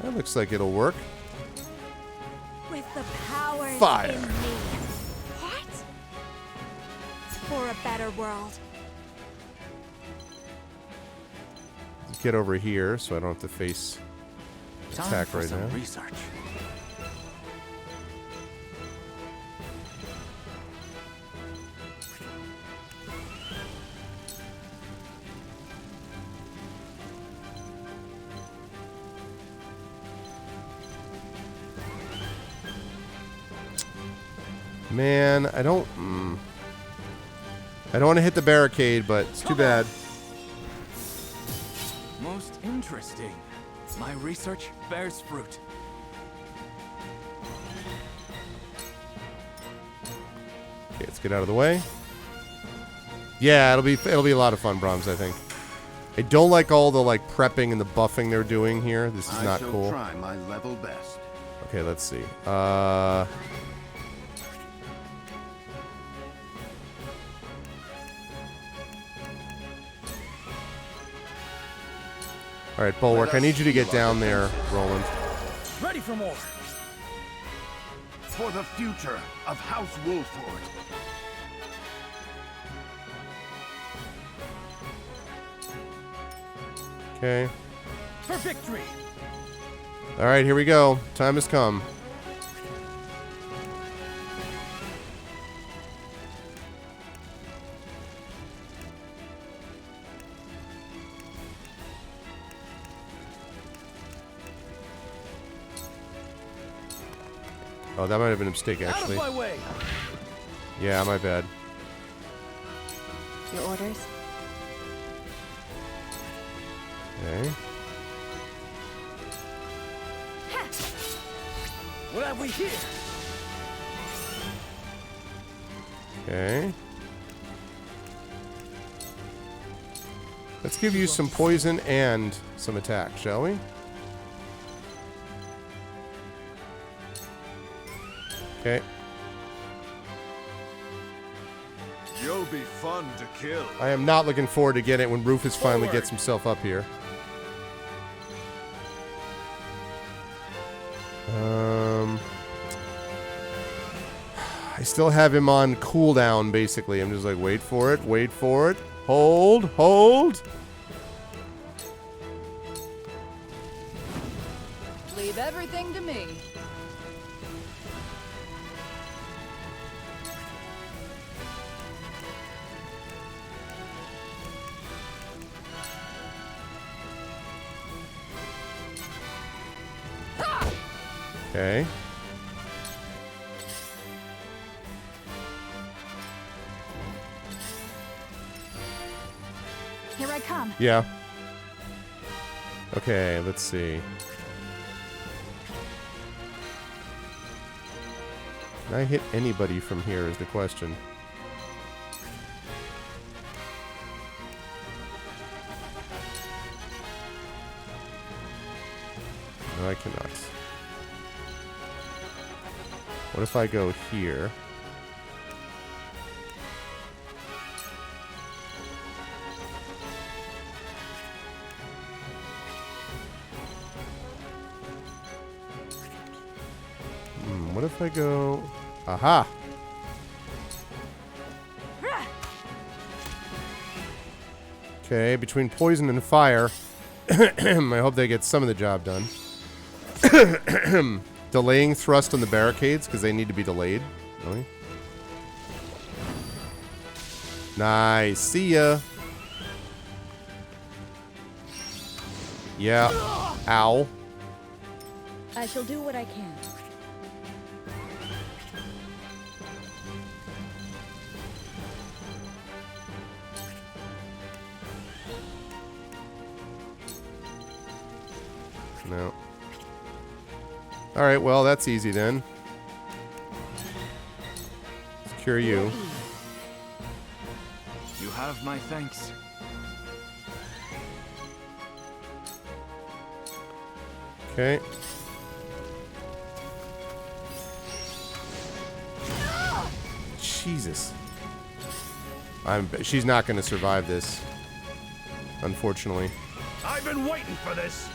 [SPEAKER 2] That looks like it'll work.
[SPEAKER 8] With the power
[SPEAKER 2] Fire.
[SPEAKER 8] in me. What? For a better world.
[SPEAKER 2] Let's get over here so I don't have to face attack right now.
[SPEAKER 24] Research.
[SPEAKER 2] Man, I don't want to hit the barricade, but it's too bad.
[SPEAKER 6] Most interesting. My research bears fruit.
[SPEAKER 2] Okay, let's get out of the way. Yeah, it'll be a lot of fun, Brahms, I think. I don't like all the prepping and the buffing they're doing here. This is not cool.
[SPEAKER 12] I shall try my level best.
[SPEAKER 2] Okay, let's see. All right, Bulwark, I need you to get down there, Roland.
[SPEAKER 19] Ready for more.
[SPEAKER 21] For the future of House Wolford.
[SPEAKER 2] Okay.
[SPEAKER 19] For victory.
[SPEAKER 2] All right, here we go. Time has come. Oh, that might have been a mistake, actually.
[SPEAKER 19] Out of my way.
[SPEAKER 2] Yeah, my bad.
[SPEAKER 8] Your orders?
[SPEAKER 2] Okay.
[SPEAKER 6] What have we here?
[SPEAKER 2] Okay. Let's give you some poison and some attack, shall we? Okay.
[SPEAKER 21] You'll be fun to kill.
[SPEAKER 2] I am not looking forward to getting it when Rufus finally gets himself up here. I still have him on cooldown, basically. I'm just like, wait for it, hold, hold.
[SPEAKER 17] Leave everything to me.
[SPEAKER 2] Okay.
[SPEAKER 10] Here I come.
[SPEAKER 2] Yeah. Okay, let's see. Can I hit anybody from here is the question. No, I cannot. What if I go here? What if I go... Aha! Okay, between poison and fire, I hope they get some of the job done. Delaying thrust on the barricades, because they need to be delayed. Really? Nice. See ya. Yeah. Ow.
[SPEAKER 8] I shall do what I can.
[SPEAKER 2] No. Alright, well, that's easy then. Secure you.
[SPEAKER 5] You have my thanks.
[SPEAKER 2] Okay. Jesus. She's not going to survive this. Unfortunately.
[SPEAKER 19] I've been waiting for this.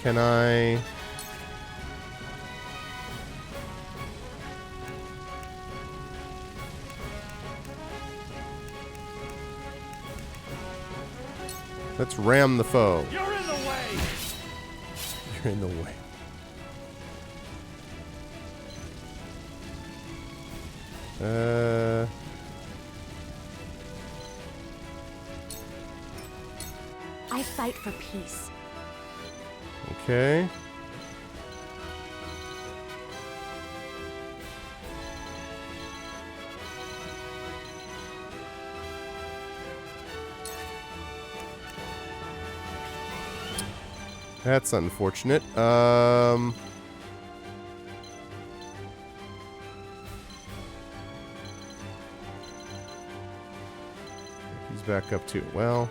[SPEAKER 2] Can I... Let's ram the foe.
[SPEAKER 19] You're in the way.
[SPEAKER 2] You're in the way.
[SPEAKER 10] I fight for peace.
[SPEAKER 2] Okay. That's unfortunate. He's back up too. Well.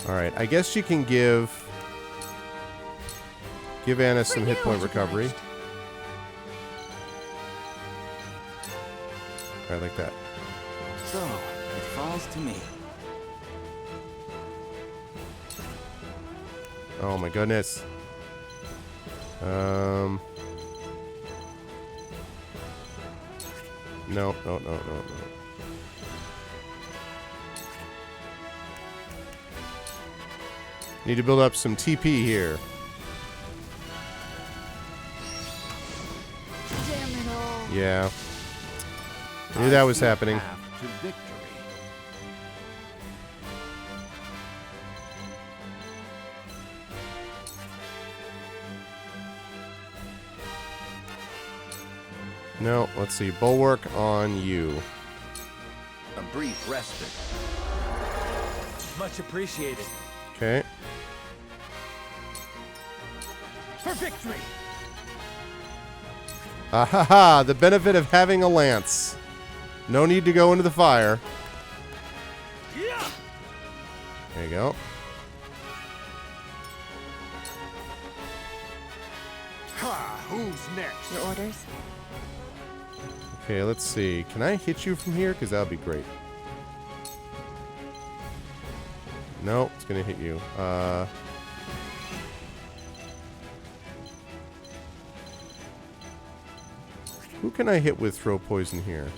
[SPEAKER 2] Alright, I guess she can give Anna some hit point recovery. Alright, like that.
[SPEAKER 5] So, it falls to me.
[SPEAKER 2] Oh my goodness. No. Need to build up some TP here.
[SPEAKER 17] Damn it all.
[SPEAKER 2] Yeah. I knew that was happening.
[SPEAKER 12] To victory.
[SPEAKER 2] No, let's see. Bulwark on you.
[SPEAKER 24] A brief respite.
[SPEAKER 11] Much appreciated.
[SPEAKER 2] Okay.
[SPEAKER 6] For victory!
[SPEAKER 2] Ah ha ha! The benefit of having a lance. No need to go into the fire.
[SPEAKER 6] Yeah.
[SPEAKER 2] There you go.
[SPEAKER 21] Ha! Who's next?
[SPEAKER 9] Your orders?
[SPEAKER 2] Okay, let's see. Can I hit you from here? Because that would be great. No, it's going to hit you. Who can I hit with throw poison here?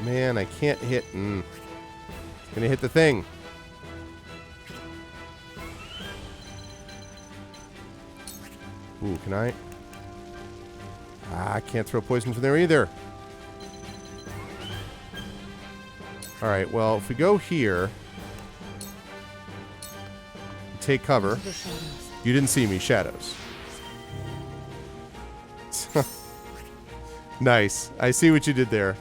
[SPEAKER 2] Man, I can't hit. It's going to hit the thing. Ooh, can I? I can't throw poison from there either. Alright, well, if we go here... Take cover. You didn't see me, shadows. Nice. I see what you did there.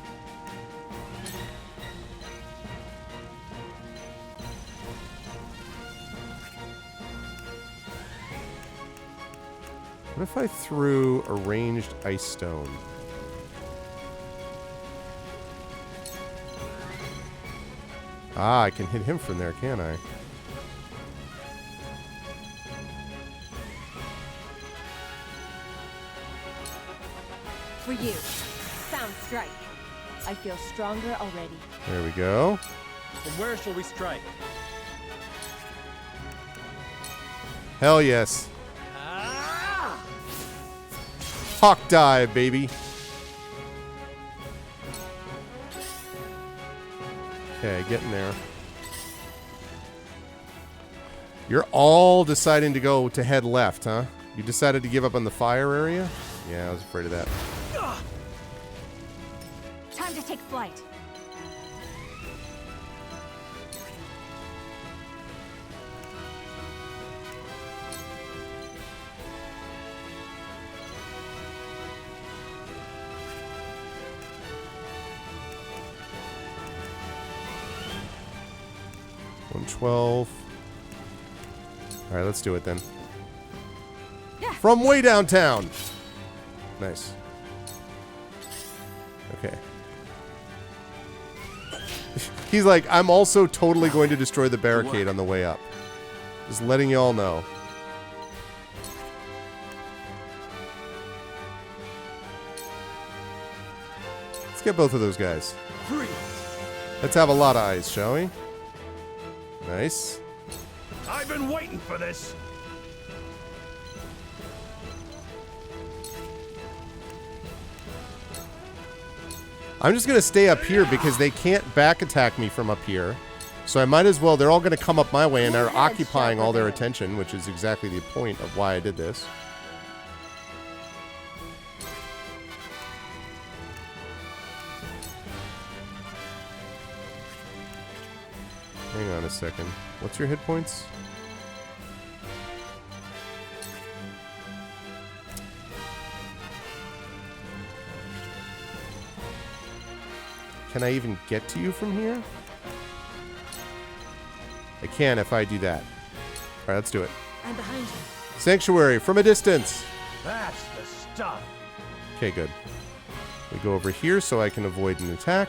[SPEAKER 2] What if I threw a ranged ice stone? Ah, I can hit him from there, can't I?
[SPEAKER 9] For you. Sound strike. I feel stronger already.
[SPEAKER 2] There we go.
[SPEAKER 11] From where shall we strike?
[SPEAKER 2] Hell yes. Hawk dive, baby. Okay, getting there. You're all deciding to go to head left, huh? You decided to give up on the fire area? Yeah, I was afraid of that.
[SPEAKER 10] Time to take flight.
[SPEAKER 2] $112. All right, let's do it then. From way downtown. Nice. Okay. He's like, I'm also totally going to destroy the barricade on the way up. Just letting y'all know. Let's get both of those guys. Let's have a lot of eyes, shall we? Nice.
[SPEAKER 19] I've been waiting for this.
[SPEAKER 2] I'm just going to stay up here because they can't back attack me from up here. So I might as well. They're all going to come up my way and they're occupying all their attention, which is exactly the point of why I did this. Hang on a second. What's your hit points? Can I even get to you from here? I can if I do that. Alright, let's do it.
[SPEAKER 9] I'm behind you.
[SPEAKER 2] Sanctuary from a distance.
[SPEAKER 19] That's the stuff.
[SPEAKER 2] Okay, good. We go over here so I can avoid an attack.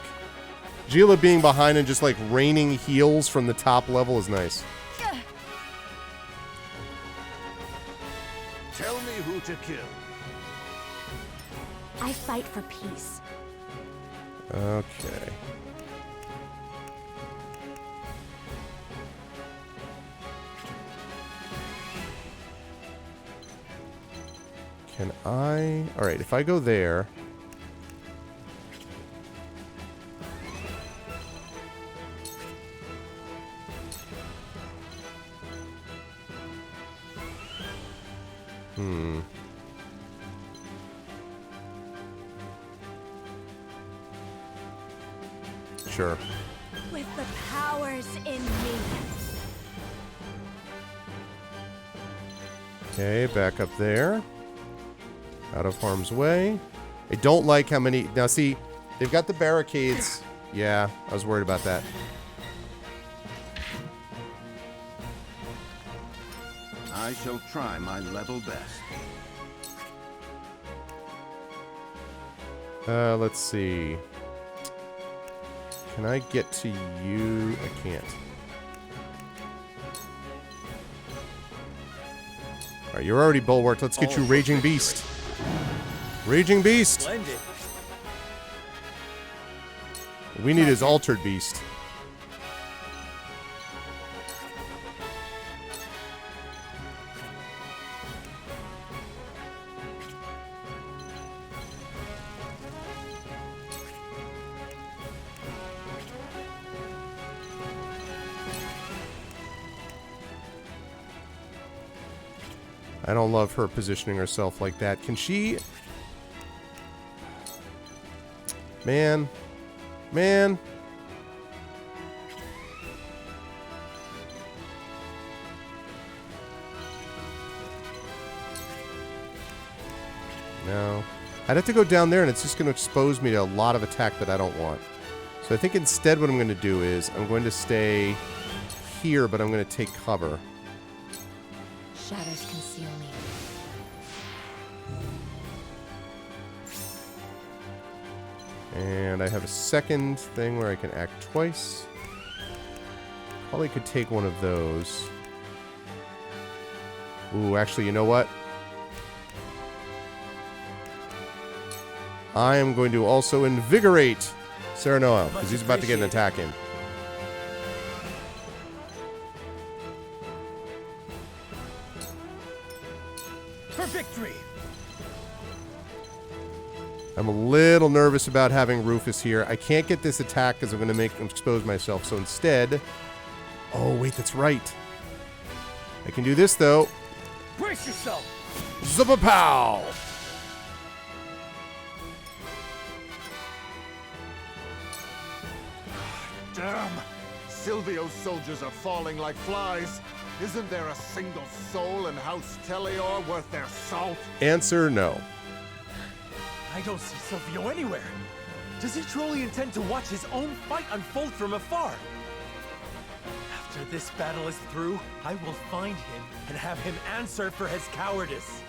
[SPEAKER 2] Gila being behind and just like raining heals from the top level is nice.
[SPEAKER 19] Tell me who to kill.
[SPEAKER 10] I fight for peace.
[SPEAKER 2] Okay. Can I... Alright, if I go there... Sure.
[SPEAKER 22] With the powers in me.
[SPEAKER 2] Okay, back up there. Out of harm's way. I don't like how many... Now, see, they've got the barricades. Yeah, I was worried about that.
[SPEAKER 12] I shall try my level best.
[SPEAKER 2] Let's see. Can I get to you? I can't. Alright, you're already bulwarked. Let's get you Raging Beast. Raging Beast!
[SPEAKER 11] Splendid.
[SPEAKER 2] We need his Altered Beast. I don't love her positioning herself like that. Can she... Man. Man. No. I'd have to go down there and it's just going to expose me to a lot of attack that I don't want. So I think instead what I'm going to do is I'm going to stay here, but I'm going to take cover.
[SPEAKER 9] Shadows conceal me.
[SPEAKER 2] And I have a second thing where I can act twice. Probably could take one of those. Ooh, actually, you know what? I am going to also invigorate Serenoa, because he's about to get an attack in.
[SPEAKER 6] For victory!
[SPEAKER 2] I'm a little nervous about having Rufus here. I can't get this attack because I'm going to expose myself. So instead... Oh, wait, that's right. I can do this, though.
[SPEAKER 6] Brace yourself!
[SPEAKER 2] Zubapow!
[SPEAKER 21] Damn! Silvio's soldiers are falling like flies. Isn't there a single soul in House Tellior worth their salt?
[SPEAKER 2] Answer no.
[SPEAKER 20] I don't see Silvio anywhere. Does he truly intend to watch his own fight unfold from afar? After this battle is through, I will find him and have him answer for his cowardice.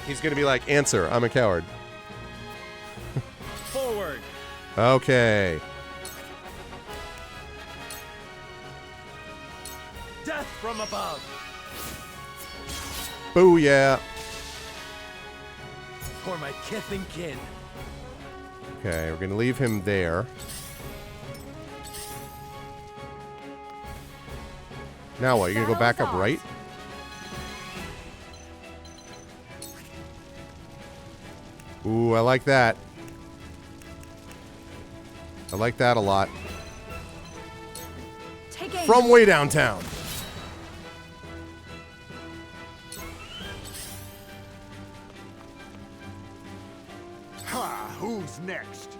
[SPEAKER 2] He's going to be like, answer, I'm a coward.
[SPEAKER 6] Forward!
[SPEAKER 2] Okay.
[SPEAKER 6] Death from above!
[SPEAKER 2] Booyah!
[SPEAKER 20] For my kith and kin.
[SPEAKER 2] Okay, we're going to leave him there. Now what? You're going to go back up right? Ooh, I like that. I like that a lot. From way downtown.
[SPEAKER 21] Ha! Who's next?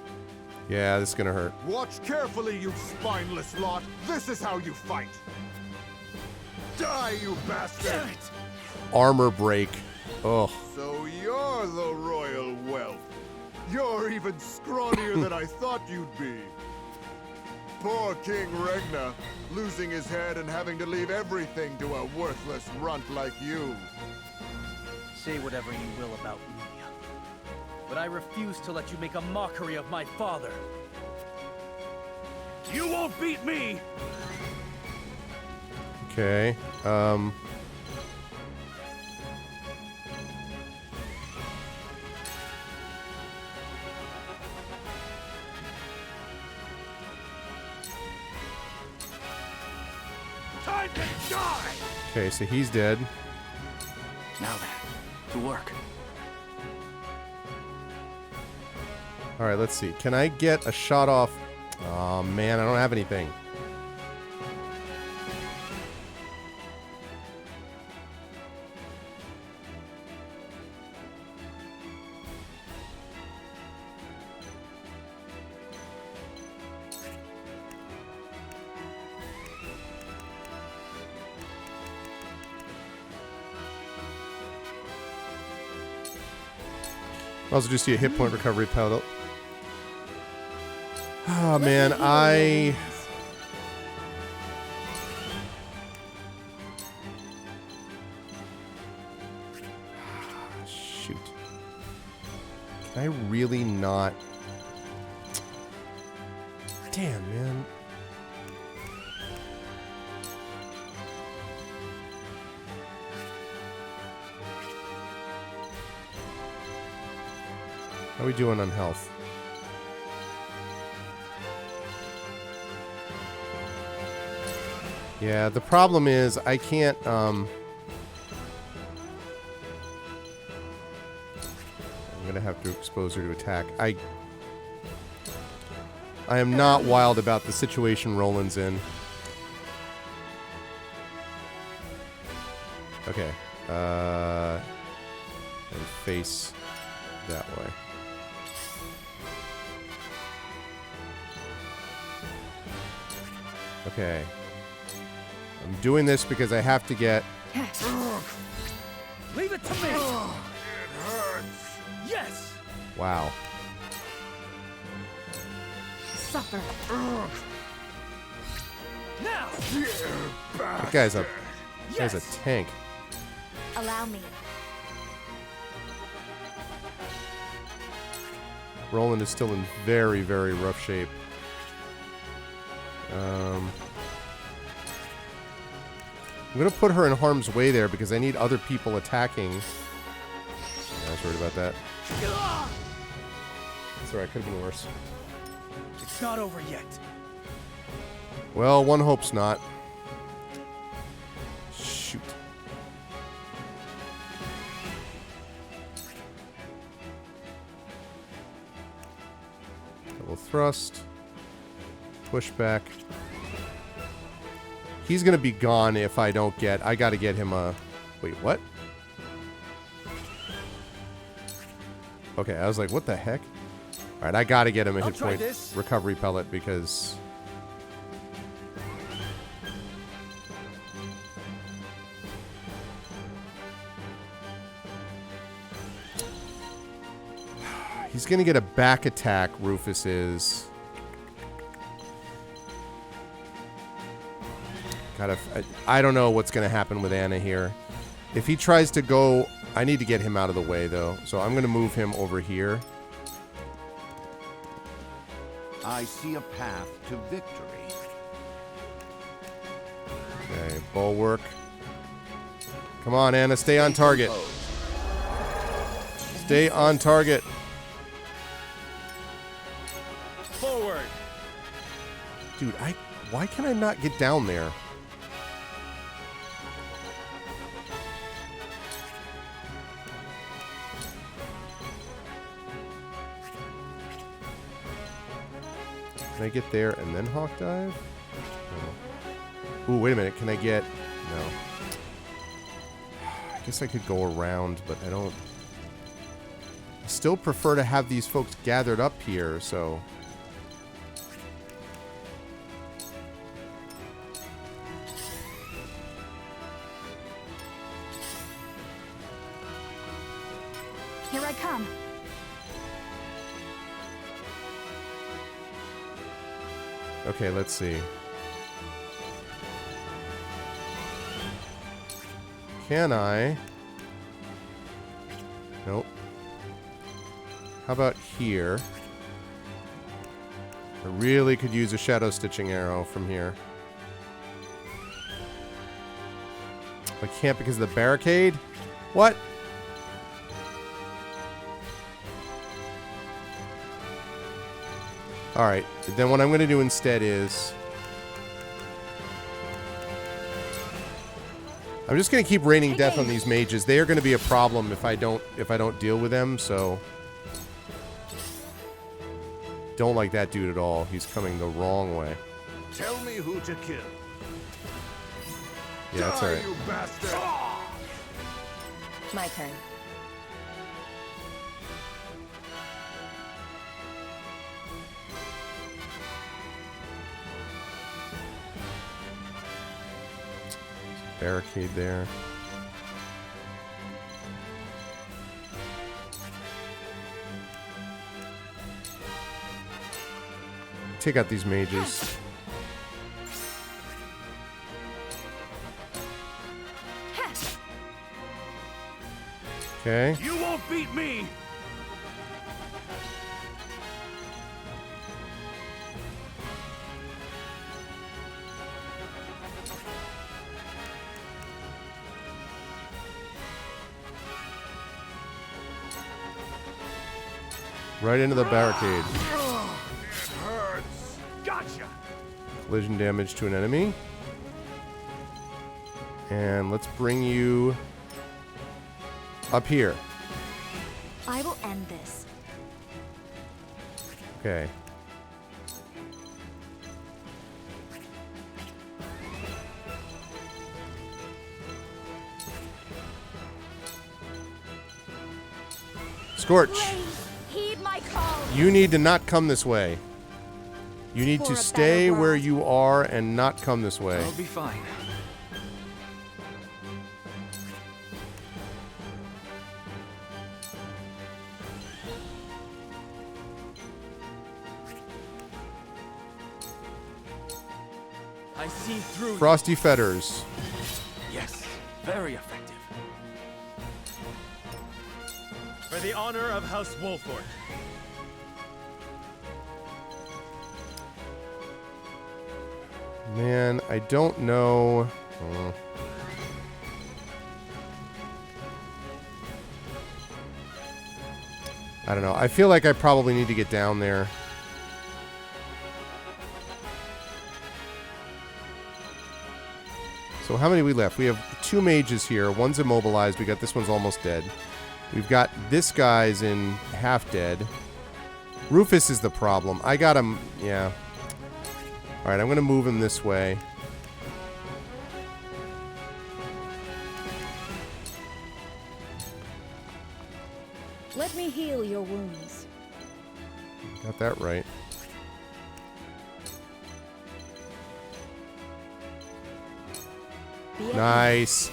[SPEAKER 2] Yeah, this is going to hurt.
[SPEAKER 21] Watch carefully, you spineless lot. This is how you fight. Die, you bastard!
[SPEAKER 2] Armor break. Ugh.
[SPEAKER 21] So you're the royal whelp. You're even scrawnier than I thought you'd be. Poor King Regna, losing his head and having to leave everything to a worthless runt like you.
[SPEAKER 6] Say whatever you will about me, but I refuse to let you make a mockery of my father. You won't beat me!
[SPEAKER 2] Okay.
[SPEAKER 6] Time to die!
[SPEAKER 2] Okay, so he's dead.
[SPEAKER 5] Now then, to work.
[SPEAKER 2] Alright, let's see. Can I get a shot off? Oh man, I don't have anything. Also do see a hit point recovery pellet. Oh man, I... Shoot. Can I really not... Damn, man. How are we doing on health? Yeah, the problem is I can't, I'm gonna have to expose her to attack. I am not wild about the situation Roland's in. Okay. And face that way. Okay. I'm doing this because I have to get...
[SPEAKER 6] Leave it to me! It hurts! Yes!
[SPEAKER 2] Wow.
[SPEAKER 8] Suffer.
[SPEAKER 6] Now!
[SPEAKER 2] That guy's a tank.
[SPEAKER 8] Allow me.
[SPEAKER 2] Roland is still in very, very rough shape. I'm gonna put her in harm's way there because I need other people attacking. I was worried about that. Sorry, it could have been worse.
[SPEAKER 6] It's not over yet.
[SPEAKER 2] Well, one hopes not. Shoot. Double thrust. Push back. He's gonna be gone if I don't get... I gotta get him a... Wait, what? Okay, I was like, what the heck? Alright, I gotta get him a hit point recovery pellet because... He's gonna get a back attack, Rufus is. I don't know what's gonna happen with Anna here. If he tries to go... I need to get him out of the way, though. So I'm gonna move him over here.
[SPEAKER 12] I see a path to victory.
[SPEAKER 2] Okay, bulwark. Come on, Anna, stay on target. Stay on target.
[SPEAKER 6] Forward.
[SPEAKER 2] Dude, why can I not get down there? Can I get there and then hawk dive? No. Ooh, wait a minute. Can I get... No. I guess I could go around, but I don't... I still prefer to have these folks gathered up here, so...
[SPEAKER 10] Here I come.
[SPEAKER 2] Okay, let's see. Can I? Nope. How about here? I really could use a shadow stitching arrow from here. I can't because of the barricade? What? Alright, then what I'm going to do instead is... I'm just going to keep raining death on these mages. They are going to be a problem if I don't deal with them, so... Don't like that dude at all. He's coming the wrong way.
[SPEAKER 1] Tell me who to kill.
[SPEAKER 2] Yeah, that's alright.
[SPEAKER 1] You bastard!
[SPEAKER 9] My turn.
[SPEAKER 2] Barricade there. take out these mages. Okay.
[SPEAKER 19] You won't beat me!
[SPEAKER 2] Right into the barricade.
[SPEAKER 19] It hurts. Gotcha.
[SPEAKER 2] Collision damage to an enemy. And let's bring you up here.
[SPEAKER 8] I will end this.
[SPEAKER 2] Okay. Scorch.
[SPEAKER 8] Heed my call.
[SPEAKER 2] You need to not come this way. You need
[SPEAKER 8] For
[SPEAKER 2] to
[SPEAKER 8] a
[SPEAKER 2] stay
[SPEAKER 8] better
[SPEAKER 2] where
[SPEAKER 8] world.
[SPEAKER 2] you are and not come this way.
[SPEAKER 5] I'll be fine.
[SPEAKER 11] I see through you.
[SPEAKER 2] Frosty Fetters.
[SPEAKER 11] Yes, very effective. For the honor of House Wolford.
[SPEAKER 2] Man, I don't know. I don't know. I feel like I probably need to get down there. So how many we left? We have 2 mages here. One's immobilized. We got this one's almost dead. We've got this guy's in half dead. Rufus is the problem. I got him. Yeah. All right, I'm going to move him this way.
[SPEAKER 8] Let me heal your wounds.
[SPEAKER 2] Got that right. Nice.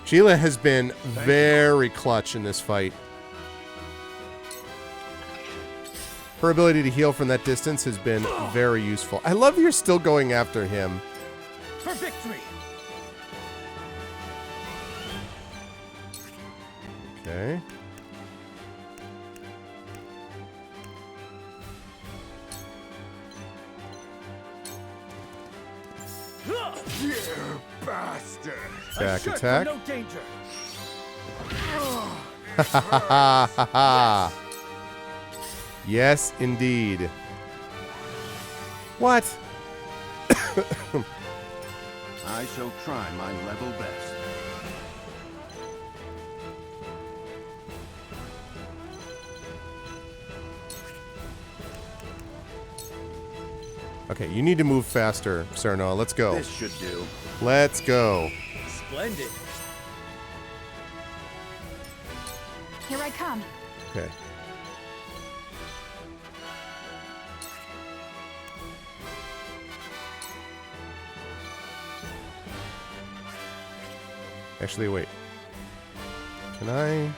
[SPEAKER 2] Sheila has been very clutch in this fight. Her ability to heal from that distance has been very useful. I love you're still going after him.
[SPEAKER 6] For victory!
[SPEAKER 2] Okay.
[SPEAKER 21] You bastard!
[SPEAKER 2] Back attack.
[SPEAKER 6] No danger.
[SPEAKER 2] Ha ha ha ha ha. Yes, indeed. What?
[SPEAKER 12] I shall try my level best.
[SPEAKER 2] Okay, you need to move faster, Serno. Let's go.
[SPEAKER 12] This should do.
[SPEAKER 2] Let's go.
[SPEAKER 11] Splendid.
[SPEAKER 10] Here I come.
[SPEAKER 2] Okay. Actually, wait. Can I?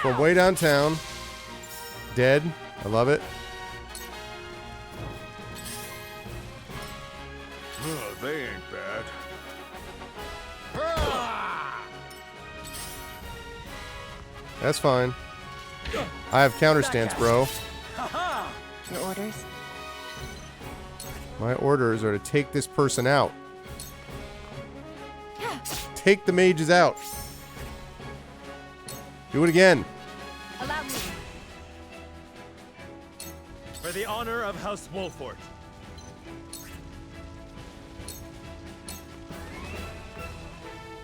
[SPEAKER 2] From way downtown. Dead. I love it.
[SPEAKER 21] Oh, they ain't bad.
[SPEAKER 2] That's fine. I have counter stance, bro.
[SPEAKER 8] Your orders?
[SPEAKER 2] My orders are to take this person out. Take the mages out. Do it again.
[SPEAKER 8] Allow me.
[SPEAKER 11] For the honor of House Wolford.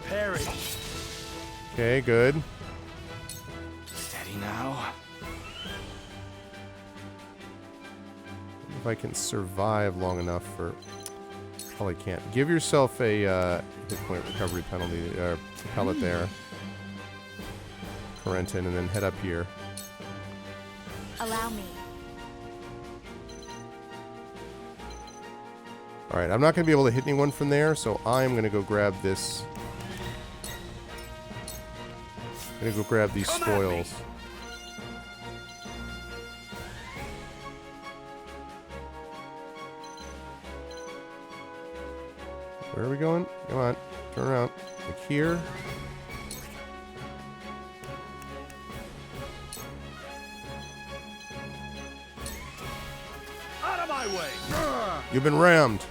[SPEAKER 11] Perish.
[SPEAKER 2] Okay, good.
[SPEAKER 5] Steady now.
[SPEAKER 2] If I can survive long enough for... Probably can't. Give yourself a hit point recovery penalty, pellet there. Corentin, and then head up here.
[SPEAKER 8] Allow me.
[SPEAKER 2] Alright, I'm not going to be able to hit anyone from there, so I'm going to go grab this. I'm going to go grab these spoils. Where are we going? Come on, turn around. Like here.
[SPEAKER 19] Out of my way!
[SPEAKER 2] You've been rammed.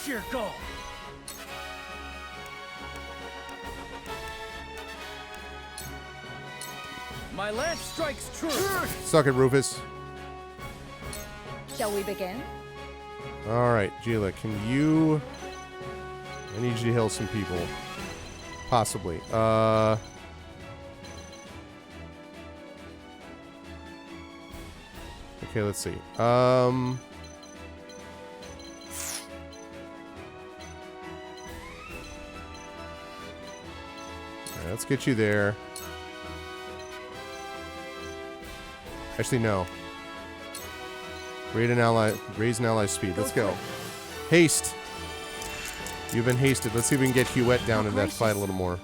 [SPEAKER 6] Sheer go! My lance strikes true!
[SPEAKER 2] Suck it, Rufus.
[SPEAKER 8] Shall we begin?
[SPEAKER 2] Alright, Gila, can you... I need you to heal some people. Possibly. Okay, let's see. Alright, let's get you there. Actually, no. Raise an ally speed. Let's go. Haste. You've been hasted. Let's see if we can get Huette down in that fight a little more.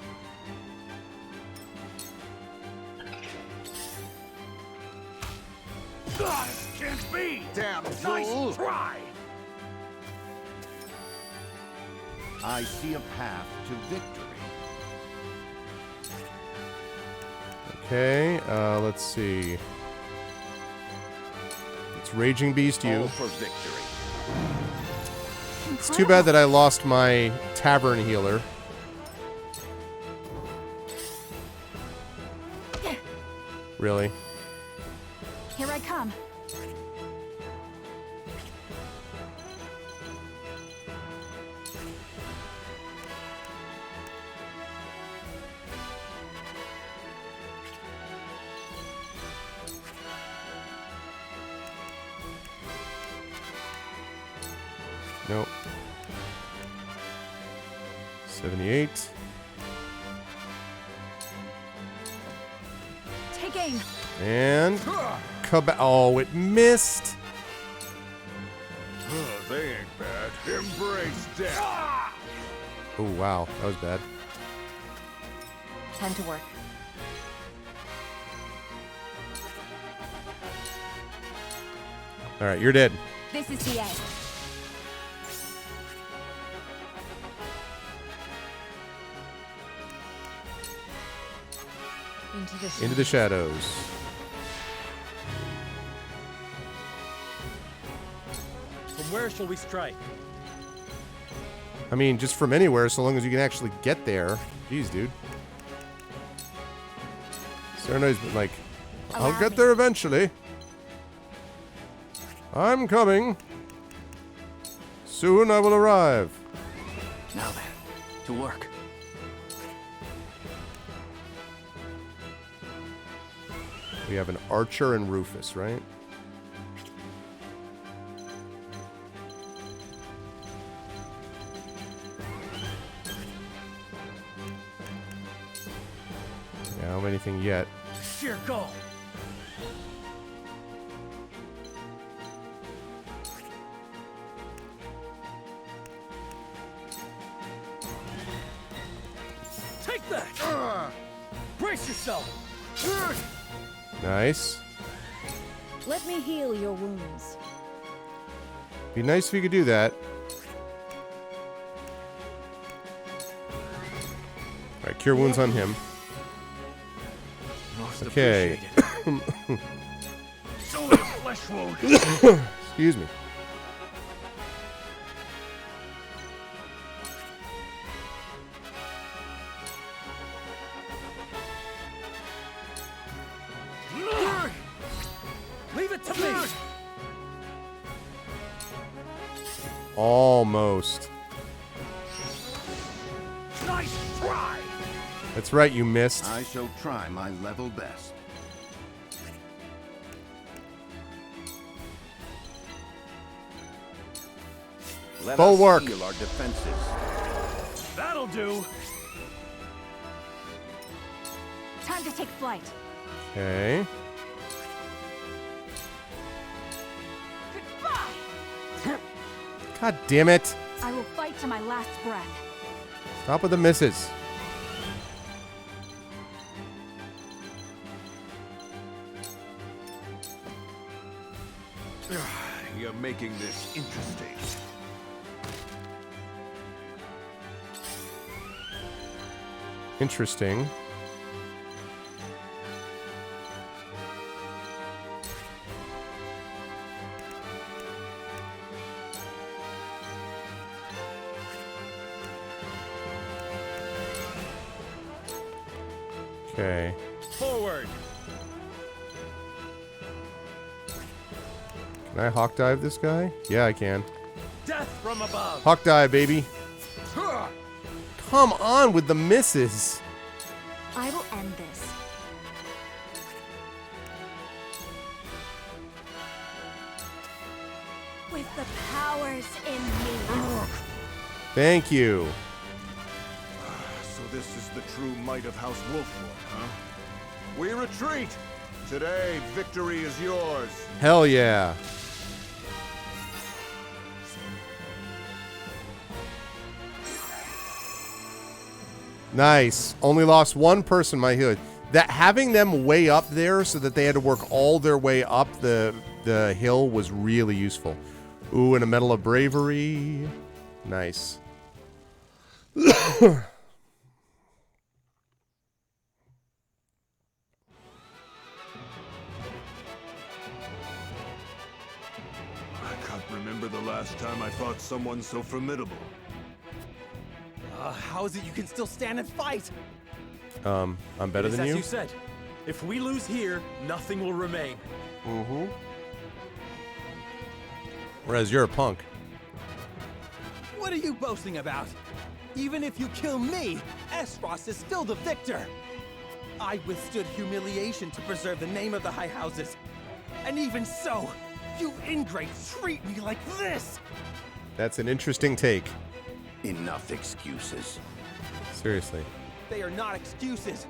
[SPEAKER 19] God, can't be!
[SPEAKER 21] Damn
[SPEAKER 19] Nice
[SPEAKER 21] fool!
[SPEAKER 19] try!
[SPEAKER 12] I see a path to victory.
[SPEAKER 2] Okay, let's see. It's Raging Beast you.
[SPEAKER 12] All for victory.
[SPEAKER 2] It's too bad that I lost my Tavern Healer. Really?
[SPEAKER 10] Here I come.
[SPEAKER 2] Nope. 78.
[SPEAKER 10] Take aim.
[SPEAKER 2] And... Oh, it missed!
[SPEAKER 21] Oh, they ain't bad. Embrace death.
[SPEAKER 2] Oh, wow. That was bad.
[SPEAKER 10] Time to work.
[SPEAKER 2] Alright, you're dead.
[SPEAKER 10] This is the end.
[SPEAKER 2] Into the shadows.
[SPEAKER 6] From where shall we strike?
[SPEAKER 2] I mean, just from anywhere, so long as you can actually get there. Jeez, dude. Cyranoid's been like, I'll get there eventually. I'm coming. Soon I will arrive.
[SPEAKER 5] Now then, to work.
[SPEAKER 2] We have an Archer and Rufus, right? Yeah, I don't have anything yet.
[SPEAKER 6] Sheer go! Take that! Brace yourself!
[SPEAKER 2] Nice.
[SPEAKER 8] Let me heal your wounds.
[SPEAKER 2] Be nice if you could do that. Alright, cure wounds on him.
[SPEAKER 5] Most
[SPEAKER 2] Okay.
[SPEAKER 19] It's only a flesh wound.
[SPEAKER 2] Excuse me.
[SPEAKER 6] Leave it to me!
[SPEAKER 2] Almost.
[SPEAKER 19] Nice try!
[SPEAKER 2] That's right, you missed.
[SPEAKER 12] I shall try my level best. Let
[SPEAKER 2] Bulwark.
[SPEAKER 12] us heal our defenses.
[SPEAKER 19] That'll do!
[SPEAKER 10] Time to take flight.
[SPEAKER 2] Okay.
[SPEAKER 10] Goodbye!
[SPEAKER 2] God damn it.
[SPEAKER 10] I will fight to my last breath.
[SPEAKER 2] Stop with the misses.
[SPEAKER 21] You're making this interesting.
[SPEAKER 2] Interesting. Okay.
[SPEAKER 11] Forward.
[SPEAKER 2] Can I hawk dive this guy? Yeah, I can.
[SPEAKER 11] Death from above.
[SPEAKER 2] Hawk dive, baby. Come on with the misses.
[SPEAKER 8] I will end this. With the powers in me.
[SPEAKER 2] Thank you.
[SPEAKER 21] So this is the true might of House Wolfwood, huh? We retreat! Today, victory is yours.
[SPEAKER 2] Hell yeah. Nice. Only lost one person, my hood. That having them way up there so that they had to work all their way up the hill was really useful. Ooh, and a Medal of Bravery. Nice.
[SPEAKER 21] I can't remember the last time I fought someone so formidable.
[SPEAKER 6] How is it you can still stand and fight?
[SPEAKER 2] I'm better
[SPEAKER 11] It is
[SPEAKER 2] than
[SPEAKER 11] as
[SPEAKER 2] you.
[SPEAKER 11] you said. If we lose here, nothing will remain.
[SPEAKER 2] Mm-hmm. Whereas you're a punk.
[SPEAKER 6] What are you boasting about? Even if you kill me, Esfrost is still the victor. I withstood humiliation to preserve the name of the High Houses. And even so, you ingrates treat me like this!
[SPEAKER 2] That's an interesting take.
[SPEAKER 12] Enough excuses.
[SPEAKER 2] Seriously.
[SPEAKER 6] They are not excuses.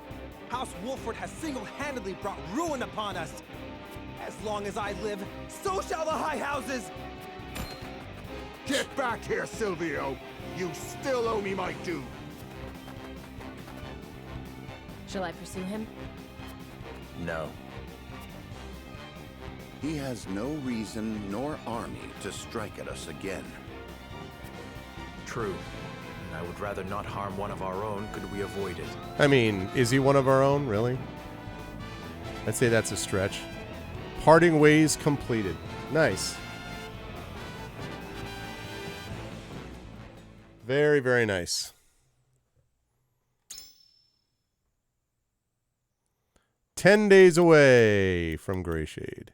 [SPEAKER 6] House Wolford has single-handedly brought ruin upon us. As long as I live, so shall the High Houses!
[SPEAKER 21] Get back here, Silvio! You still owe me my due!
[SPEAKER 9] Shall I pursue him?
[SPEAKER 11] No.
[SPEAKER 12] He has no reason nor army to strike at us again.
[SPEAKER 11] True. I would rather not harm one of our own could we avoid it.
[SPEAKER 2] I mean, is he one of our own, really? I'd say that's a stretch. Parting ways completed. Nice. Very, very nice. 10 days away from Greyshade.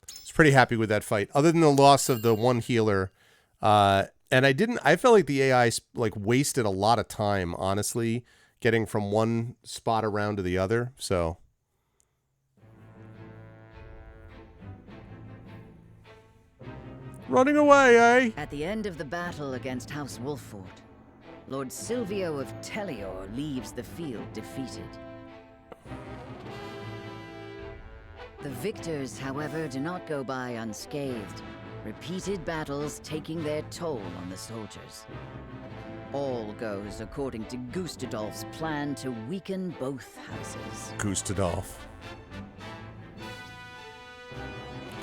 [SPEAKER 2] I was pretty happy with that fight. Other than the loss of the one healer, and I felt like the AI like wasted a lot of time, honestly, getting from one spot around to the other. So running away, eh?
[SPEAKER 13] At the end of the battle against House Wolford, Lord Silvio of Tellior leaves the field defeated. The victors, however, do not go by unscathed, repeated battles taking their toll on the soldiers. All goes according to Gustadolf's plan to weaken both houses.
[SPEAKER 2] Gustadolf.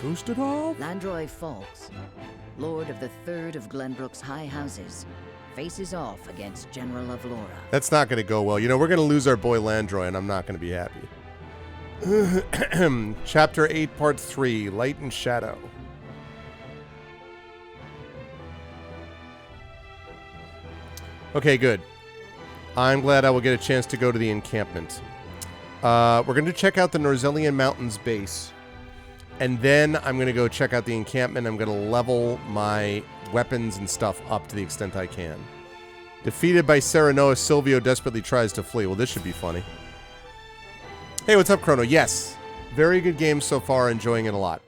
[SPEAKER 2] Gustadolf?
[SPEAKER 13] Landroy Falks, Lord of the Third of Glenbrook's High Houses, faces off against General of Laura.
[SPEAKER 2] That's not going to go well. You know, we're going to lose our boy Landroy, and I'm not going to be happy. Chapter 8, Part 3, Light and Shadow. Okay, good. I'm glad I will get a chance to go to the encampment. We're going to check out the Norzellian Mountains base. And then I'm going to go check out the encampment. I'm going to level my weapons and stuff up to the extent I can. Defeated by Serenoa, Silvio desperately tries to flee. Well, this should be funny. Hey, what's up, Chrono? Yes. Very good game so far. Enjoying it a lot.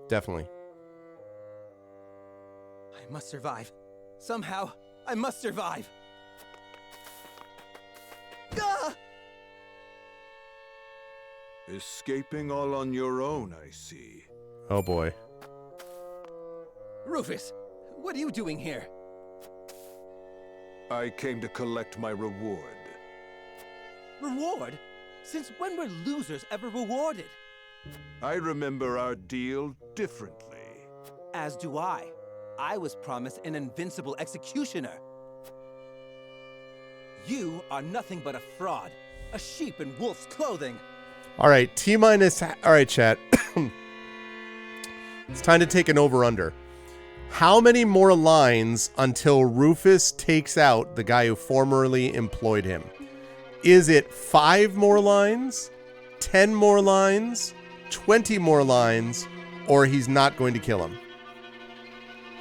[SPEAKER 2] Definitely.
[SPEAKER 6] I must survive. Somehow, I must survive. Ah!
[SPEAKER 21] Escaping all on your own, I see.
[SPEAKER 2] Oh, boy.
[SPEAKER 6] Rufus, what are you doing here?
[SPEAKER 21] I came to collect my reward.
[SPEAKER 6] Reward? Since when were losers ever rewarded?
[SPEAKER 21] I remember our deal differently.
[SPEAKER 6] As do I. I was promised an invincible executioner. You are nothing but a fraud. A sheep in wolf's clothing.
[SPEAKER 2] All right, T-minus. All right, chat. It's time to take an over-under. How many more lines until Rufus takes out the guy who formerly employed him? Is it 5 more lines, 10 more lines, 20 more lines, or he's not going to kill him?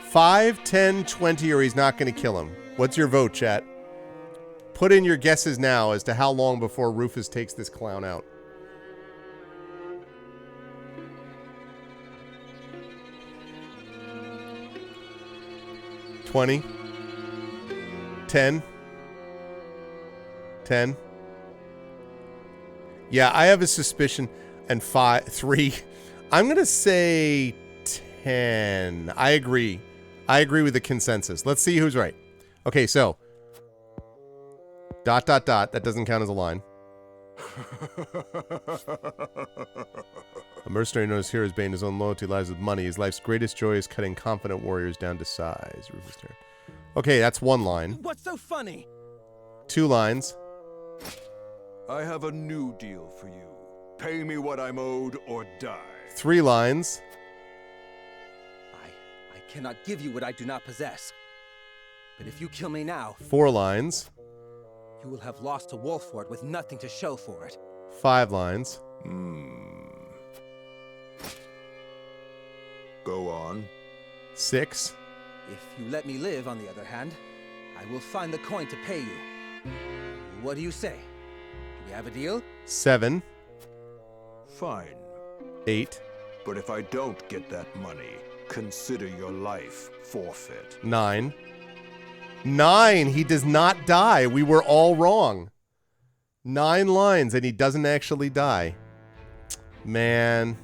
[SPEAKER 2] 5, 10, 20, or he's not going to kill him. What's your vote, chat? Put in your guesses now as to how long before Rufus takes this clown out. $20, 10, 10. Yeah, I have a suspicion. And 5, 3. I'm going to say 10. I agree. I agree with the consensus. Let's see who's right. Okay, so. ... That doesn't count as a line. A mercenary known as Hero's Bane, his own loyalty lies with money. His life's greatest joy is cutting confident warriors down to size. Rufus turn. Okay, that's 1 line.
[SPEAKER 6] What's so funny?
[SPEAKER 2] 2 lines.
[SPEAKER 21] I have a new deal for you. Pay me what I'm owed or die.
[SPEAKER 2] 3 lines.
[SPEAKER 6] I cannot give you what I do not possess. But if you kill me now...
[SPEAKER 2] 4 lines.
[SPEAKER 6] You will have lost to Wolford with nothing to show for it.
[SPEAKER 2] 5 lines.
[SPEAKER 21] Go on.
[SPEAKER 2] 6.
[SPEAKER 6] If you let me live, on the other hand, I will find the coin to pay you. What do you say? Do we have a deal?
[SPEAKER 2] 7.
[SPEAKER 21] Fine.
[SPEAKER 2] 8.
[SPEAKER 21] But if I don't get that money, consider your life forfeit.
[SPEAKER 2] 9. 9. He does not die. We were all wrong. 9 lines and he doesn't actually die. Man.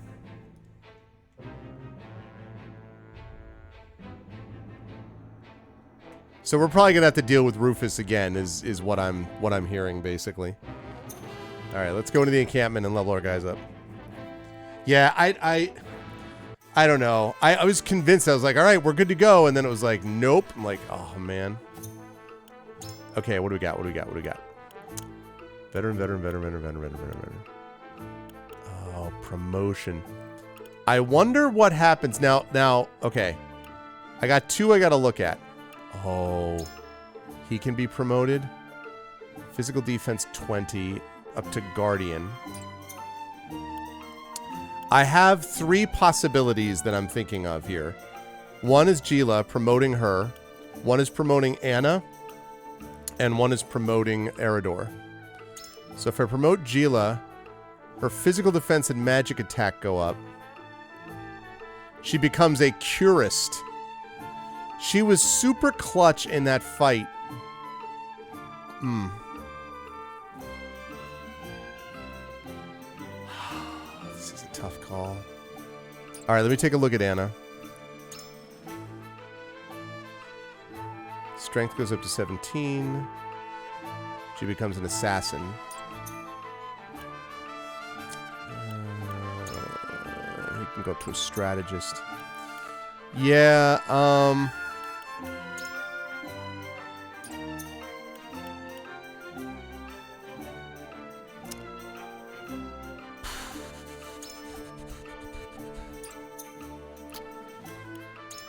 [SPEAKER 2] So we're probably gonna have to deal with Rufus again, is what I'm hearing basically. All right, let's go into the encampment and level our guys up. Yeah, I don't know. I was convinced. I was like, all right, we're good to go, and then it was like, nope. I'm like, oh man. Okay, what do we got? What do we got? What do we got? Veteran. Oh, promotion. I wonder what happens now. Okay, I got 2 I got to look at. Oh, he can be promoted. Physical defense 20 up to Guardian. I have 3 possibilities that I'm thinking of here. One is Gila, promoting her. One is promoting Anna. And one is promoting Eridor. So if I promote Gila, her physical defense and magic attack go up. She becomes a Curist. She was super clutch in that fight. This is a tough call. All right, let me take a look at Anna. Strength goes up to 17. She becomes an assassin. He can go up to a strategist. Yeah,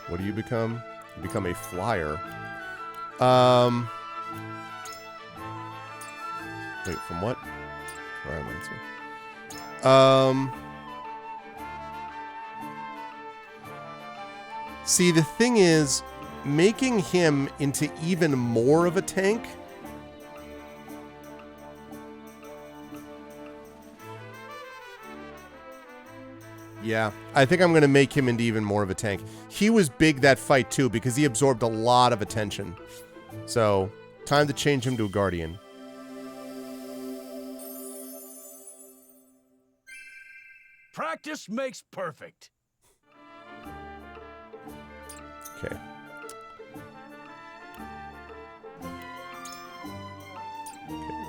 [SPEAKER 2] what do you become? You become a flyer. Wait, from what? Where am I? See, the thing is, making him into even more of a tank. Yeah, I think I'm going to make him into even more of a tank. He was big that fight too because he absorbed a lot of attention. So, time to change him to a Guardian.
[SPEAKER 19] Practice makes perfect.
[SPEAKER 2] Okay.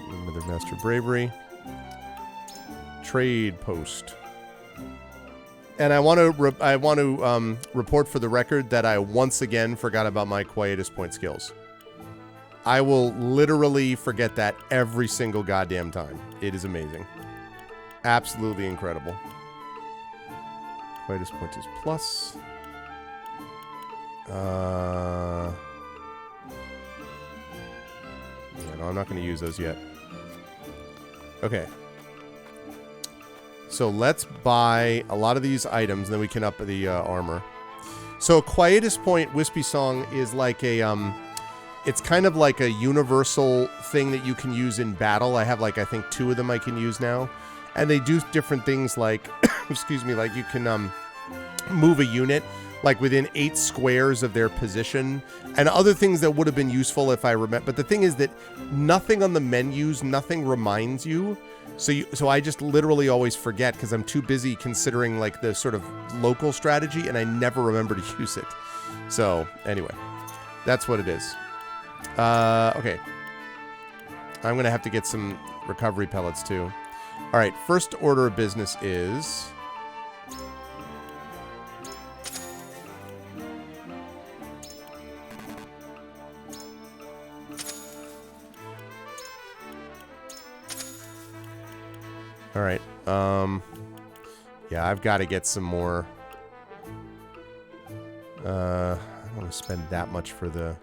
[SPEAKER 2] Remember their Master Bravery. Trade post. And I want to report for the record that I once again forgot about my Quietus Point skills. I will literally forget that every single goddamn time. It is amazing. Absolutely incredible. Quietus Point is plus. Yeah, no, I'm not going to use those yet. Okay. So let's buy a lot of these items, and then we can up the armor. So Quietus Point Wispy Song is like a, it's kind of like a universal thing that you can use in battle. I have like, I think 2 of them I can use now. And they do different things like, excuse me, like you can move a unit like within 8 squares of their position, and other things that would have been useful if I remember. But the thing is that nothing on the menus, nothing reminds you. So I just literally always forget because I'm too busy considering like the sort of local strategy, and I never remember to use it. So anyway, that's what it is. Okay. I'm going to have to get some recovery pellets too. All right, first order of business is... All right. Yeah, I've got to get some more. I don't want to spend that much for the...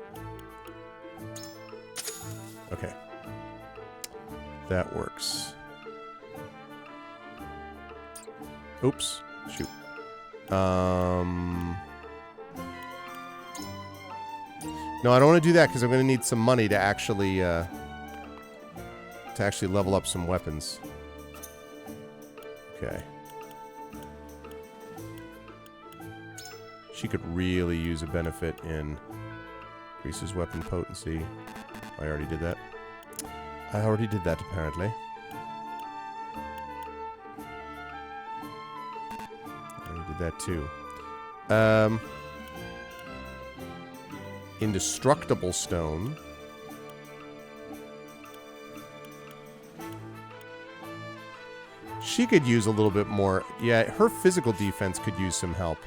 [SPEAKER 2] Okay. That works. Oops. Shoot. No, I don't want to do that because I'm going to need some money to actually level up some weapons. Okay. She could really use a benefit in increases weapon potency. I already did that. I already did that, apparently. I already did that, too. Indestructible stone. She could use a little bit more. Yeah, her physical defense could use some help.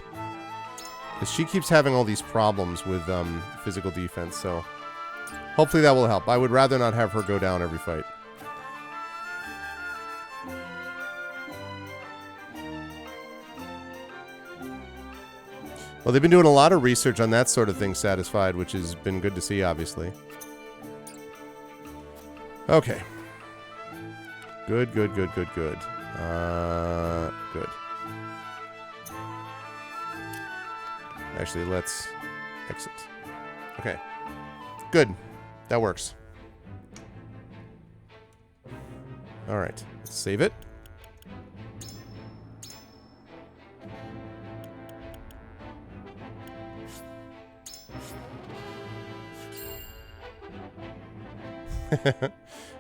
[SPEAKER 2] Because she keeps having all these problems with physical defense, so... Hopefully that will help. I would rather not have her go down every fight. Well, they've been doing a lot of research on that sort of thing, Satisfied, which has been good to see, obviously. Okay. Good, good, good, good, good. Good. Actually, let's exit. Okay. Good. That works. All right. Let's save it.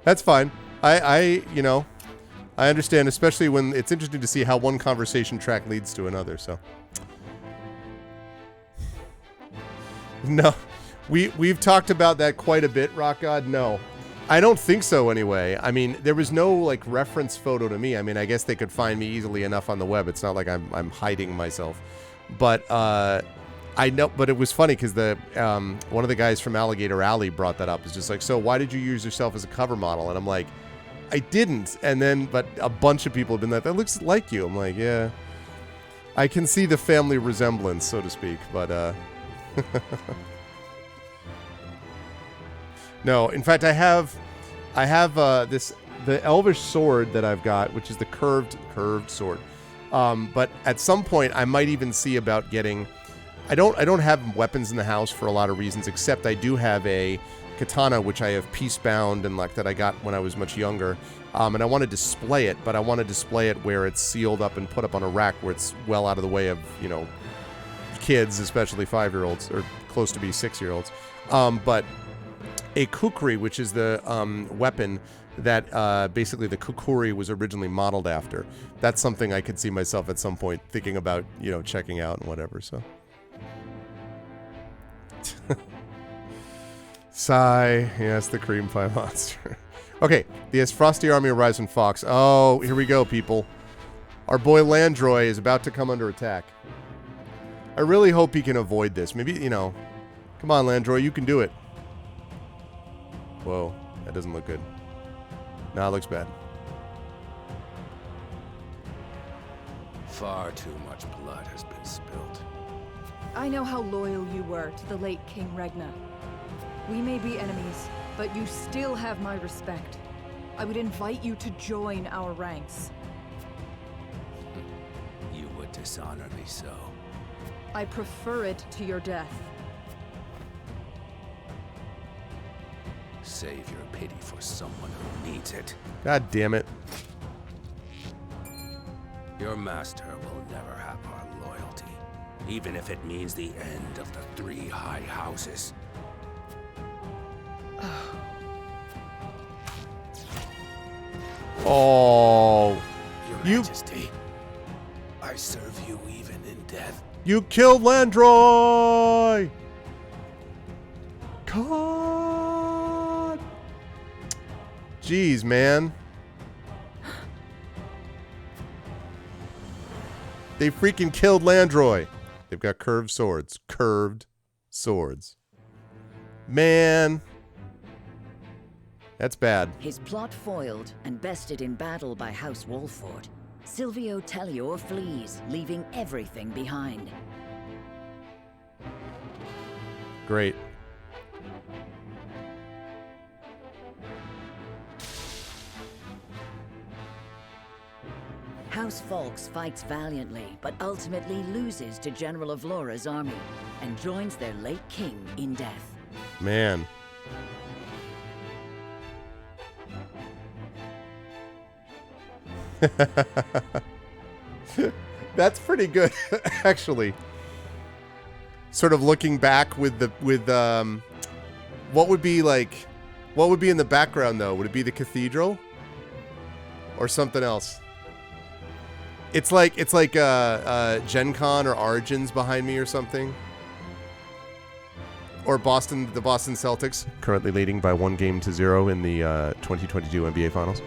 [SPEAKER 2] That's fine. You know, I understand, especially when it's interesting to see how one conversation track leads to another, so. No. We've talked about that quite a bit, Rock God. No. I don't think so anyway. I mean, there was no like reference photo to me. I mean, I guess they could find me easily enough on the web. It's not like I'm hiding myself. But I know, but it was funny because the one of the guys from Alligator Alley brought that up. It's just like, so why did you use yourself as a cover model? And I'm like, I didn't. And then, but a bunch of people have been like, that looks like you. I'm like, yeah, I can see the family resemblance, so to speak. But no, in fact, I have the Elvish sword that I've got, which is the curved sword. But at some point, I might even see about getting. I don't have weapons in the house for a lot of reasons, except I do have a katana, which I have piece-bound and like that I got when I was much younger. And I want to display it, but I want to display it where it's sealed up and put up on a rack where it's well out of the way of, you know, kids, especially 5-year-olds, or close to be 6-year-olds. But a kukri, which is the weapon that basically the kukuri was originally modeled after. That's something I could see myself at some point thinking about, you know, checking out and whatever, so. Sigh. Yes, the cream pie monster. Okay, the Frosty army arrives in Fox. Oh, here we go, people. Our boy Landroy is about to come under attack. I really hope he can avoid this. Maybe, you know... Come on, Landroy, you can do it. Whoa, that doesn't look good. Nah, it looks bad.
[SPEAKER 4] Far too much blood has been spilled.
[SPEAKER 23] I know how loyal you were to the late King Regna. We may be enemies, but you still have my respect. I would invite you to join our ranks.
[SPEAKER 4] You would dishonor me so.
[SPEAKER 23] I prefer it to your death.
[SPEAKER 4] Save your pity for someone who needs it.
[SPEAKER 2] God damn it.
[SPEAKER 4] Your master will never have our loyalty, even if it means the end of the 3 high houses.
[SPEAKER 2] Oh.
[SPEAKER 4] Your Majesty, I serve you even in death.
[SPEAKER 2] You killed Landroy! God! Jeez, man. They freaking killed Landroy. They've got curved swords. Curved swords. Man. That's bad.
[SPEAKER 13] His plot foiled and bested in battle by House Wolford, Silvio Tellior flees, leaving everything behind.
[SPEAKER 2] Great.
[SPEAKER 13] House Falks fights valiantly, but ultimately loses to General of Laura's army and joins their late king in death.
[SPEAKER 2] Man. That's pretty good, actually. Sort of looking back with what would be in the background though? Would it be the cathedral or something else? It's like Gen Con or Origins behind me or something. Or the Boston Celtics, currently leading by 1-0 in the 2022 NBA Finals.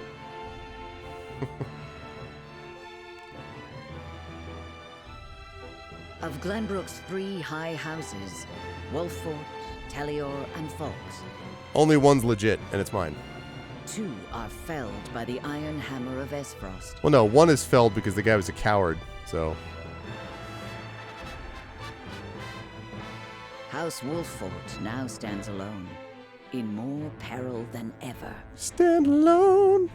[SPEAKER 13] Of Glenbrook's 3 high houses, Wolford, Tellior, and Falks,
[SPEAKER 2] Only one's legit, and it's mine.
[SPEAKER 13] 2 are felled by the Iron Hammer of Esfrost.
[SPEAKER 2] Well, no, one is felled because the guy was a coward, so...
[SPEAKER 13] House Wolford now stands alone, in more peril than ever.
[SPEAKER 2] Stand alone!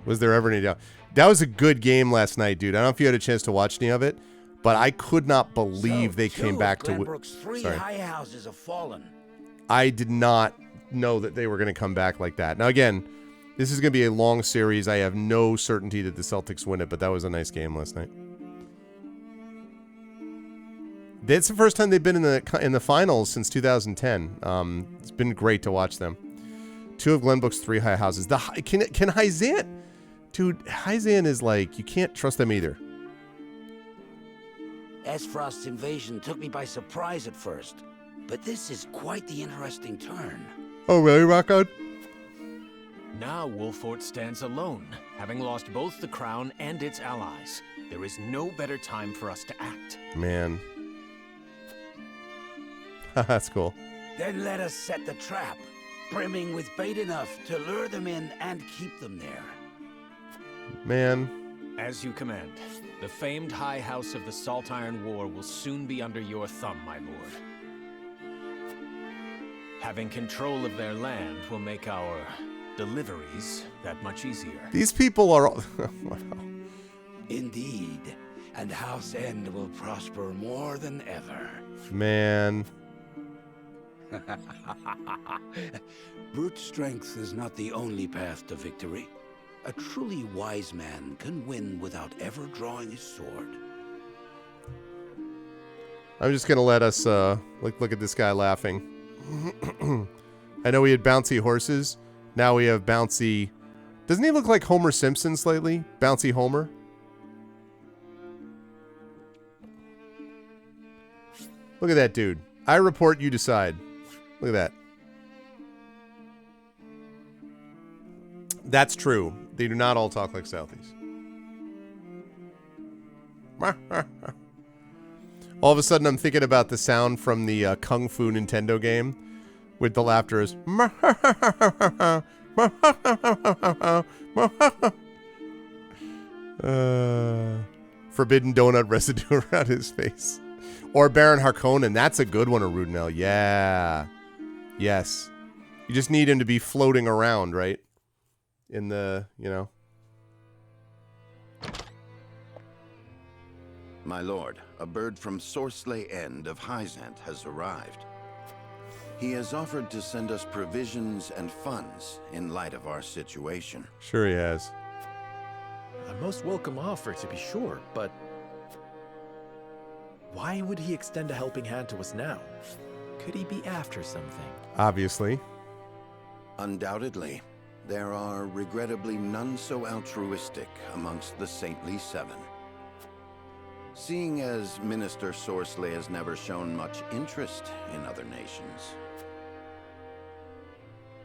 [SPEAKER 2] Was there ever any doubt? That was a good game last night, dude. I don't know if you had a chance to watch any of it, but I could not believe they came back to...
[SPEAKER 7] Glenbrook's 3 high houses have fallen.
[SPEAKER 2] I did not know that they were going to come back like that. Now, again, this is going to be a long series. I have no certainty that the Celtics win it, but that was a nice game last night. It's the first time they've been in the finals since 2010. It's been great to watch them. 2 of Glenbrook's 3 high houses. Can Hyzan... Dude, Hyzan is like, you can't trust them either.
[SPEAKER 7] Esfrost's invasion took me by surprise at first, but this is quite the interesting turn.
[SPEAKER 2] Oh, really, Rocco?
[SPEAKER 3] Now Wolford stands alone, having lost both the crown and its allies. There is no better time for us to act.
[SPEAKER 2] Man. That's cool.
[SPEAKER 7] Then let us set the trap, brimming with bait enough to lure them in and keep them there.
[SPEAKER 2] Man.
[SPEAKER 3] As you command. The famed High House of the Salt Iron War will soon be under your thumb, my lord. Having control of their land will make our deliveries that much easier.
[SPEAKER 2] These people are all... Wow.
[SPEAKER 7] Indeed. And House End will prosper more than ever.
[SPEAKER 2] Man.
[SPEAKER 7] Brute strength is not the only path to victory. A truly wise man can win without ever drawing his sword.
[SPEAKER 2] I'm just going to let us look at this guy laughing. I know we had bouncy horses. Now we have bouncy... Doesn't he look like Homer Simpson slightly? Bouncy Homer? Look at that dude. I report, you decide. Look at that. That's true. They do not all talk like Southies. All of a sudden, I'm thinking about the sound from the Kung Fu Nintendo game with the laughter is. Forbidden donut residue around his face. Or Baron Harkonnen. That's a good one, Arudnell. Yeah. Yes. You just need him to be floating around, right? In the, you know.
[SPEAKER 12] My lord, a bird from Sorsley End of Hyzant has arrived. He has offered to send us provisions and funds in light of our situation.
[SPEAKER 2] Sure he has.
[SPEAKER 11] A most welcome offer, to be sure, but why would he extend a helping hand to us now? Could he be after something?
[SPEAKER 2] Obviously.
[SPEAKER 12] Undoubtedly. There are regrettably none so altruistic amongst the Saintly Seven. Seeing as Minister Sorsley has never shown much interest in other nations,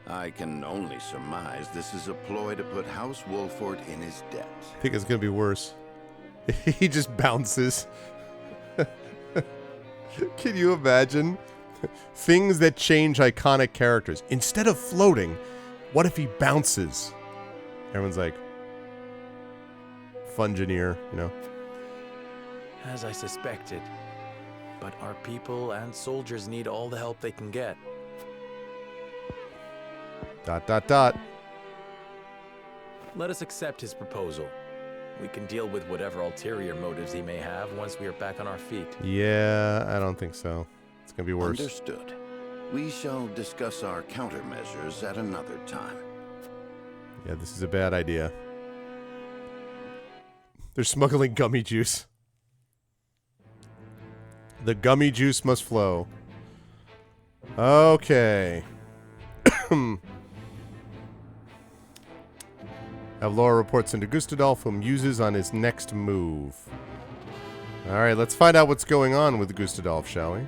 [SPEAKER 12] I can only surmise this is a ploy to put House Wolford in his debt.
[SPEAKER 2] I think it's going to be worse. He just bounces. Can you imagine? Things that change iconic characters. Instead of floating, what if he bounces? Everyone's like, Fungineer, you know?
[SPEAKER 11] As I suspected. But our people and soldiers need all the help they can get. ... Let us accept his proposal. We can deal with whatever ulterior motives he may have once we are back on our feet.
[SPEAKER 2] Yeah, I don't think so. It's going to be worse.
[SPEAKER 12] Understood. We shall discuss our countermeasures at another time.
[SPEAKER 2] Yeah, this is a bad idea. They're smuggling gummy juice. The gummy juice must flow. Okay. Avlora reports into Gustadolf, whom uses on his next move. Alright, let's find out what's going on with Gustadolf, shall we?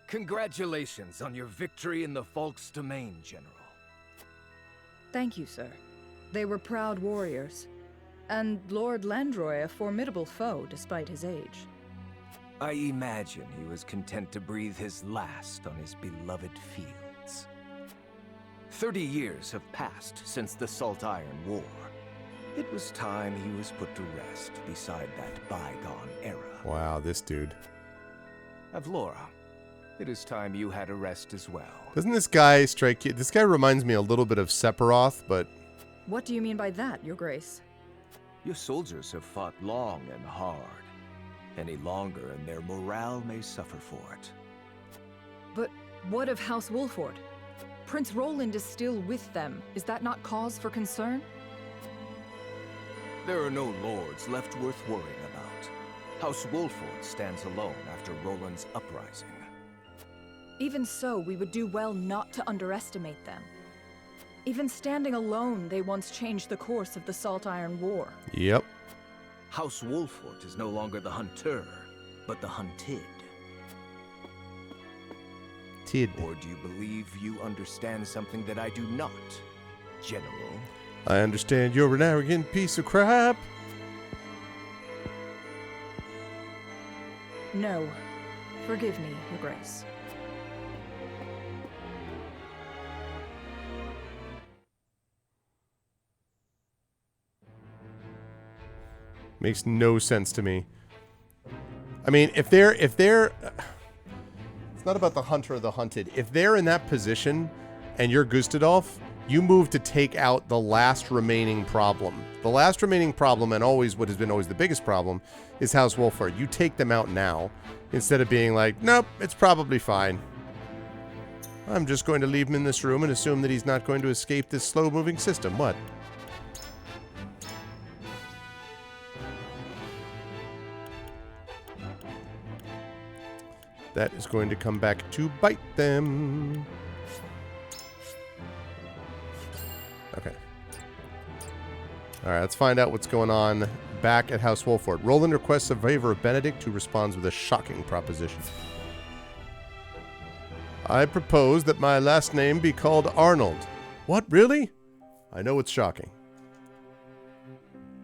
[SPEAKER 24] Congratulations on your victory in the Falk's domain, General.
[SPEAKER 23] Thank you, sir. They were proud warriors. And Lord Landroy a formidable foe despite his age.
[SPEAKER 24] I imagine he was content to breathe his last on his beloved fields. 30 years have passed since the Salt Iron War. It was time he was put to rest beside that bygone era.
[SPEAKER 2] Wow, this dude.
[SPEAKER 24] Avlora, it is time you had a rest as well.
[SPEAKER 2] Doesn't this guy strike you? This guy reminds me a little bit of Sephiroth, but...
[SPEAKER 23] What do you mean by that, Your Grace?
[SPEAKER 24] Your soldiers have fought long and hard. Any longer, and their morale may suffer for it.
[SPEAKER 23] But what of House Wolford? Prince Roland is still with them. Is that not cause for concern?
[SPEAKER 24] There are no lords left worth worrying about. House Wolford stands alone after Roland's uprising.
[SPEAKER 23] Even so, we would do well not to underestimate them. Even standing alone, they once changed the course of the Salt Iron War.
[SPEAKER 2] Yep.
[SPEAKER 24] House Wolford is no longer the hunter, but the hunted.
[SPEAKER 2] Tid.
[SPEAKER 24] Or do you believe you understand something that I do not, General?
[SPEAKER 2] I understand you're an arrogant piece of crap.
[SPEAKER 23] No. Forgive me, Your Grace.
[SPEAKER 2] Makes no sense to me. I mean, if they're it's not about the hunter or the hunted. If they're in that position and you're Gustadolf, you move to take out the last remaining problem. The last remaining problem, and always what has been always the biggest problem, is House Wolford. You take them out now instead of being like, nope, it's probably fine. I'm just going to leave him in this room and assume that he's not going to escape this slow-moving system. What? That is going to come back to bite them. Okay. Alright, let's find out what's going on back at House Wolford. Roland requests a favor of Benedict, who responds with a shocking proposition. I propose that my last name be called Arnold. What, really? I know it's shocking.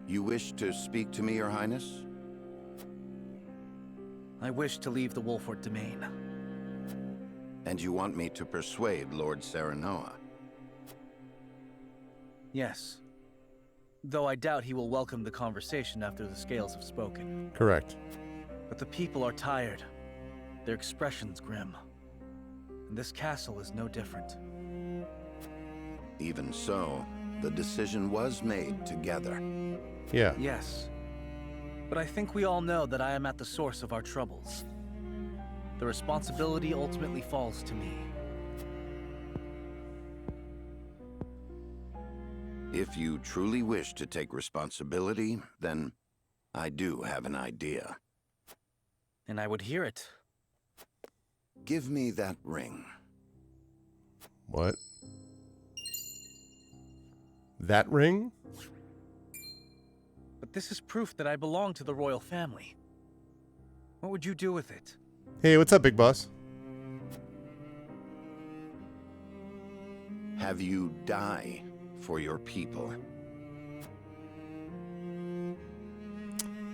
[SPEAKER 12] You wish to speak to me, Your Highness?
[SPEAKER 5] I wish to leave the Wolford domain.
[SPEAKER 12] And you want me to persuade Lord Serenoa?
[SPEAKER 5] Yes. Though I doubt he will welcome the conversation after the scales have spoken.
[SPEAKER 2] Correct.
[SPEAKER 5] But the people are tired. Their expressions grim. And this castle is no different.
[SPEAKER 12] Even so, the decision was made together.
[SPEAKER 2] Yeah.
[SPEAKER 5] Yes. But I think we all know that I am at the source of our troubles. The responsibility ultimately falls to me.
[SPEAKER 12] If you truly wish to take responsibility, then I do have an idea.
[SPEAKER 5] And I would hear it.
[SPEAKER 12] Give me that ring.
[SPEAKER 2] What? That ring?
[SPEAKER 5] But this is proof that I belong to the royal family. What would you do with it?
[SPEAKER 2] Hey, what's up, big boss?
[SPEAKER 12] Have you die for your people?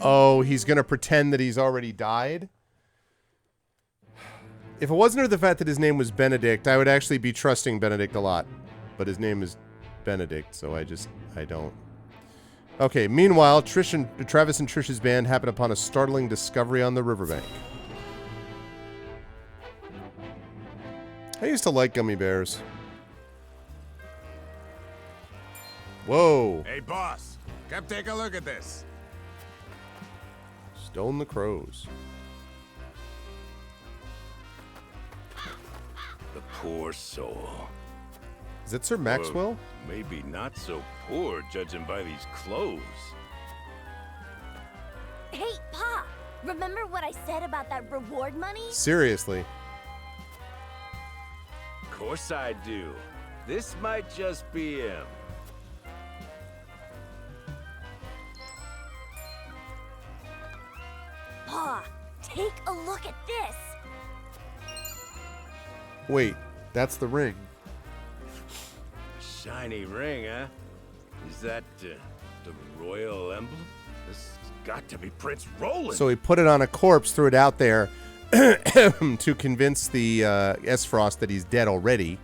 [SPEAKER 2] Oh, he's gonna pretend that he's already died? If it wasn't for the fact that his name was Benedict, I would actually be trusting Benedict a lot. But his name is Benedict, so I don't. Okay, meanwhile, Travis and Trish's band happen upon a startling discovery on the riverbank. I used to like gummy bears. Whoa.
[SPEAKER 21] Hey, boss. Come take a look at this.
[SPEAKER 2] Stone the crows.
[SPEAKER 1] The poor soul.
[SPEAKER 2] Is it Sir Maxwell?
[SPEAKER 1] Well, maybe not so poor, judging by these clothes.
[SPEAKER 22] Hey, Pa! Remember what I said about that reward money?
[SPEAKER 2] Seriously.
[SPEAKER 1] Of course I do. This might just be him.
[SPEAKER 22] Pa, take a look at this!
[SPEAKER 2] Wait, that's the ring.
[SPEAKER 1] Shiny ring, huh? Is that the royal emblem? This has got to be Prince Roland.
[SPEAKER 2] So he put it on a corpse, threw it out there to convince the S-Frost that he's dead already.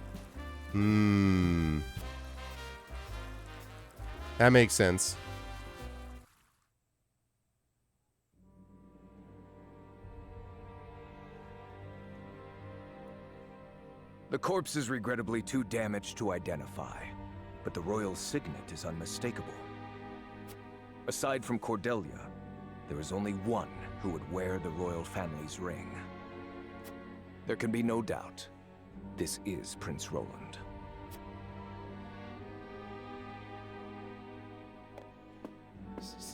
[SPEAKER 2] That makes sense.
[SPEAKER 24] The corpse is regrettably too damaged to identify, but the royal signet is unmistakable. Aside from Cordelia, there is only one who would wear the royal family's ring. There can be no doubt, this is Prince Roland.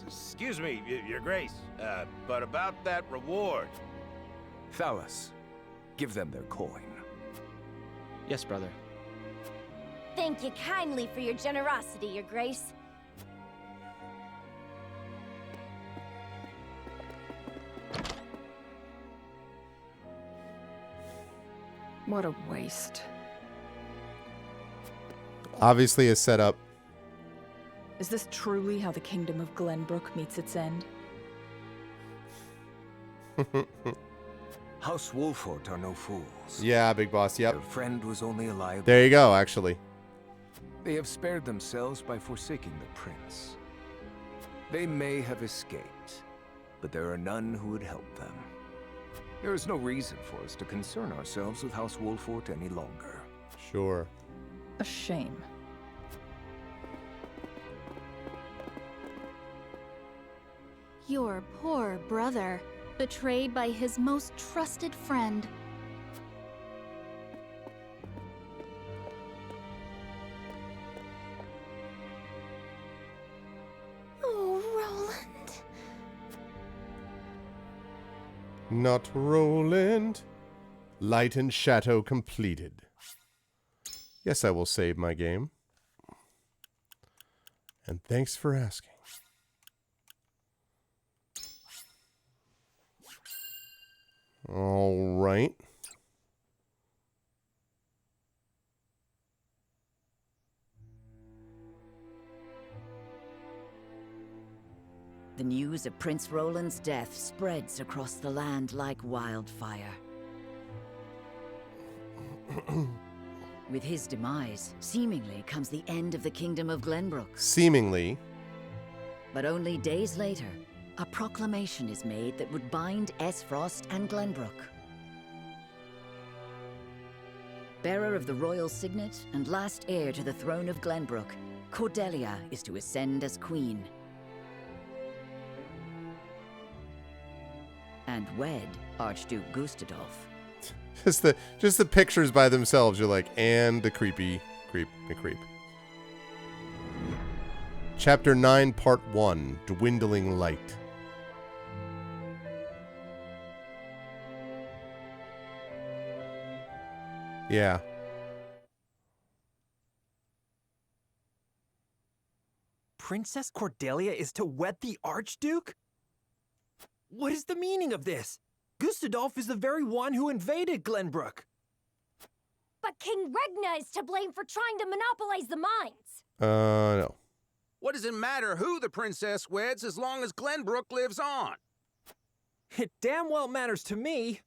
[SPEAKER 1] Excuse me, Your Grace, but about that reward.
[SPEAKER 24] Thalas, give them their coin.
[SPEAKER 5] Yes, brother.
[SPEAKER 22] Thank you kindly for your generosity, Your Grace.
[SPEAKER 23] What a waste.
[SPEAKER 2] Obviously a setup.
[SPEAKER 23] Is this truly how the kingdom of Glenbrook meets its end?
[SPEAKER 24] House Wolford are no fools.
[SPEAKER 2] Yeah, big boss, yep.
[SPEAKER 24] Their friend was only a liability.
[SPEAKER 2] There you go, actually.
[SPEAKER 24] They have spared themselves by forsaking the prince. They may have escaped, but there are none who would help them. There is no reason for us to concern ourselves with House Wolford any longer.
[SPEAKER 2] Sure.
[SPEAKER 23] A shame.
[SPEAKER 10] Your poor brother, betrayed by his most trusted friend.
[SPEAKER 22] Oh, Roland.
[SPEAKER 2] Not Roland. Light and Shadow completed. Yes, I will save my game. And thanks for asking. All right.
[SPEAKER 13] The news of Prince Roland's death spreads across the land like wildfire. With his demise, seemingly comes the end of the Kingdom of Glenbrook.
[SPEAKER 2] Seemingly.
[SPEAKER 13] But only days later, a proclamation is made that would bind Esfrost and Glenbrook. Bearer of the royal signet and last heir to the throne of Glenbrook, Cordelia is to ascend as queen. And wed Archduke Gustadolf.
[SPEAKER 2] Just the pictures by themselves, you're like, and the creep. Chapter 9, Part 1, Dwindling Light. Yeah.
[SPEAKER 20] Princess Cordelia is to wed the Archduke? What is the meaning of this? Gustadolf is the very one who invaded Glenbrook.
[SPEAKER 22] But King Regna is to blame for trying to monopolize the mines.
[SPEAKER 2] No.
[SPEAKER 4] What does it matter who the princess weds as long as Glenbrook lives on?
[SPEAKER 20] It damn well matters to me.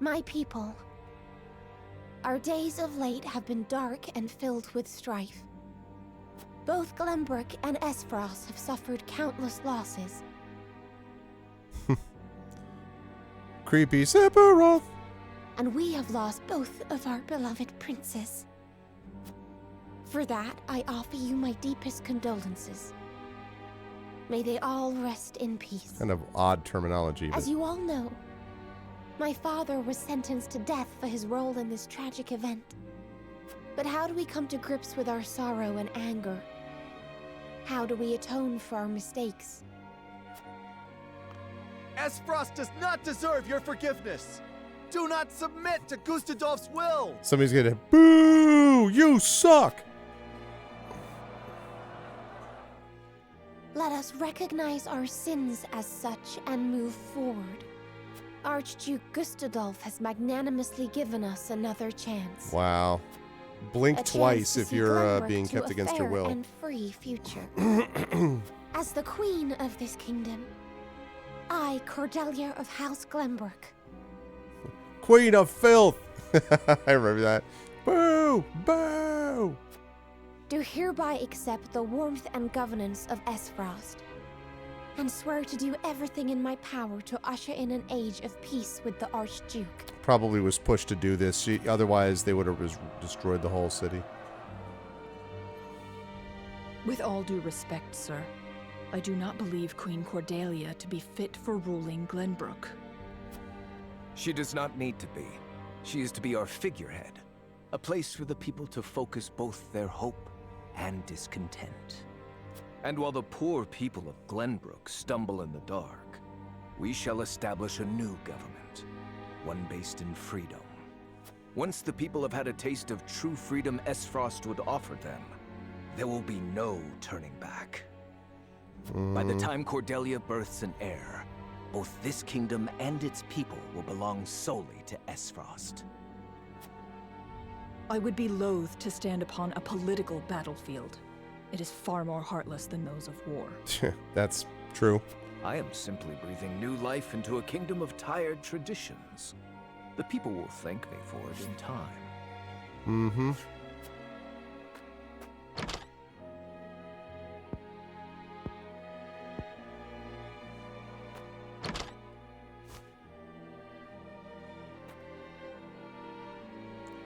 [SPEAKER 8] My people, our days of late have been dark and filled with strife. Both Glenbrook and Esfrost have suffered countless losses.
[SPEAKER 2] Creepy Sephiroth.
[SPEAKER 8] And we have lost both of our beloved princes. For that, I offer you my deepest condolences. May they all rest in peace.
[SPEAKER 2] Kind of odd terminology.
[SPEAKER 8] As you all know, my father was sentenced to death for his role in this tragic event. But how do we come to grips with our sorrow and anger? How do we atone for our mistakes?
[SPEAKER 6] Esfrost does not deserve your forgiveness. Do not submit to Gustadolf's will.
[SPEAKER 2] Somebody's gonna boo! You suck!
[SPEAKER 8] Let us recognize our sins as such and move forward. Archduke Gustadolf has magnanimously given us another chance.
[SPEAKER 2] Wow. Blink twice if you're being kept against your will.
[SPEAKER 8] And free future. As the queen of this kingdom, I, Cordelia of House Glenbrook.
[SPEAKER 2] Queen of Filth! I remember that. Boo! Boo!
[SPEAKER 8] Do hereby accept the warmth and governance of Esfrost, and swear to do everything in my power to usher in an age of peace with the Archduke.
[SPEAKER 2] Probably was pushed to do this. Otherwise, they would have destroyed the whole city.
[SPEAKER 23] With all due respect, sir, I do not believe Queen Cordelia to be fit for ruling Glenbrook.
[SPEAKER 11] She does not need to be. She is to be our figurehead, a place for the people to focus both their hope and discontent. And while the poor people of Glenbrook stumble in the dark, we shall establish a new government, one based in freedom. Once the people have had a taste of true freedom Esfrost would offer them, there will be no turning back. By the time Cordelia births an heir, both this kingdom and its people will belong solely to Esfrost.
[SPEAKER 23] I would be loath to stand upon a political battlefield. It is far more heartless than those of war.
[SPEAKER 2] That's true.
[SPEAKER 11] I am simply breathing new life into a kingdom of tired traditions. The people will thank me for it in time.
[SPEAKER 2] Mm-hmm.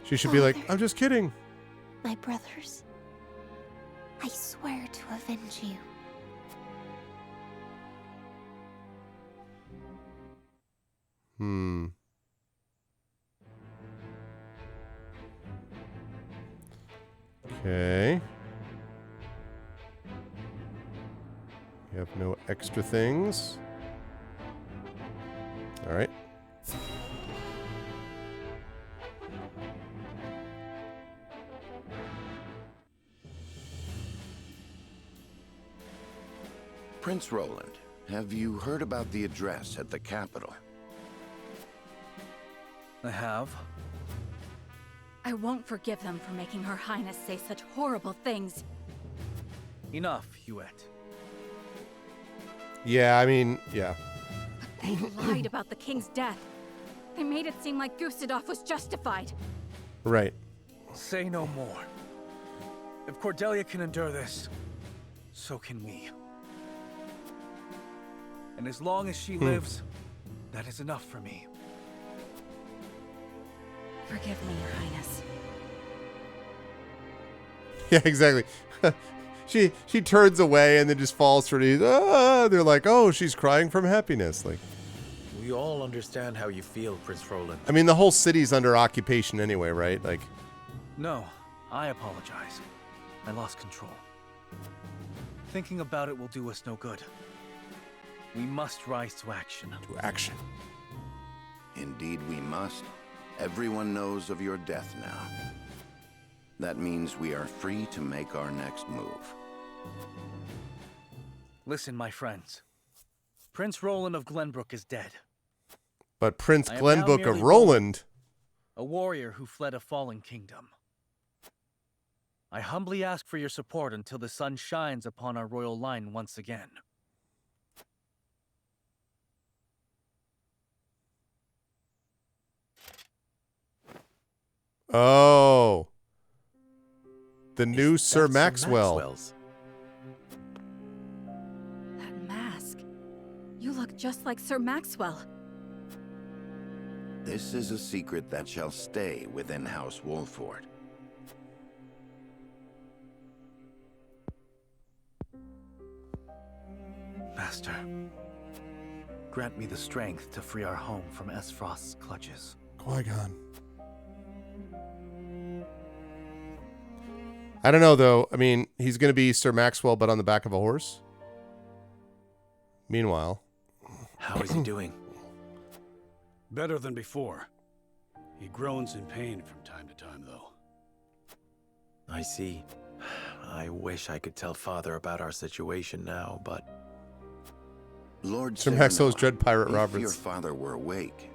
[SPEAKER 2] She should be like, I'm just kidding.
[SPEAKER 8] My brothers, I swear to avenge you.
[SPEAKER 2] Okay. You have no extra things. All right.
[SPEAKER 12] Prince Roland, have you heard about the address at the capital?
[SPEAKER 5] I have.
[SPEAKER 10] I won't forgive them for making Her Highness say such horrible things.
[SPEAKER 5] Enough, Hewitt.
[SPEAKER 2] Yeah, I mean, yeah.
[SPEAKER 10] They lied about the king's death. They made it seem like Gustave was justified.
[SPEAKER 2] Right.
[SPEAKER 5] Say no more. If Cordelia can endure this, so can we. And as long as she lives, that is enough for me.
[SPEAKER 10] Forgive me, Your Highness.
[SPEAKER 2] Yeah, exactly. she turns away and then just falls for these. They're like, oh, she's crying from happiness. Like,
[SPEAKER 3] We all understand how you feel, Prince Roland.
[SPEAKER 2] I mean, the whole city's under occupation anyway, right? Like,
[SPEAKER 5] No, I apologize. I lost control. Thinking about it will do us no good. We must rise to action.
[SPEAKER 2] To action.
[SPEAKER 12] Indeed we must. Everyone knows of your death now. That means we are free to make our next move.
[SPEAKER 5] Listen, my friends. Prince Roland of Glenbrook is dead.
[SPEAKER 2] but Prince
[SPEAKER 5] I am now
[SPEAKER 2] Glenbrook of
[SPEAKER 5] merely
[SPEAKER 2] Roland.
[SPEAKER 5] a warrior who fled a fallen kingdom. I humbly ask for your support until the sun shines upon our royal line once again.
[SPEAKER 2] Oh. The new Sir Maxwell.
[SPEAKER 10] That mask. You look just like Sir Maxwell.
[SPEAKER 12] This is a secret that shall stay within House Wolford.
[SPEAKER 5] Master, grant me the strength to free our home from Esfrost's clutches.
[SPEAKER 2] Qui-Gon. I don't know, though. I mean, he's going to be Sir Maxwell, but on the back of a horse. Meanwhile.
[SPEAKER 3] How is he doing?
[SPEAKER 19] Better than before. He groans in pain from time to time, though.
[SPEAKER 3] I see. I wish I could tell Father about our situation now, but...
[SPEAKER 12] Lord
[SPEAKER 2] Sir Maxwell's Dread Pirate
[SPEAKER 12] if
[SPEAKER 2] Roberts.
[SPEAKER 12] your father were awake,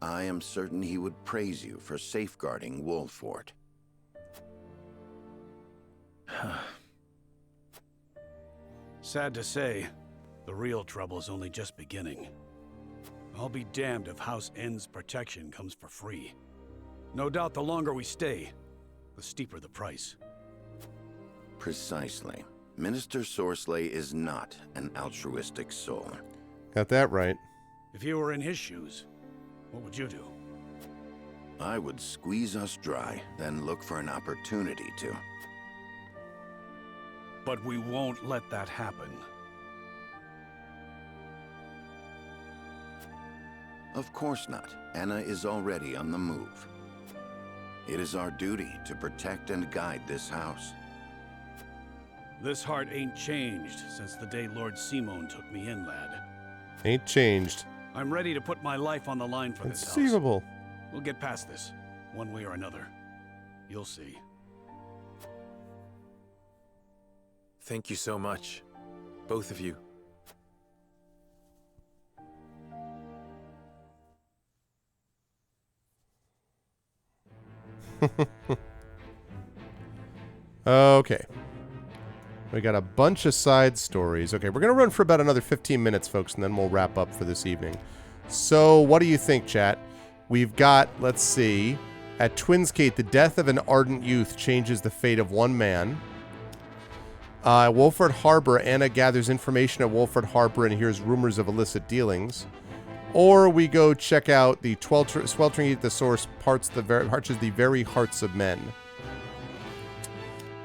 [SPEAKER 12] I am certain he would praise you for safeguarding Wolford.
[SPEAKER 19] Sad to say, the real trouble is only just beginning. I'll be damned if House N's protection comes for free. No doubt the longer we stay, the steeper the price.
[SPEAKER 12] Precisely. Minister Sorsley is not an altruistic soul.
[SPEAKER 2] Got that right.
[SPEAKER 19] If you were in his shoes, what would you do?
[SPEAKER 12] I would squeeze us dry, then look for an opportunity to.
[SPEAKER 19] But we won't let that happen.
[SPEAKER 12] Of course not. Anna is already on the move. It is our duty to protect and guide this house.
[SPEAKER 19] This heart ain't changed since the day Lord Simon took me in, lad.
[SPEAKER 2] Ain't changed.
[SPEAKER 19] I'm ready to put my life on the line for this house.
[SPEAKER 2] Conceivable.
[SPEAKER 19] We'll get past this, one way or another. You'll see.
[SPEAKER 3] Thank you so much. Both of you.
[SPEAKER 2] Okay. We got a bunch of side stories. Okay, we're going to run for about another 15 minutes, folks, and then we'll wrap up for this evening. So, what do you think, chat? We've got, let's see, at Twinsgate, the death of an ardent youth changes the fate of one man. Wolford Harbor, Anna gathers information at Wolford Harbor and hears rumors of illicit dealings. Or we go check out the sweltering heat at the source parches the very hearts of men.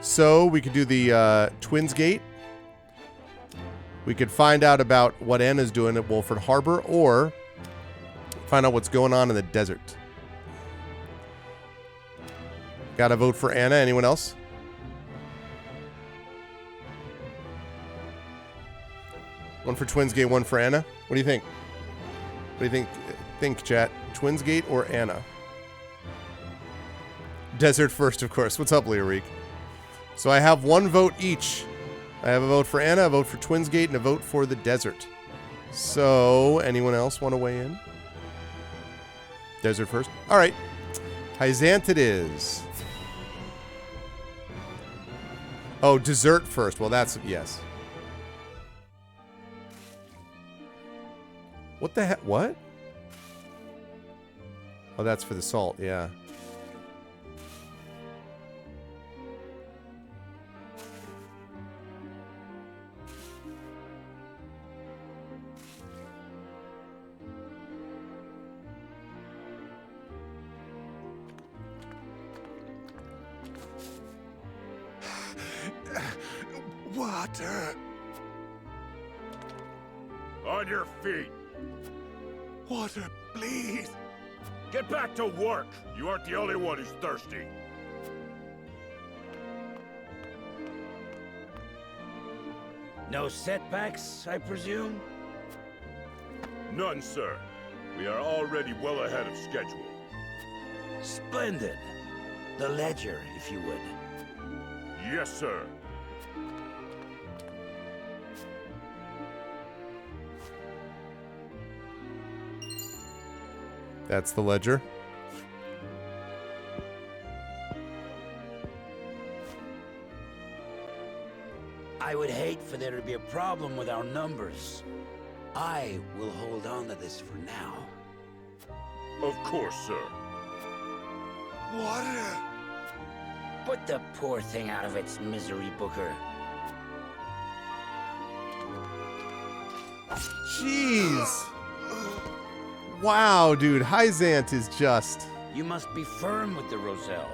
[SPEAKER 2] So we could do the Twinsgate. We could find out about what Anna's doing at Wolford Harbor, or find out what's going on in the desert. Got to vote for Anna. Anyone else? One for Twinsgate, one for Anna. What do you think? What do you think, chat? Twinsgate or Anna? Desert first, of course. What's up, Leoric? So I have one vote each. I have a vote for Anna, a vote for Twinsgate, and a vote for the desert. So, anyone else want to weigh in? Desert first? All right. Hyzanth it is. Oh, dessert first. Well, that's... yes. What the heck? What? Oh, that's for the salt, yeah.
[SPEAKER 1] Water. On your feet. Water, please. Get back to work. You aren't the only one who's thirsty.
[SPEAKER 7] No setbacks, I presume?
[SPEAKER 1] None, sir. We are already well ahead of schedule.
[SPEAKER 7] Splendid. The ledger, if you would.
[SPEAKER 1] Yes, sir.
[SPEAKER 2] That's the ledger.
[SPEAKER 7] I would hate for there to be a problem with our numbers. I will hold on to this for now.
[SPEAKER 1] Of course, sir.
[SPEAKER 7] Water! Put the poor thing out of its misery, Booker.
[SPEAKER 2] Jeez. Wow, dude. Hyzanth is just...
[SPEAKER 7] You must be firm with the Roselle.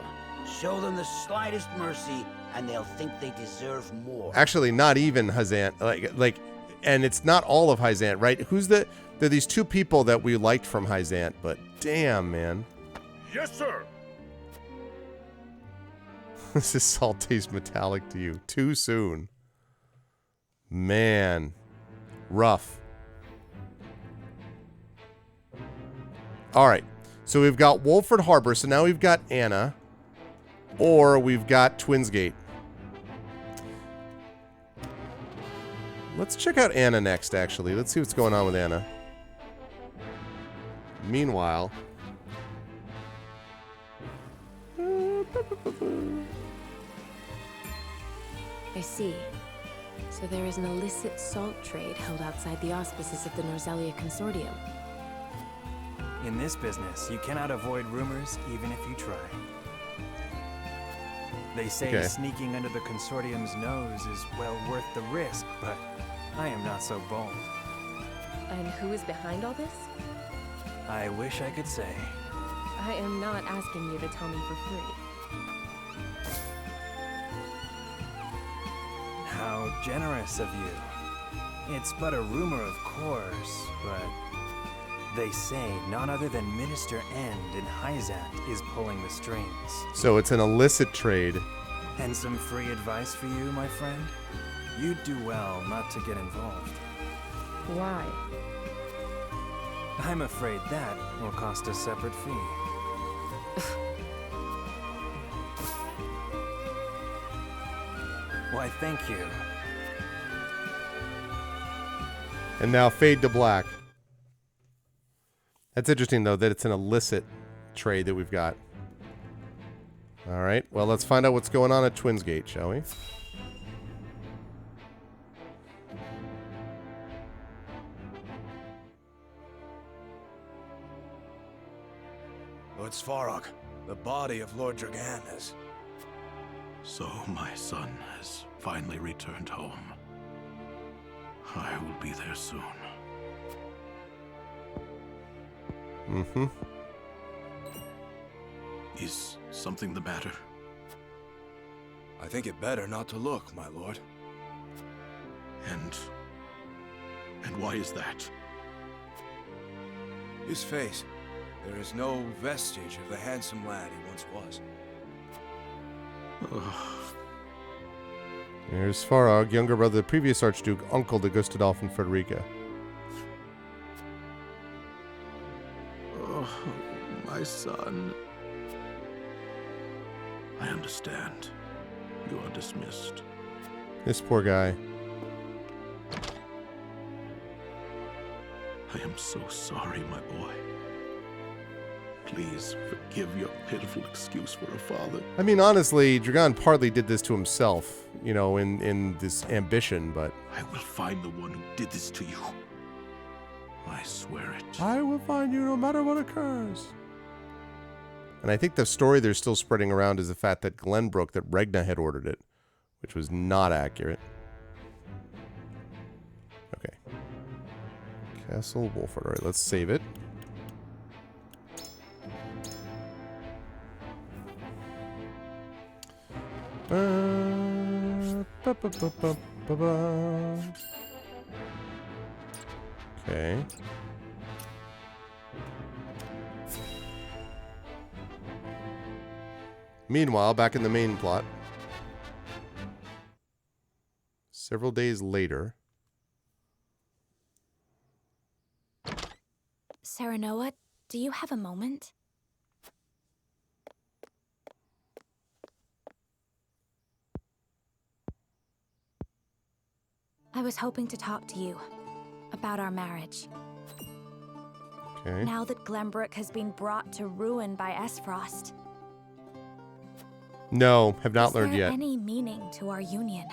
[SPEAKER 7] Show them the slightest mercy, and they'll think they deserve more.
[SPEAKER 2] Actually, not even Hyzanth. Like, and it's not all of Hyzanth, right? Who's the... There are these two people that we liked from Hyzanth, but damn, man.
[SPEAKER 1] Yes, sir.
[SPEAKER 2] This salt tastes metallic to you. Too soon. Man. Rough. All right. So we've got Wolford Harbor. So now we've got Anna. Or we've got Twinsgate. Let's check out Anna next, actually. Let's see what's going on with Anna. Meanwhile...
[SPEAKER 9] I see. So there is an illicit salt trade held outside the auspices of the Norzelia Consortium.
[SPEAKER 5] In this business, you cannot avoid rumors even if you try. They say sneaking under the Consortium's nose is well worth the risk, but I am not so bold.
[SPEAKER 9] And who is behind all this?
[SPEAKER 5] I wish I could say.
[SPEAKER 9] I am not asking you to tell me for free.
[SPEAKER 5] How generous of you. It's but a rumor, of course, but they say none other than Minister End in Hyzanth is pulling the strings.
[SPEAKER 2] So it's an illicit trade.
[SPEAKER 5] And some free advice for you, my friend? You'd do well not to get involved.
[SPEAKER 9] Why?
[SPEAKER 5] I'm afraid that will cost a separate fee. Why, thank you.
[SPEAKER 2] And now fade to black. That's interesting, though, that it's an illicit trade that we've got. All right. Well, let's find out what's going on at Twinsgate, shall we?
[SPEAKER 21] Lord Svarog, the body of Lord Dragan has...
[SPEAKER 14] So my son has finally returned home. I will be there soon.
[SPEAKER 2] Mm-hmm.
[SPEAKER 14] Is something the matter?
[SPEAKER 21] I think it better not to look, my lord.
[SPEAKER 14] And why is that?
[SPEAKER 21] His face. There is no vestige of the handsome lad he once was.
[SPEAKER 2] There's Farag, younger brother of the previous Archduke, uncle to Gustadolf and Frederica.
[SPEAKER 14] Oh, my son. I understand. You are dismissed.
[SPEAKER 2] This poor guy.
[SPEAKER 14] I am so sorry, my boy. Please forgive your pitiful excuse for a father.
[SPEAKER 2] I mean, honestly, Dragon partly did this to himself, you know, in this ambition, but...
[SPEAKER 14] I will find the one who did this to you. I swear it.
[SPEAKER 2] I will find you no matter what occurs. And I think the story they're still spreading around is the fact that Glenbrook, that Regna had ordered it, which was not accurate. Okay. Castle Wolford. All right, let's save it. Okay. Meanwhile, back in the main plot, several days later.
[SPEAKER 10] Serenoa, do you have a moment? I was hoping to talk to you about our marriage.
[SPEAKER 2] Okay.
[SPEAKER 10] Now that Glenbrook has been brought to ruin by Esfrost,
[SPEAKER 2] No, have not learned
[SPEAKER 10] is there
[SPEAKER 2] yet.
[SPEAKER 10] any meaning to our union?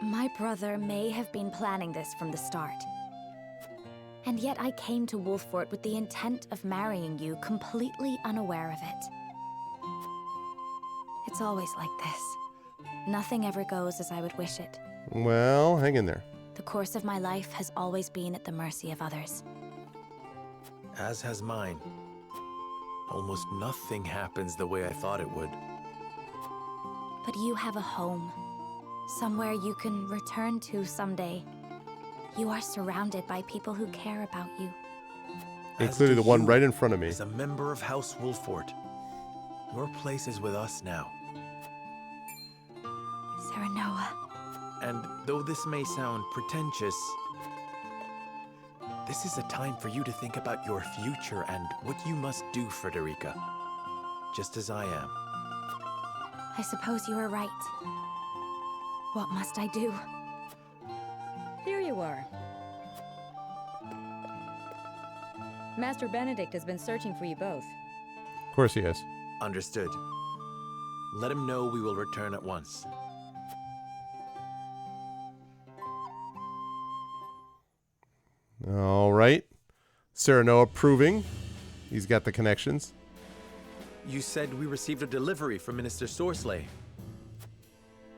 [SPEAKER 10] My brother may have been planning this from the start. And yet I came to Wolffort with the intent of marrying you, completely unaware of it. It's always like this. Nothing ever goes as I would wish it.
[SPEAKER 2] Well, hang in there.
[SPEAKER 10] The course of my life has always been at the mercy of others.
[SPEAKER 20] As has mine. Almost nothing happens the way I thought it would.
[SPEAKER 10] But you have a home. Somewhere you can return to someday. You are surrounded by people who care about you.
[SPEAKER 2] Including the one right in front of me.
[SPEAKER 20] As a member of House Wolffort, your place is with us now.
[SPEAKER 10] Serenoa.
[SPEAKER 20] And though this may sound pretentious, this is a time for you to think about your future and what you must do, Frederica. Just as I am.
[SPEAKER 10] I suppose you are right. What must I do?
[SPEAKER 15] Here you are. Master Benedict has been searching for you both.
[SPEAKER 2] Of course he has.
[SPEAKER 20] Understood. Let him know we will return at once.
[SPEAKER 2] All right. Serenoa proving he's got the connections.
[SPEAKER 20] You said we received a delivery from Minister Sorsley.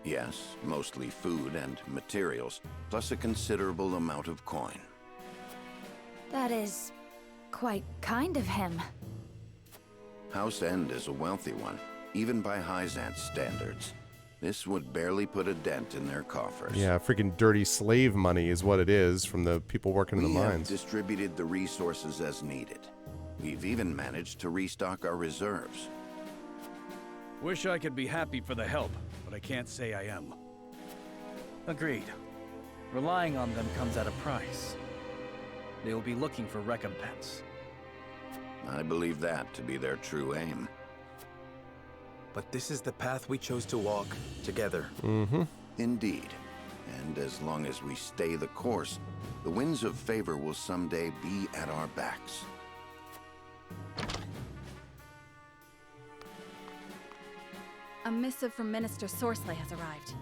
[SPEAKER 12] Yes, mostly food and materials, plus a considerable amount of coin.
[SPEAKER 10] That is quite kind of him.
[SPEAKER 12] House End is a wealthy one, even by Hyzant's standards. This would barely put a dent in their coffers.
[SPEAKER 2] Yeah, freaking dirty slave money is what it is from the people working in the
[SPEAKER 12] We have
[SPEAKER 2] mines.
[SPEAKER 12] distributed the resources as needed. We've even managed to restock our reserves.
[SPEAKER 19] Wish I could be happy for the help, but I can't say I am.
[SPEAKER 6] Agreed. Relying on them comes at a price. They will be looking for recompense.
[SPEAKER 12] I believe that to be their true aim.
[SPEAKER 20] But this is the path we chose to walk together.
[SPEAKER 2] Mm-hmm.
[SPEAKER 12] Indeed. And as long as we stay the course, the winds of favor will someday be at our backs.
[SPEAKER 10] A missive from Minister Sorsley has arrived.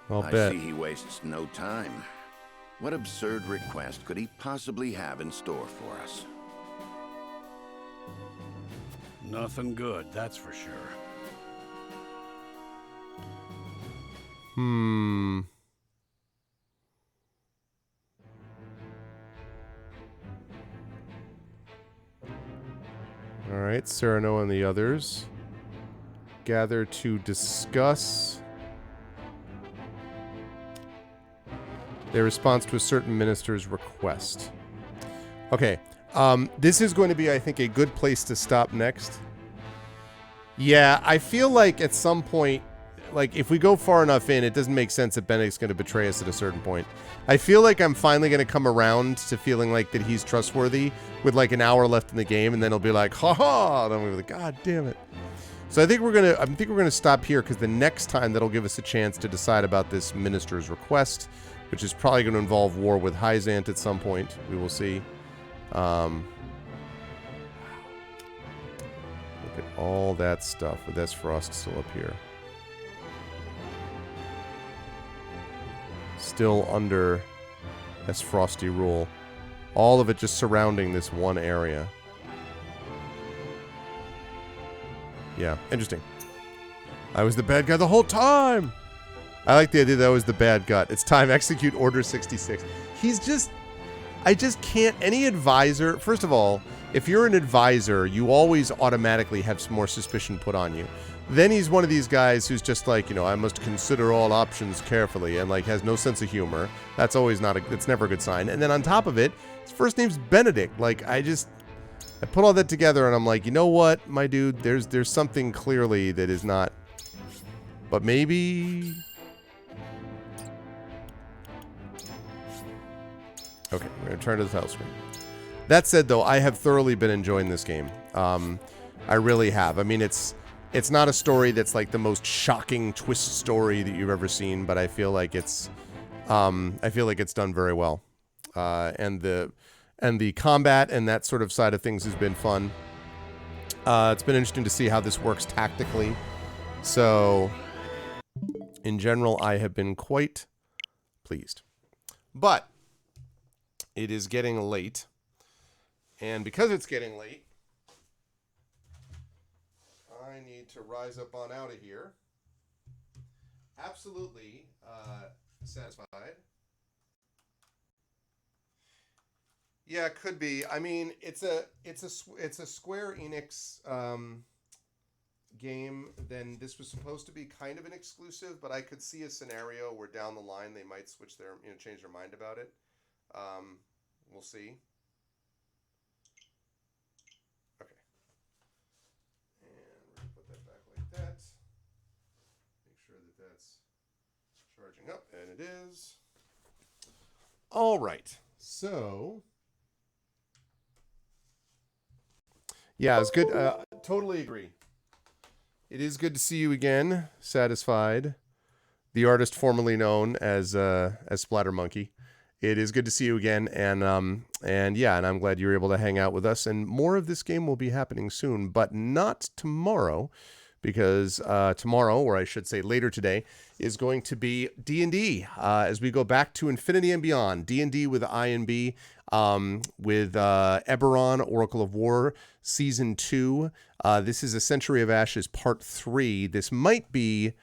[SPEAKER 2] I'll
[SPEAKER 12] I
[SPEAKER 2] bet.
[SPEAKER 12] see he wastes no time. What absurd request could he possibly have in store for us?
[SPEAKER 19] Nothing good, that's for sure.
[SPEAKER 2] All right, Serenoa and the others gather to discuss their response to a certain minister's request. Okay, this is going to be, I think, a good place to stop next. Yeah, I feel like at some point, like if we go far enough in, it doesn't make sense that Benedict's going to betray us at a certain point. I feel like I'm finally going to come around to feeling like that he's trustworthy with like an hour left in the game, and then he'll be like, ha ha, and I'm gonna be like, God damn it. So I think we're gonna stop here, because the next time that'll give us a chance to decide about this minister's request, which is probably going to involve war with Hyzant at some point. We will see. Look at all that stuff with Esfrost still up here. Still under Esfrosty rule. All of it just surrounding this one area. Yeah, interesting. I was the bad guy the whole time! I like the idea that I was the bad gut. It's time, execute Order 66. He's just... I just can't... Any advisor... First of all, if you're an advisor, you always automatically have some more suspicion put on you. Then he's one of these guys who's just like, you know, I must consider all options carefully, and like has no sense of humor. That's always not a... It's never a good sign. And then on top of it, his first name's Benedict. Like, I put all that together and I'm like, you know what, my dude, there's something clearly that is not... But maybe... Okay, we're going to turn to the title screen. That said, though, I have thoroughly been enjoying this game. I really have. I mean, it's not a story that's like the most shocking twist story that you've ever seen, but I feel like it's done very well. And the combat and that sort of side of things has been fun. It's been interesting to see how this works tactically. So, in general, I have been quite pleased. But it is getting late. And because it's getting late, I need to rise up on out of here. Absolutely satisfied. Yeah, it could be. I mean, it's a Square Enix game. Then this was supposed to be kind of an exclusive, but I could see a scenario where down the line they might switch their, change their mind about it. We'll see. Okay. And we're gonna put that back like that. Make sure that that's charging up, and it is. All right. So. Yeah, it's good. Totally agree. It is good to see you again, Satisfied, the artist formerly known as Splatter Monkey. It is good to see you again, and I'm glad you were able to hang out with us. And more of this game will be happening soon, but not tomorrow, because tomorrow, or I should say later today, is going to be D&D as we go back to Infinity and Beyond. D&D with I&B, with Eberron, Oracle of War, Season 2. This is A Century of Ashes Part 3. This might be...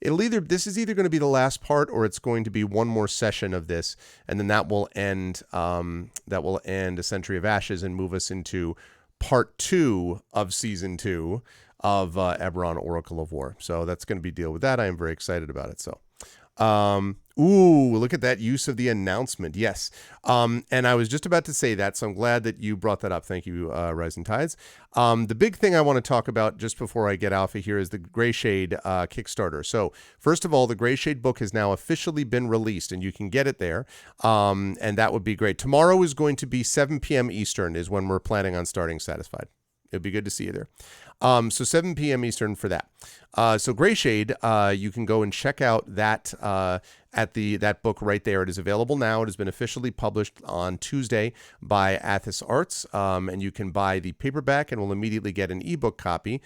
[SPEAKER 2] This is either going to be the last part, or it's going to be one more session of this, and then that will end A Century of Ashes and move us into Part 2 of Season 2 of Eberron, Oracle of War. So that's going to be deal with that. I am very excited about it. So, ooh, look at that use of the announcement. Yes. And I was just about to say that, so I'm glad that you brought that up. Thank you, Rising Tides. The big thing I want to talk about just before I get off of here is the Greyshade Kickstarter. So first of all, the Greyshade book has now officially been released, and you can get it there. And that would be great. Tomorrow is going to be 7 p.m. Eastern is when we're planning on starting Satisfied. It'd be good to see you there. So 7 p.m. Eastern for that. So Greyshade, you can go and check out that at that book right there. It is available now. It has been officially published on Tuesday by Athos Arts, and you can buy the paperback and will immediately get an ebook copy,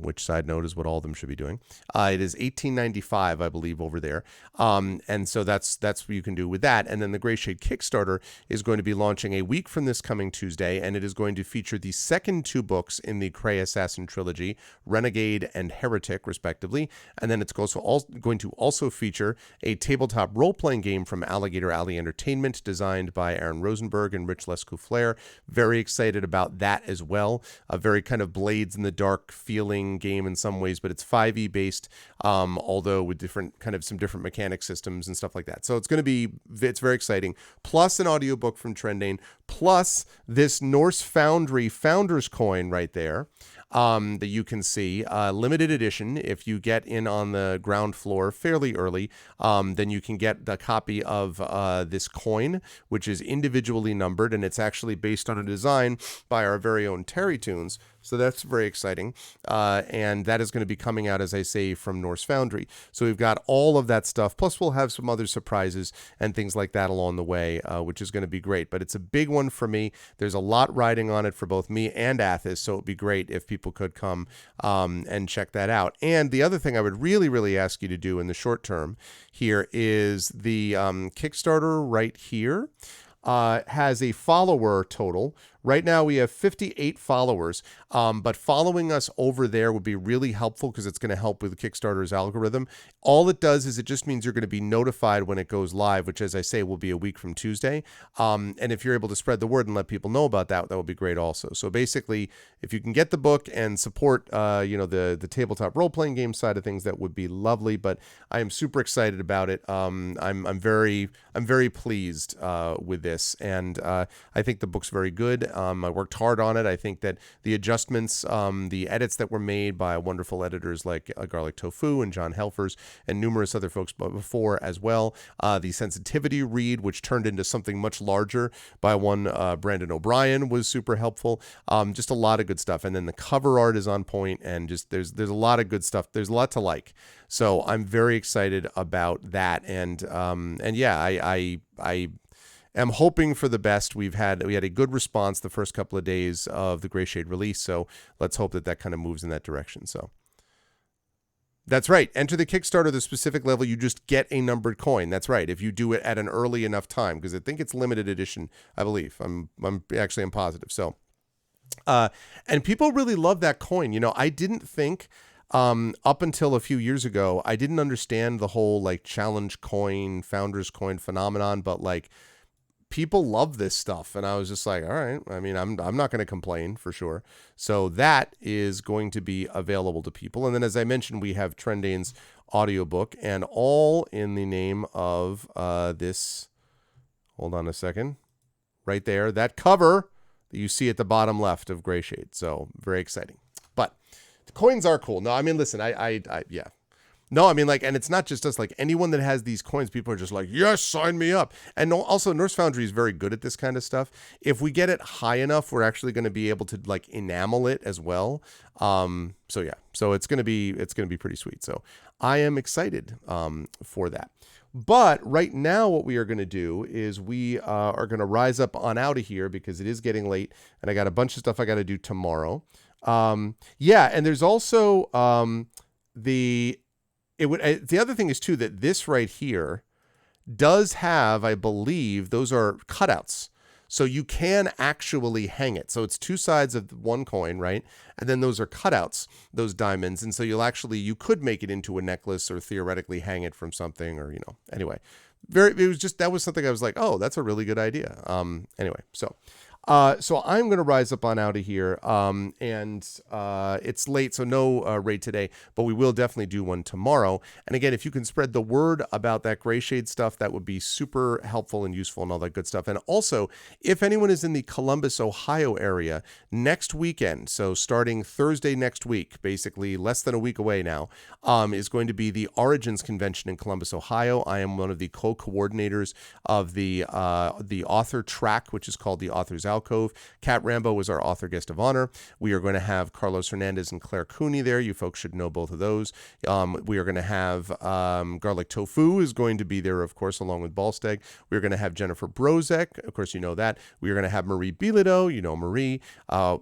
[SPEAKER 2] which, side note, is what all of them should be doing. It is $18.95, I believe, over there. And so that's what you can do with that. And then the Greyshade Kickstarter is going to be launching a week from this coming Tuesday, and it is going to feature the second two books in the Cray Assassin trilogy, Renegade and Heretic, respectively. And then it's going to also feature a tabletop role-playing game from Alligator Alley Entertainment, designed by Aaron Rosenberg and Rich Lescouflair. Very excited about that as well. A very kind of Blades in the Dark feeling game in some ways, but it's 5e based, although with some different mechanic systems and stuff like that. So it's very exciting. Plus an audiobook from Trendane, plus this Norse Foundry Founder's Coin right there. that you can see. Limited edition. If you get in on the ground floor fairly early, then you can get the copy of this coin, which is individually numbered, and it's actually based on a design by our very own Terry Toons. So that's very exciting. And that is going to be coming out, as I say, from Norse Foundry. So we've got all of that stuff. Plus, we'll have some other surprises and things like that along the way, which is going to be great. But it's a big one for me. There's a lot riding on it for both me and Athos. So it'd be great if people could come and check that out. And the other thing I would really, really ask you to do in the short term here is the Kickstarter right here. Has a follower total. Right now we have 58 followers, but following us over there would be really helpful because it's going to help with Kickstarter's algorithm. All it does is it just means you're going to be notified when it goes live, which, as I say, will be a week from Tuesday. And if you're able to spread the word and let people know about that, that would be great also. So basically, if you can get the book and support, the tabletop role-playing game side of things, that would be lovely. But I am super excited about it. I'm very pleased with this, and I think the book's very good. I worked hard on it. I think that the adjustments, the edits that were made by wonderful editors like Garlic Tofu and John Helfers and numerous other folks before as well. The sensitivity read, which turned into something much larger by one Brandon O'Brien, was super helpful. Just a lot of good stuff. And then the cover art is on point, and just there's a lot of good stuff. There's a lot to like. So I'm very excited about that. And yeah, I am hoping for the best. We had a good response the first couple of days of the Grey Shade release, so let's hope that kind of moves in that direction. So that's right. Enter the Kickstarter, the specific level, you just get a numbered coin. That's right. If you do it at an early enough time, because I think it's limited edition, I believe. I'm positive. So, and people really love that coin. You know, I didn't think up until a few years ago, I didn't understand the whole like challenge coin, founders coin phenomenon, but like, people love this stuff, and I was just like, all right. I mean, I'm not going to complain for sure. So that is going to be available to people. And then, as I mentioned, we have Trendane's audiobook, and all in the name of this. Hold on a second. Right there, that cover that you see at the bottom left of Grey Shade. So very exciting. But the coins are cool. No, I mean, listen, yeah. No, I mean, like, and it's not just us, like anyone that has these coins, people are just like, yes, sign me up. And also Norse Foundry is very good at this kind of stuff. If we get it high enough, we're actually going to be able to like enamel it as well. So yeah, so it's going to be pretty sweet. So I am excited, for that. But right now what we are going to do is we are going to rise up on out of here because it is getting late and I got a bunch of stuff I got to do tomorrow. Yeah. And there's also, the other thing is too, that this right here does have, I believe, those are cutouts. So you can actually hang it. So it's two sides of one coin, right? And then those are cutouts, those diamonds. And so you could make it into a necklace or theoretically hang it from something or, anyway, that was something I was like, oh, that's a really good idea. Anyway, so I'm going to rise up on out of here. And it's late, so no raid today, but we will definitely do one tomorrow. And again, if you can spread the word about that Grey Shade stuff, that would be super helpful and useful and all that good stuff. And also, if anyone is in the Columbus, Ohio area, next weekend, so starting Thursday next week, basically less than a week away now, is going to be the Origins Convention in Columbus, Ohio. I am one of the co-coordinators of the author track, which is called the Author's Alcove. Kat Rambo was our author guest of honor. We are going to have Carlos Hernandez and Claire Cooney there. You folks should know both of those. We are going to have Garlic Tofu is going to be there, of course, along with Ballsteg. We're going to have Jennifer Brozek. Of course, you know that. We are going to have Marie Bilodeau. You know Marie.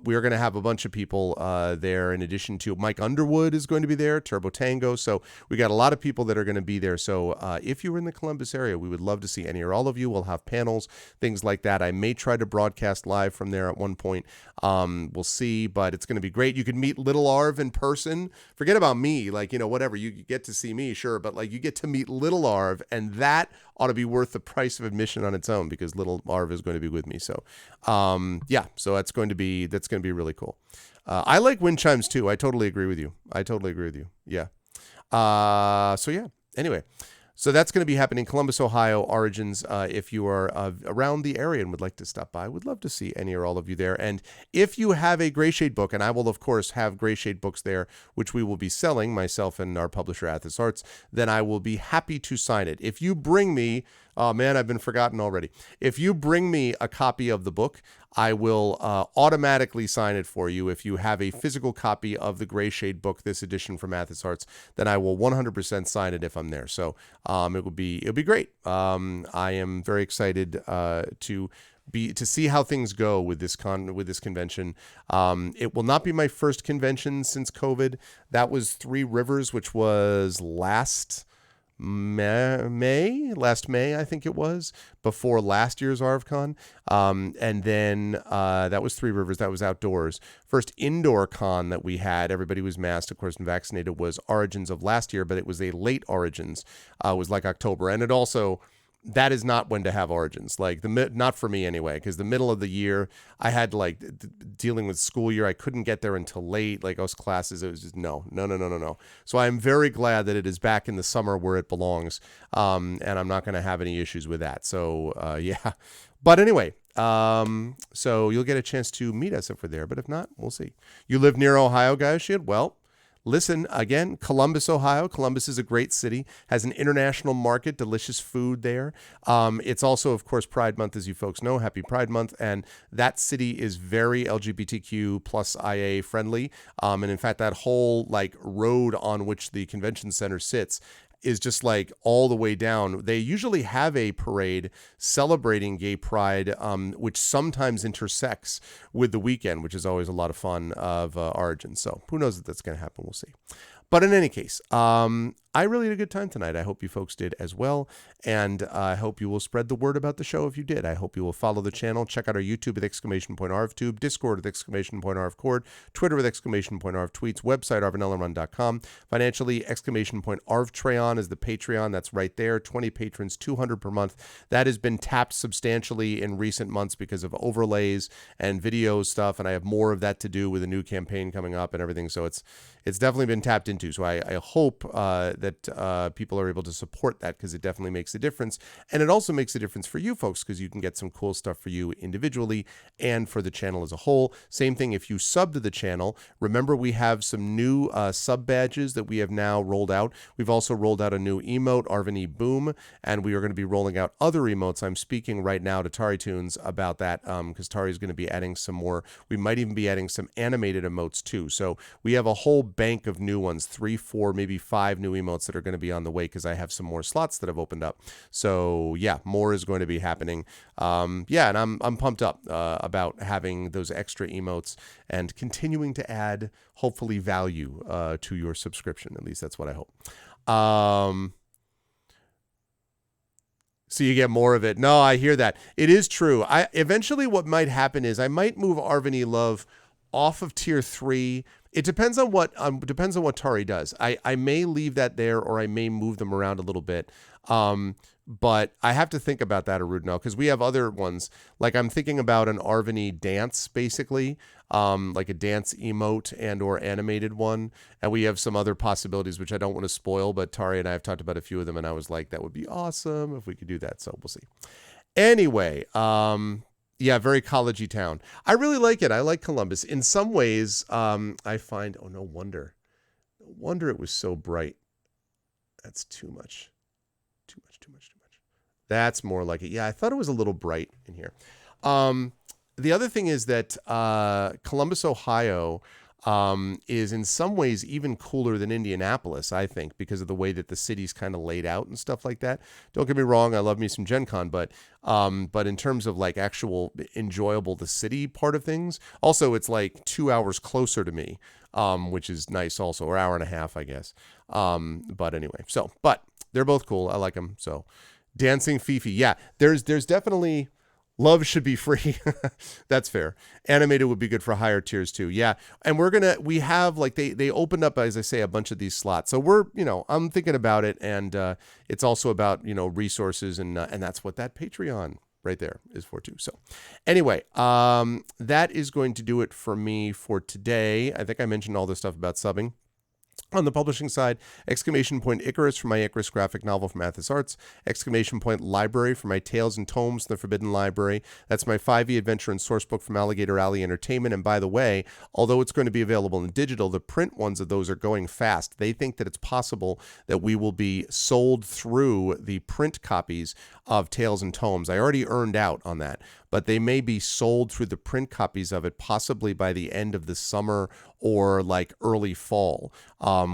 [SPEAKER 2] We are going to have a bunch of people there, in addition to Mike Underwood is going to be there, Turbo Tango. So we got a lot of people that are going to be there. So if you're in the Columbus area, we would love to see any or all of you. We'll have panels, things like that. I may try to broadcast live from there at one point. We'll see, but it's going to be great. You can meet Little Arv in person. Forget about me, like, whatever. You get to see me, sure, but like you get to meet Little Arv, and that ought to be worth the price of admission on its own because Little Arv is going to be with me. So, yeah, so that's going to be really cool. I like wind chimes too. I totally agree with you. Yeah. So yeah. Anyway. So that's going to be happening, Columbus, Ohio, Origins. If you are around the area and would like to stop by, would love to see any or all of you there. And if you have a Greyshade book, and I will, of course, have Greyshade books there, which we will be selling, myself and our publisher, Athos Arts, then I will be happy to sign it. If you bring me, oh man, I've been forgotten already. If you bring me a copy of the book, I will automatically sign it for you. If you have a physical copy of the Greyshade book, this edition from Athos Arts, then I will 100% sign it if I'm there. So it'll be great. I am very excited to see how things go with this convention. It will not be my first convention since COVID. That was Three Rivers, which was last May, I think it was, before last year's ArvCon. And then that was Three Rivers. That was outdoors. First indoor con that we had, everybody was masked, of course, and vaccinated, was Origins of last year, but it was a late Origins. It was like October. And it also, that is not when to have Origins. Like, not for me anyway, because the middle of the year, I had dealing with school year. I couldn't get there until late, like those classes. It was just no. So I'm very glad that it is back in the summer where it belongs. And I'm not going to have any issues with that. So yeah. But anyway, so you'll get a chance to meet us if we're there. But if not, we'll see. You live near Ohio, guys? Well, listen, again, Columbus, Ohio. Columbus is a great city, has an international market, delicious food there. It's also, of course, Pride Month, as you folks know. Happy Pride Month. And that city is very LGBTQ plus IA friendly. And in fact, that whole road on which the convention center sits is just all the way down. They usually have a parade celebrating gay pride, which sometimes intersects with the weekend, which is always a lot of fun of Origins. So who knows if that's going to happen? We'll see. But in any case, I really had a good time tonight. I hope you folks did as well. And I hope you will spread the word about the show if you did. I hope you will follow the channel. Check out our YouTube at !ArvTube, Discord at !ArvCord, Twitter at !ArvTweets, website arvanellarun.com. Financially, !ArvTreon is the Patreon. That's right there. 20 patrons, $200 per month. That has been tapped substantially in recent months because of overlays and video stuff. And I have more of that to do with a new campaign coming up and everything. So it's definitely been tapped into. So I hope that people are able to support that, because it definitely makes a difference. And it also makes a difference for you folks, because you can get some cool stuff for you individually and for the channel as a whole. Same thing if you sub to the channel. Remember, we have some new sub badges that we have now rolled out. We've also rolled out a new emote, Arvany Boom, and we are going to be rolling out other emotes. I'm speaking right now to Tari Tunes about that, because Tari is going to be adding some more. We might even be adding some animated emotes too. So we have a whole bank of new ones, 3, 4, maybe 5 new emotes that are going to be on the way, because I have some more slots that have opened up. So yeah, more is going to be happening. Yeah, and I'm pumped up about having those extra emotes and continuing to add, hopefully, value to your subscription. At least that's what I hope. So you get more of it. No, I hear that. It is true. Eventually what might happen is I might move Arvany Love off of tier 3. It depends on what Tari does. I may leave that there, or I may move them around a little bit. But I have to think about that, Arudno, because we have other ones. Like, I'm thinking about an Arvany dance, basically, like a dance emote and or animated one. And we have some other possibilities, which I don't want to spoil, but Tari and I have talked about a few of them, and I was like, that would be awesome if we could do that. So we'll see. Anyway, yeah, very collegey town. I really like it. I like Columbus. In some ways, I find, oh, no wonder. No wonder it was so bright. That's too much. Too much. That's more like it. Yeah, I thought it was a little bright in here. The other thing is that Columbus, Ohio, is in some ways even cooler than Indianapolis, I think, because of the way that the city's kind of laid out and stuff like that. Don't get me wrong, I love me some Gen Con, but in terms of like actual enjoyable the city part of things, also it's like 2 hours closer to me, which is nice also, or hour and a half, I guess. But anyway, but they're both cool. I like them. So Dancing Fifi. Yeah, there's definitely... Love should be free. That's fair. Animated would be good for higher tiers too. Yeah. And we have like, they opened up, as I say, a bunch of these slots. So we're, I'm thinking about it, and it's also about, resources, and that's what that Patreon right there is for too. So anyway, that is going to do it for me for today. I think I mentioned all this stuff about subbing. On the publishing side, Exclamation Point Icarus for my Icarus graphic novel from Athos Arts, Exclamation Point Library for my Tales and Tomes from the Forbidden Library. That's my 5e adventure and sourcebook from Alligator Alley Entertainment. And by the way, although it's going to be available in digital, the print ones of those are going fast. They think that it's possible that we will be sold through the print copies of Tales and Tomes. I already earned out on that, but they may be sold through the print copies of it possibly by the end of the summer or like early fall,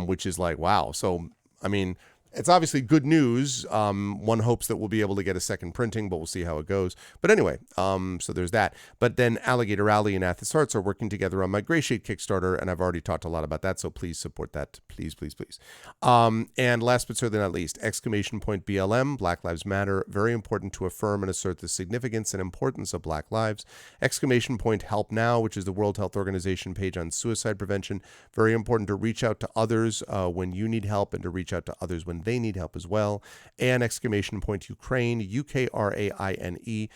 [SPEAKER 2] which is like, wow. So, I mean, it's obviously good news. One hopes that we'll be able to get a second printing, but we'll see how it goes. But anyway, so there's that. But then Alligator Alley and Athos Arts are working together on my Greyshade Kickstarter, and I've already talked a lot about that, so please support that. Please, please, please. And last but certainly not least, Exclamation Point BLM, Black Lives Matter, very important to affirm and assert the significance and importance of Black lives. Exclamation Point Help Now, which is the World Health Organization page on suicide prevention, very important to reach out to others when you need help and to reach out to others when they need help as well. And Exclamation Point Ukraine, UKRAINE,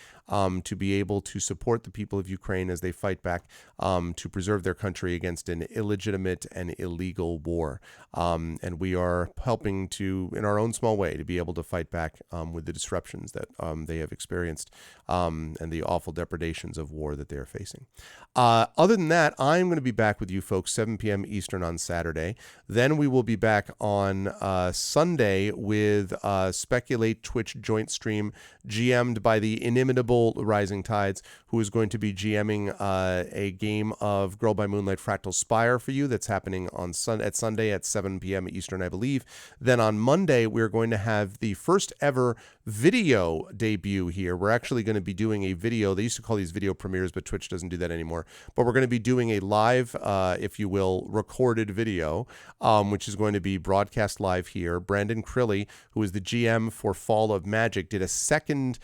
[SPEAKER 2] to be able to support the people of Ukraine as they fight back to preserve their country against an illegitimate and illegal war. And we are helping to, in our own small way, to be able to fight back with the disruptions that they have experienced and the awful depredations of war that they are facing. Other than that, I'm going to be back with you folks 7 p.m. Eastern on Saturday. Then we will be back on Sunday with Speculate Twitch joint stream GM'd by the inimitable Rising Tides, who is going to be GMing a game of Girl by Moonlight Fractal Spire for you that's happening on Sunday at 7 p.m. Eastern, I believe. Then on Monday, we're going to have the first ever video debut here. We're actually going to be doing a video. They used to call these video premieres, but Twitch doesn't do that anymore. But we're going to be doing a live, if you will, recorded video, which is going to be broadcast live here. Brandon Crilly, who is the GM for Fall of Magic, did a second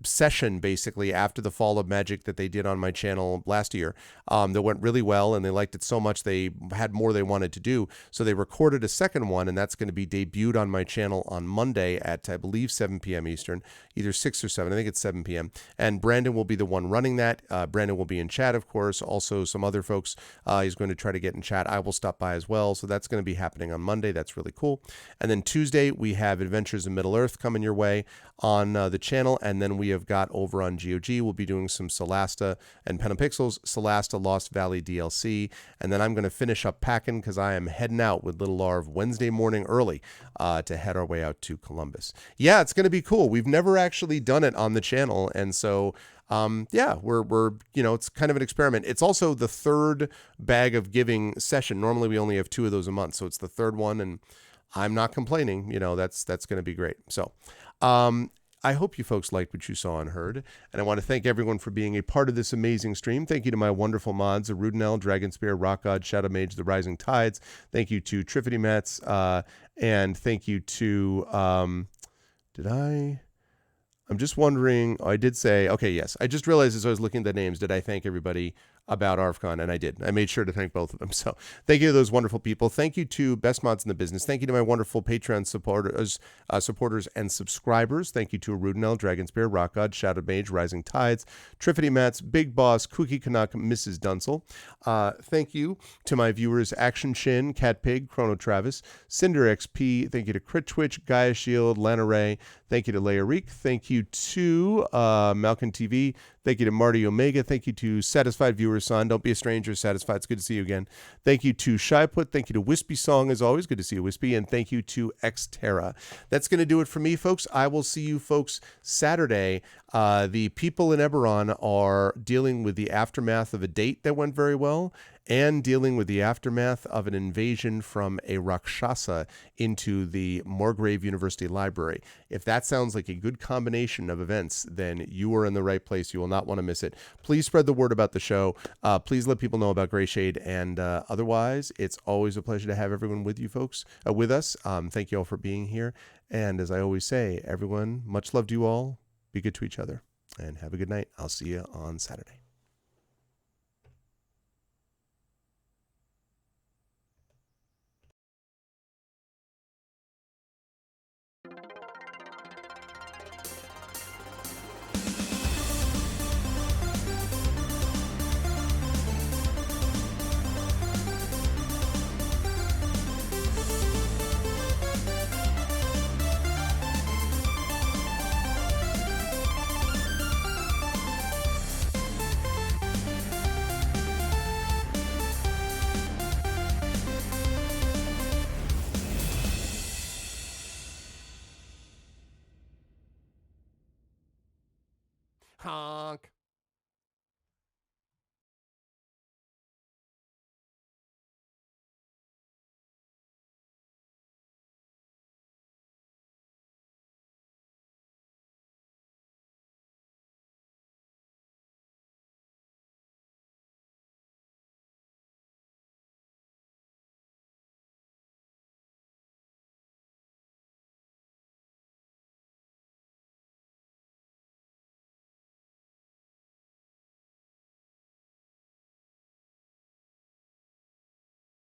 [SPEAKER 2] session basically after the Fall of Magic that they did on my channel last year that went really well, and they liked it so much they had more they wanted to do, so they recorded a second one, and that's going to be debuted on my channel on Monday at, I believe, 7 p.m. Eastern, either 6 or 7. I think it's 7 p.m. And Brandon will be the one running that. Brandon will be in chat, of course. Also some other folks he's going to try to get in chat. I will stop by as well, so that's going to be happening on Monday. That's really cool. And then Tuesday we have Adventures in Middle-earth coming your way on the channel, and then we have got over on GOG, we'll be doing some Solasta and Pen and Pixels, Solasta Lost Valley DLC, and then I'm going to finish up packing because I am heading out with Little Larv Wednesday morning early to head our way out to Columbus. Yeah, it's going to be cool. We've never actually done it on the channel, and so yeah, we're it's kind of an experiment. It's also the third bag of giving session. Normally we only have 2 of those a month, so it's the third one, and I'm not complaining. That's going to be great. So I hope you folks liked what you saw and heard, and I want to thank everyone for being a part of this amazing stream. Thank you to my wonderful mods, Arudinel, Dragonspear, Rock God, Shadow Mage, The Rising Tides. Thank you to Triffity Mats, and thank you to, I'm just wondering, I did say, okay, yes, I just realized as I was looking at the names, did I thank everybody about ArvCon? And I did. I made sure to thank both of them. So thank you to those wonderful people. Thank you to Best Mods in the Business. Thank you to my wonderful Patreon supporters and subscribers. Thank you to Arudinel, Dragonspear, Rock God, Shadow Mage, Rising Tides, Triffity Mats, Big Boss, Cookie Canuck, Mrs. Dunsel. Thank you to my viewers, Action Shin, Cat Pig, Chrono Travis, Cinder XP. Thank you to Crit Twitch, Gaia Shield, Lana Ray. Thank you to Leia Reek. Thank you to Malkin TV. Thank you to Marty Omega. Thank you to Satisfied Viewer Son. Don't be a stranger, Satisfied. It's good to see you again. Thank you to Shyput. Thank you to Wispy Song, as always. Good to see you, Wispy. And thank you to Xterra. That's going to do it for me, folks. I will see you folks Saturday. The people in Eberron are dealing with the aftermath of a date that went very well, and dealing with the aftermath of an invasion from a Rakshasa into the Morgrave University Library. If that sounds like a good combination of events, then you are in the right place. You will not want to miss it. Please spread the word about the show. Please let people know about Greyshade. And otherwise, it's always a pleasure to have everyone with you folks, with us. Thank you all for being here. And as I always say, everyone, much love to you all. Be good to each other. And have a good night. I'll see you on Saturday. Honk.